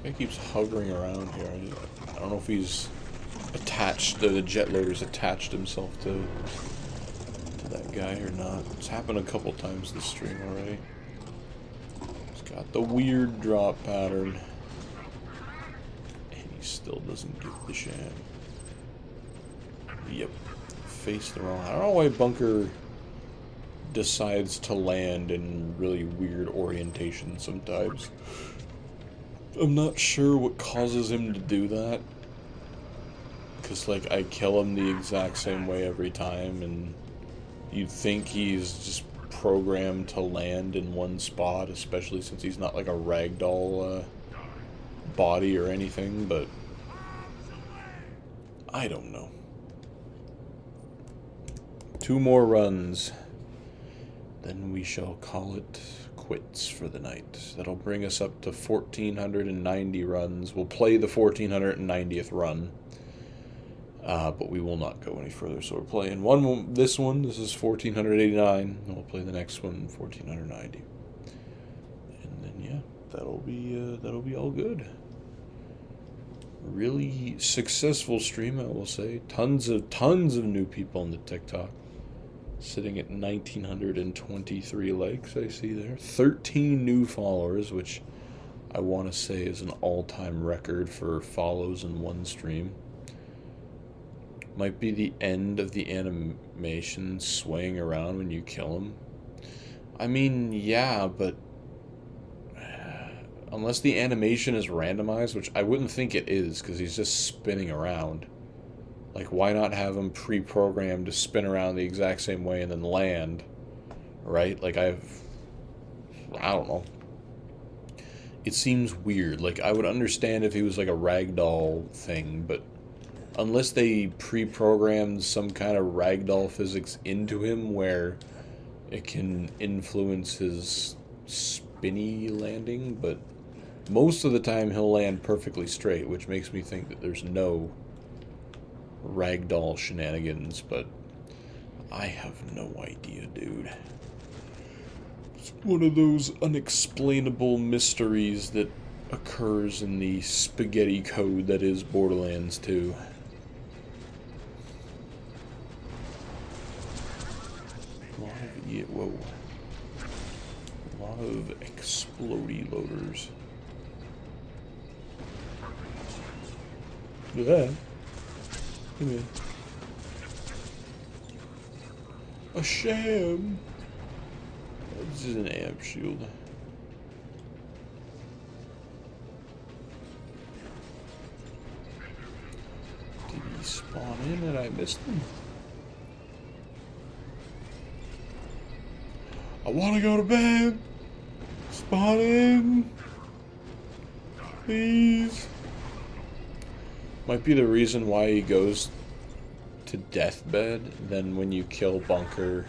He keeps hovering around here. I don't know if he's attached, the jet loader's attached himself to that guy or not. It's happened a couple times this stream already. He's got the weird drop pattern. And he still doesn't get the sham. Yep. Faced the wrong. I don't know why Bunker decides to land in really weird orientation sometimes. I'm not sure what causes him to do that. Because, like, I kill him the exact same way every time, and you'd think he's just programmed to land in one spot, especially since he's not like a ragdoll body or anything, but I don't know. 2 more runs, then we shall call it quits for the night. That'll bring us up to 1,490 runs. We'll play the 1,490th run, but we will not go any further. So we're playing this is 1,489, and we'll play the next one 1,490, and then yeah, that'll be all good. Really successful stream, I will say. Tons of new people on the TikTok. Sitting at 1,923 likes, I see there. 13 new followers, which I want to say is an all-time record for follows in one stream. Might be the end of the animation swaying around when you kill him. I mean, yeah, but unless the animation is randomized, which I wouldn't think it is, because he's just spinning around. Like, why not have him pre-programmed to spin around the exact same way and then land, right? Like, I don't know. It seems weird. Like, I would understand if he was like a ragdoll thing, but unless they pre-programmed some kind of ragdoll physics into him where it can influence his spinny landing, but most of the time he'll land perfectly straight, which makes me think that there's no ragdoll shenanigans, but I have no idea, dude. It's one of those unexplainable mysteries that occurs in the spaghetti code that is Borderlands 2. A lot of explodey loaders. Look at that. Come here. A sham. This is an amp shield. Did he spawn in and I missed him? I want to go to bed. Spawn in. Please. Might be the reason why he goes to deathbed. Then when you kill Bunker,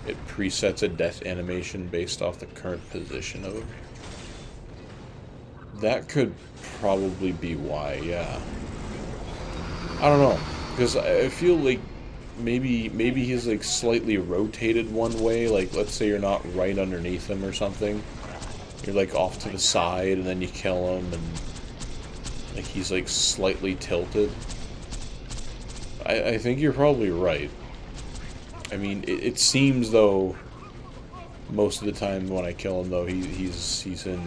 it presets a death animation based off the current position of him. That could probably be why, yeah. I don't know, because I feel like maybe he's like slightly rotated one way. Like, let's say you're not right underneath him or something. You're like off to the side, and then you kill him, and like he's like slightly tilted. I think you're probably right. I mean, it seems though most of the time when I kill him though he's in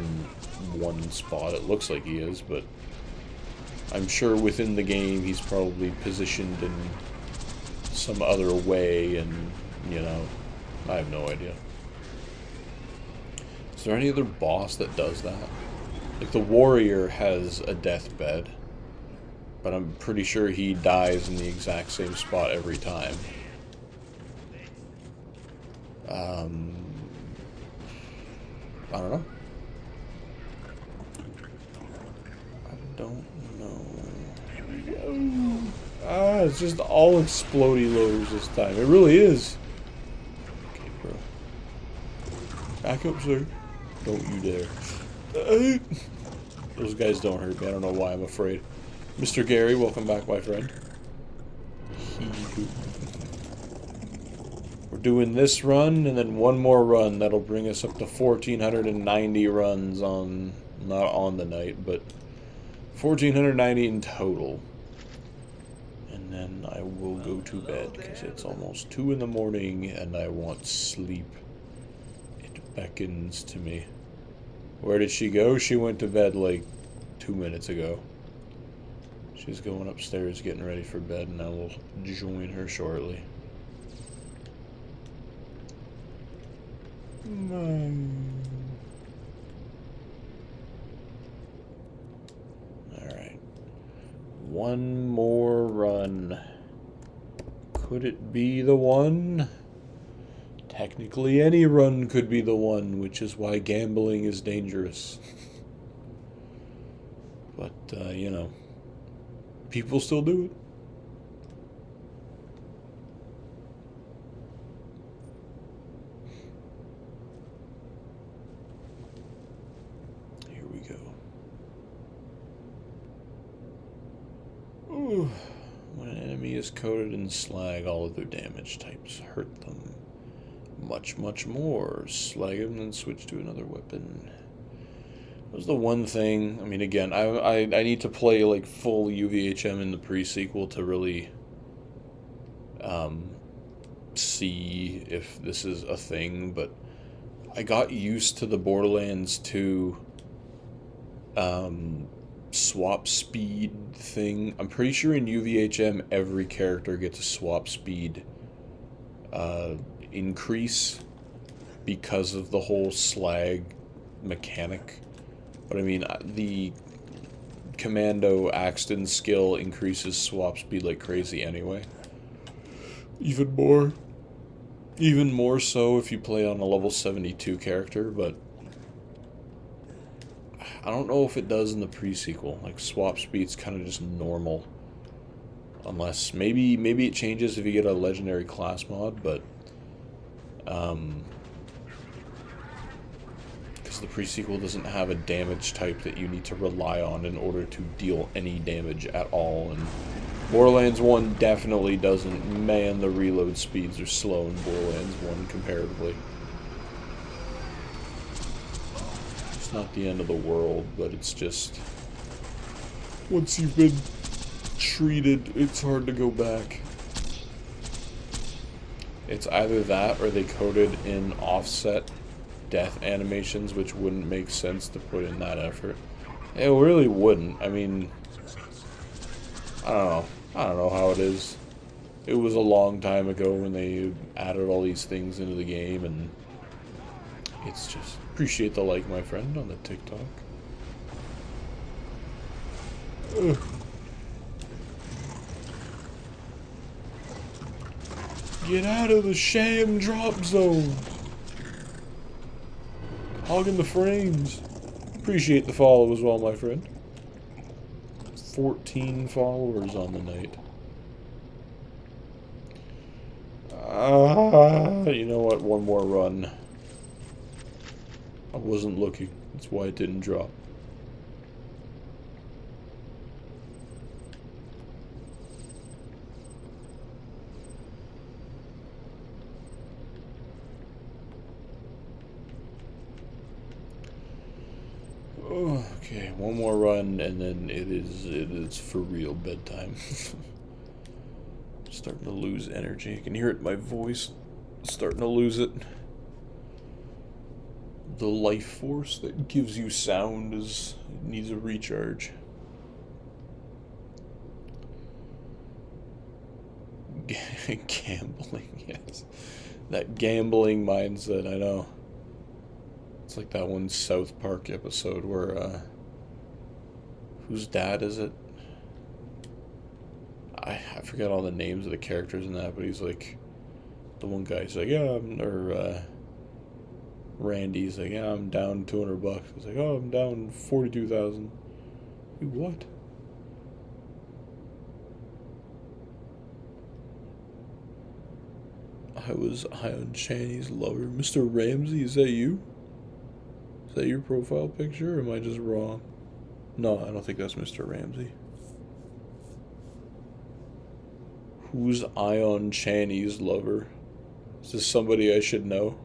one spot. It looks like he is, but I'm sure within the game he's probably positioned in some other way, and you know, I have no idea. Is there any other boss that does that? Like, the warrior has a deathbed, but I'm pretty sure he dies in the exact same spot every time. I don't know. don't know. Ah, it's just all explodey lows this time. It really is. Okay, bro. Back up, sir. Don't you dare. Those guys don't hurt me. I don't know why I'm afraid. Mr. Gary, welcome back, my friend. We're doing this run, and then one more run. That'll bring us up to 1,490 runs on... Not on the night, but 1,490 in total. And then I will go to bed, because it's almost 2 in the morning, and I want sleep. It beckons to me. Where did she go? She went to bed like 2 minutes ago. She's going upstairs getting ready for bed, and I will join her shortly. Alright. One more run. Could it be the one? Technically, any run could be the one, which is why gambling is dangerous. But, you know, people still do it. Here we go. Ooh. When an enemy is coated in slag, all of their damage types hurt them much, much more. Slag them, then switch to another weapon. That was the one thing. I mean, again, I need to play like full UVHM in the pre-sequel to really see if this is a thing, but I got used to the Borderlands 2 swap speed thing. I'm pretty sure in UVHM every character gets a swap speed increase because of the whole slag mechanic. But I mean, the Commando Axton skill increases swap speed like crazy anyway. Even more so if you play on a level 72 character, but I don't know if it does in the pre-sequel. Like, swap speed's kind of just normal. Unless, maybe it changes if you get a legendary class mod, but because the pre-sequel doesn't have a damage type that you need to rely on in order to deal any damage at all, and Borderlands 1 definitely doesn't. Man, the reload speeds are slow in Borderlands 1 comparatively. It's not the end of the world, but it's just, once you've been treated, it's hard to go back. It's either that or they coded in offset death animations, which wouldn't make sense to put in that effort. It really wouldn't. I mean, I don't know. I don't know how it is. It was a long time ago when they added all these things into the game, and it's just... Appreciate the like, my friend, on the TikTok. Ugh. Get out of the Sham drop zone. Hogging the frames. Appreciate the follow as well, my friend. 14 followers on the night. You know what? One more run. I wasn't looking. That's why it didn't drop. Okay, one more run, and then it is for real bedtime. Starting to lose energy. I can hear it in my voice. Starting to lose it. The life force that gives you sound needs a recharge. Gambling, yes. That gambling mindset, I know. It's like that one South Park episode where, whose dad is it? I forget all the names of the characters in that, but he's like, the one guy's like, yeah, Randy's like, yeah, I'm down $200. He's like, oh, I'm down 42,000. Wait, what? I was high on Channy's lover. Mr. Ramsey, is that you? Is that your profile picture, or am I just wrong? No, I don't think that's Mr. Ramsey. Who's Ion Channy's lover? Is this somebody I should know?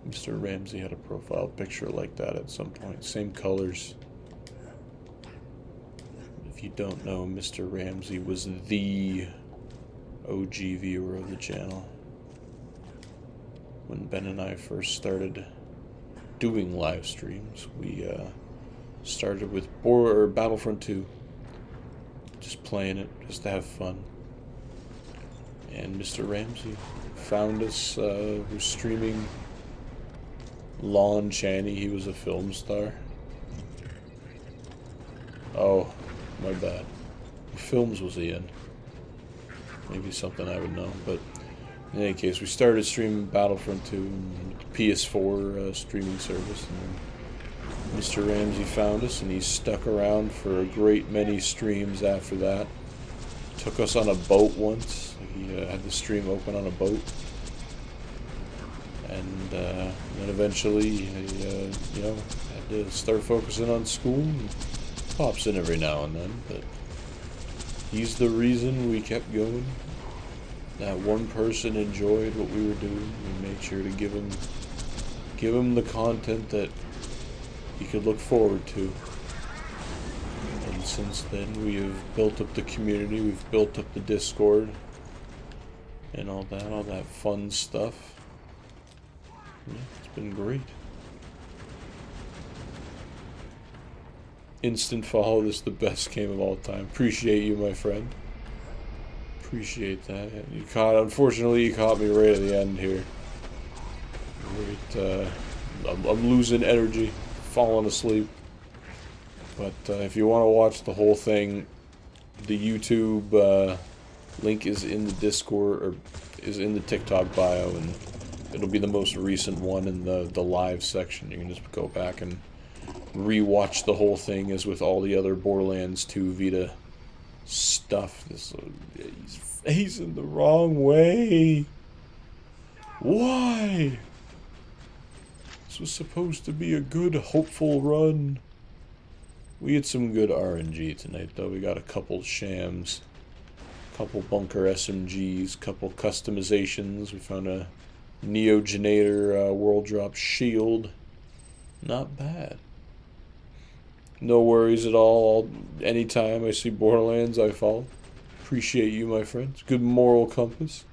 Mr. Ramsey had a profile picture like that at some point. Same colors. If you don't know, Mr. Ramsey was the OG viewer of the channel. When Ben and I first started doing live streams, we started with Battlefront 2. Just playing it, just to have fun. And Mr. Ramsey found us, was streaming Lon Chaney. He was a film star. Oh, my bad. What films was he in? Maybe something I would know, but in any case, we started streaming Battlefront 2 on PS4 streaming service, and Mr. Ramsey found us, and he stuck around for a great many streams after that. Took us on a boat once. He had the stream open on a boat, and then eventually, he, you know, had to start focusing on school. And pops in every now and then, but he's the reason we kept going. That one person enjoyed what we were doing. We made sure to give him the content that he could look forward to. And since then, we have built up the community. We've built up the Discord and all that fun stuff. Yeah, it's been great. Instant follow. This is the best game of all time. Appreciate you, my friend. Appreciate that. Unfortunately, you caught me right at the end here. Right, I'm losing energy, falling asleep. But if you want to watch the whole thing, the YouTube link is in the Discord, or is in the TikTok bio, and it'll be the most recent one in the live section. You can just go back and re-watch the whole thing, as with all the other Borderlands 2 Vita stuff. He's facing the wrong way. Why? This was supposed to be a good, hopeful run. We had some good RNG tonight, though. We got a couple Shams, couple bunker SMGs, couple customizations. We found a Neogenator world drop shield. Not bad. No worries at all. Anytime I see Borderlands, I follow. Appreciate you, my friends. Good moral compass.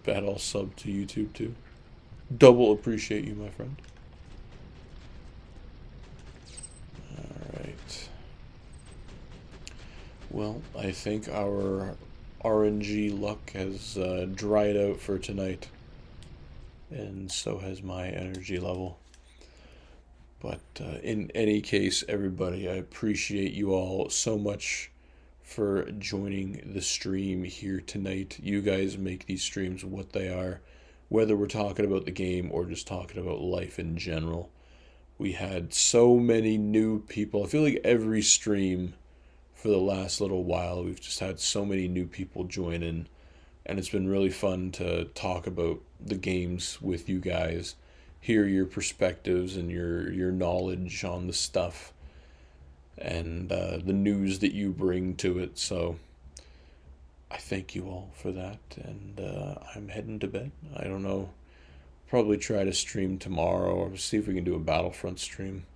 Bet I'll sub to YouTube, too. Double appreciate you, my friend. Alright. Well, I think our RNG luck has dried out for tonight. And so has my energy level. But in any case, everybody, I appreciate you all so much for joining the stream here tonight. You guys make these streams what they are, whether we're talking about the game or just talking about life in general. We had so many new people. I feel like every stream for the last little while, we've just had so many new people join in, and it's been really fun to talk about the games with you guys. Hear your perspectives and your knowledge on the stuff and the news that you bring to it. So I thank you all for that, and I'm heading to bed. I don't know, probably try to stream tomorrow or see if we can do a Battlefront stream.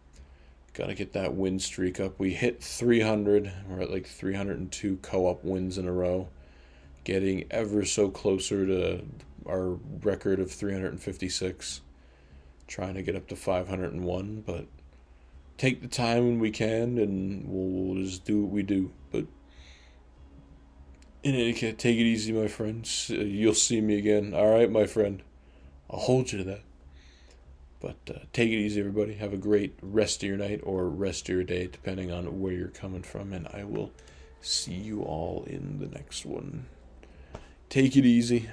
Gotta get that win streak up. We hit 300. We're at like 302 co-op wins in a row, getting ever so closer to our record of 356. Trying to get up to 501, but take the time when we can, and we'll just do what we do. But in any case, take it easy, my friends. You'll see me again. All right, my friend. I'll hold you to that. But take it easy, everybody. Have a great rest of your night or rest of your day, depending on where you're coming from. And I will see you all in the next one. Take it easy.